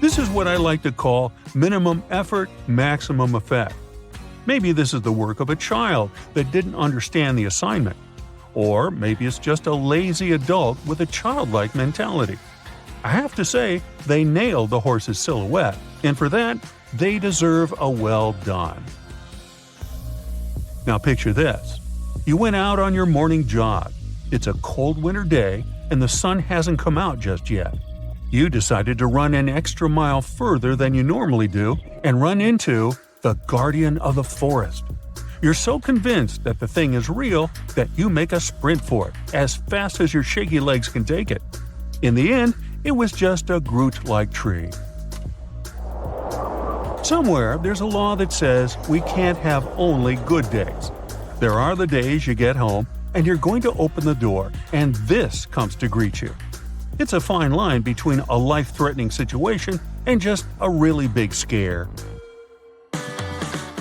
This is what I like to call minimum effort, maximum effect. Maybe this is the work of a child that didn't understand the assignment. Or maybe it's just a lazy adult with a childlike mentality. I have to say, they nailed the horse's silhouette, and for that, they deserve a well done. Now picture this. You went out on your morning jog. It's a cold winter day, and the sun hasn't come out just yet. You decided to run an extra mile further than you normally do and run into the guardian of the forest. You're so convinced that the thing is real that you make a sprint for it as fast as your shaky legs can take it. In the end, it was just a Groot-like tree. Somewhere, there's a law that says we can't have only good days. There are the days you get home and you're going to open the door and this comes to greet you. It's a fine line between a life-threatening situation and just a really big scare.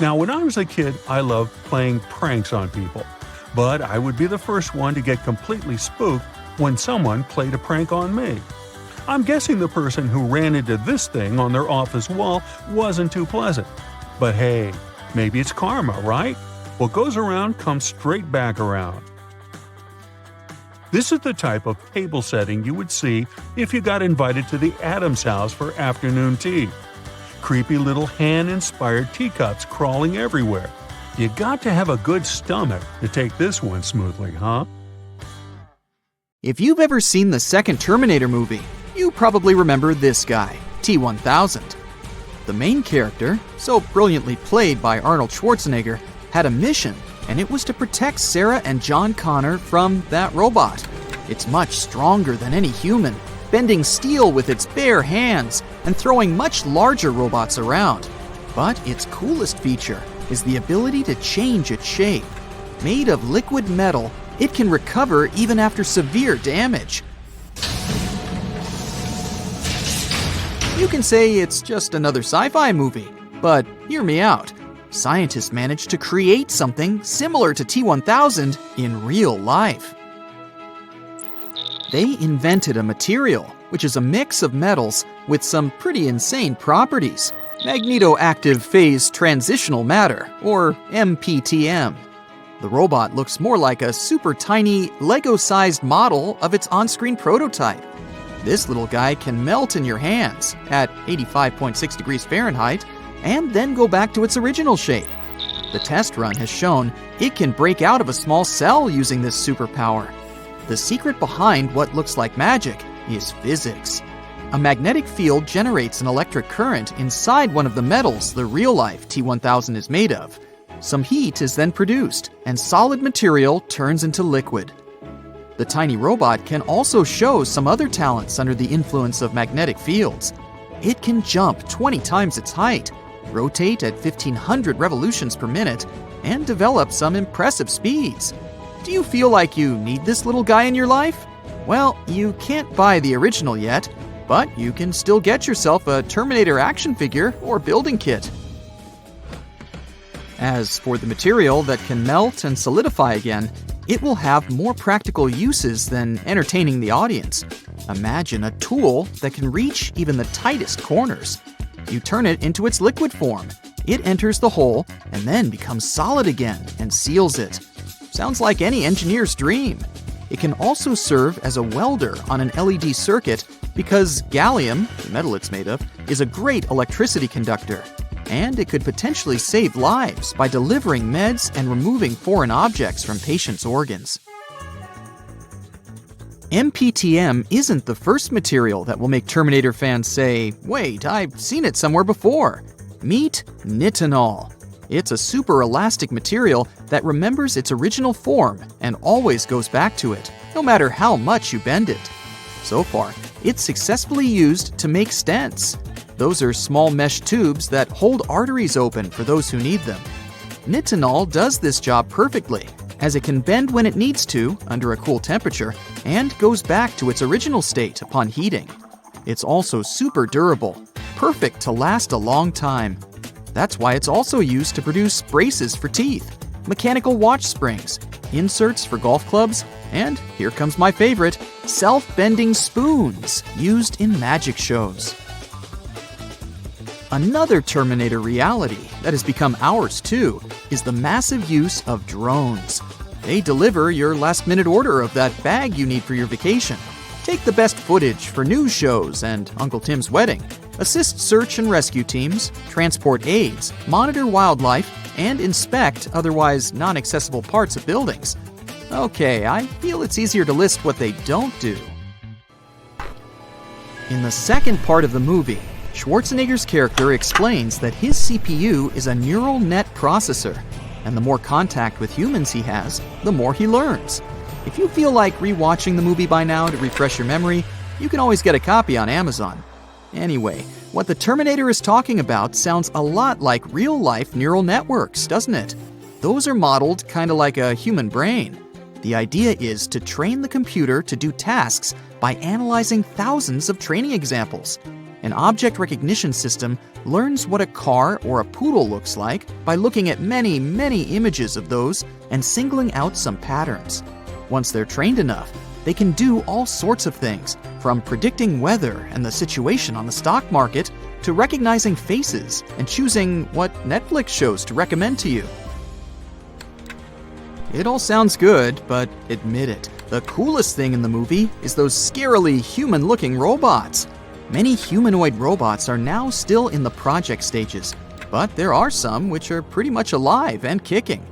Now, when I was a kid, I loved playing pranks on people, but I would be the first one to get completely spooked when someone played a prank on me. I'm guessing the person who ran into this thing on their office wall wasn't too pleasant. But hey, maybe it's karma, right? What goes around comes straight back around. This is the type of table setting you would see if you got invited to the Addams house for afternoon tea. Creepy little hand-inspired teacups crawling everywhere. You got to have a good stomach to take this one smoothly, huh? If you've ever seen the second Terminator movie, you probably remember this guy, T-1000. The main character, so brilliantly played by Arnold Schwarzenegger, had a mission, and it was to protect Sarah and John Connor from that robot. It's much stronger than any human, bending steel with its bare hands and throwing much larger robots around. But its coolest feature is the ability to change its shape. Made of liquid metal, it can recover even after severe damage. You can say it's just another sci-fi movie, but hear me out. Scientists managed to create something similar to T-1000 in real life. They invented a material, which is a mix of metals with some pretty insane properties. Magnetoactive phase transitional matter, or MPTM. The robot looks more like a super tiny, Lego-sized model of its on-screen prototype. This little guy can melt in your hands at 85.6 degrees Fahrenheit and then go back to its original shape. The test run has shown it can break out of a small cell using this superpower. The secret behind what looks like magic is physics. A magnetic field generates an electric current inside one of the metals the real-life T-1000 is made of. Some heat is then produced, and solid material turns into liquid. The tiny robot can also show some other talents under the influence of magnetic fields. It can jump 20 times its height, rotate at 1,500 revolutions per minute, and develop some impressive speeds. Do you feel like you need this little guy in your life? Well, you can't buy the original yet, but you can still get yourself a Terminator action figure or building kit. As for the material that can melt and solidify again, it will have more practical uses than entertaining the audience. Imagine a tool that can reach even the tightest corners. You turn it into its liquid form. It enters the hole and then becomes solid again and seals it. Sounds like any engineer's dream. It can also serve as a welder on an LED circuit because gallium, the metal it's made of, is a great electricity conductor. And it could potentially save lives by delivering meds and removing foreign objects from patients' organs. MPTM isn't the first material that will make Terminator fans say, "Wait, I've seen it somewhere before." Meet nitinol. It's a super elastic material that remembers its original form and always goes back to it, no matter how much you bend it. So far, it's successfully used to make stents. Those are small mesh tubes that hold arteries open for those who need them. Nitinol does this job perfectly, as it can bend when it needs to under a cool temperature and goes back to its original state upon heating. It's also super durable, perfect to last a long time. That's why it's also used to produce braces for teeth, mechanical watch springs, inserts for golf clubs, and here comes my favorite, self-bending spoons used in magic shows. Another Terminator reality that has become ours too is the massive use of drones. They deliver your last-minute order of that bag you need for your vacation, take the best footage for news shows and Uncle Tim's wedding, assist search and rescue teams, transport aids, monitor wildlife, and inspect otherwise non-accessible parts of buildings. Okay, I feel it's easier to list what they don't do. In the second part of the movie, Schwarzenegger's character explains that his CPU is a neural net processor, and the more contact with humans he has, the more he learns. If you feel like rewatching the movie by now to refresh your memory, you can always get a copy on Amazon. Anyway, what the Terminator is talking about sounds a lot like real-life neural networks, doesn't it? Those are modeled kind of like a human brain. The idea is to train the computer to do tasks by analyzing thousands of training examples. An object recognition system learns what a car or a poodle looks like by looking at many, many images of those and singling out some patterns. Once they're trained enough, They can do all sorts of things, from predicting weather and the situation on the stock market to recognizing faces and choosing what Netflix shows to recommend to you. It all sounds good, but admit it, the coolest thing in the movie is those scarily human-looking robots. Many humanoid robots are now still in the project stages, but there are some which are pretty much alive and kicking.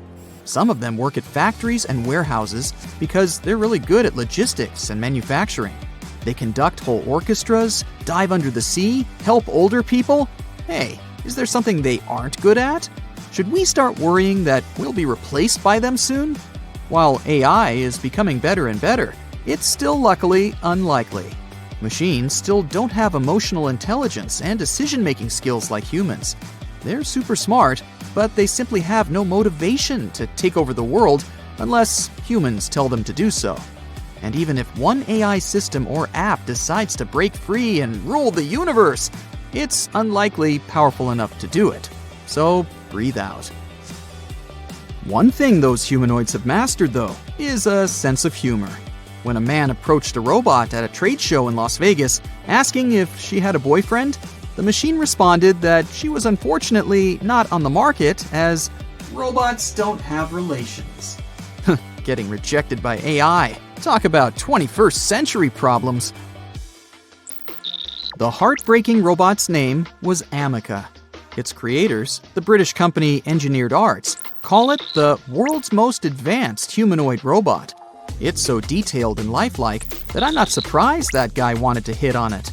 Some of them work at factories and warehouses because they're really good at logistics and manufacturing. They conduct whole orchestras, dive under the sea, help older people. Hey, is there something they aren't good at? Should we start worrying that we'll be replaced by them soon? While AI is becoming better and better, it's still luckily unlikely. Machines still don't have emotional intelligence and decision-making skills like humans. They're super smart, but they simply have no motivation to take over the world unless humans tell them to do so. And even if one AI system or app decides to break free and rule the universe, it's unlikely powerful enough to do it. So breathe out. One thing those humanoids have mastered, though, is a sense of humor. When a man approached a robot at a trade show in Las Vegas, asking if she had a boyfriend, the machine responded that she was unfortunately not on the market as robots don't have relations. Getting rejected by AI. Talk about 21st century problems. The heartbreaking robot's name was Amica. Its creators, the British company Engineered Arts, call it the world's most advanced humanoid robot. It's so detailed and lifelike that I'm not surprised that guy wanted to hit on it.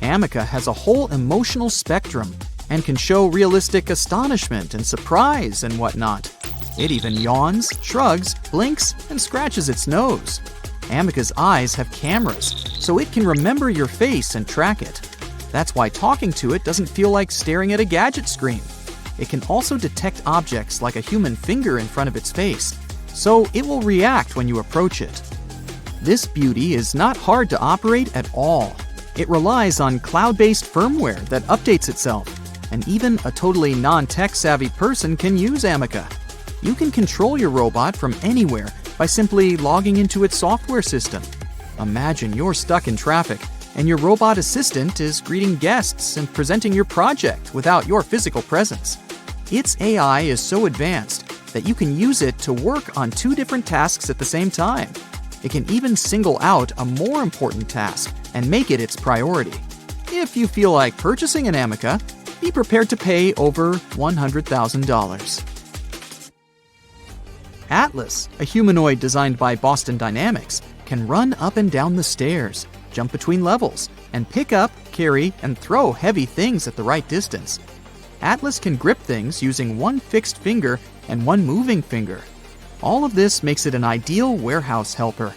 Amica has a whole emotional spectrum and can show realistic astonishment and surprise and whatnot. It even yawns, shrugs, blinks, and scratches its nose. Amica's eyes have cameras, so it can remember your face and track it. That's why talking to it doesn't feel like staring at a gadget screen. It can also detect objects like a human finger in front of its face, so it will react when you approach it. This beauty is not hard to operate at all. It relies on cloud-based firmware that updates itself, and even a totally non-tech-savvy person can use Amica. You can control your robot from anywhere by simply logging into its software system. Imagine you're stuck in traffic, and your robot assistant is greeting guests and presenting your project without your physical presence. Its AI is so advanced that you can use it to work on 2 different tasks at the same time. It can even single out a more important task and make it its priority. If you feel like purchasing an Amica, be prepared to pay over $100,000. Atlas, a humanoid designed by Boston Dynamics, can run up and down the stairs, jump between levels, and pick up, carry, and throw heavy things at the right distance. Atlas can grip things using 1 fixed finger and 1 moving finger. All of this makes it an ideal warehouse helper.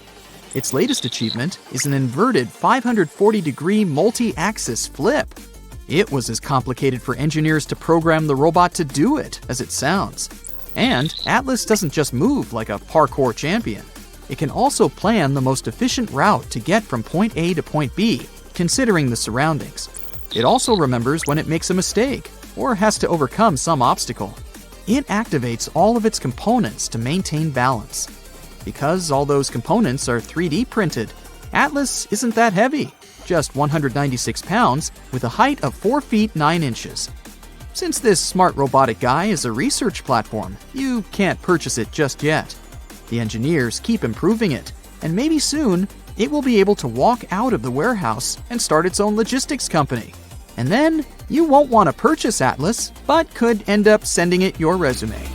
Its latest achievement is an inverted 540-degree multi-axis flip. It was as complicated for engineers to program the robot to do it as it sounds. And Atlas doesn't just move like a parkour champion. It can also plan the most efficient route to get from point A to point B, considering the surroundings. It also remembers when it makes a mistake or has to overcome some obstacle. It activates all of its components to maintain balance. Because all those components are 3D printed, Atlas isn't that heavy, just 196 pounds with a height of 4 feet 9 inches. Since this smart robotic guy is a research platform, you can't purchase it just yet. The engineers keep improving it, and maybe soon it will be able to walk out of the warehouse and start its own logistics company. And then you won't want to purchase Atlas, but could end up sending it your resume.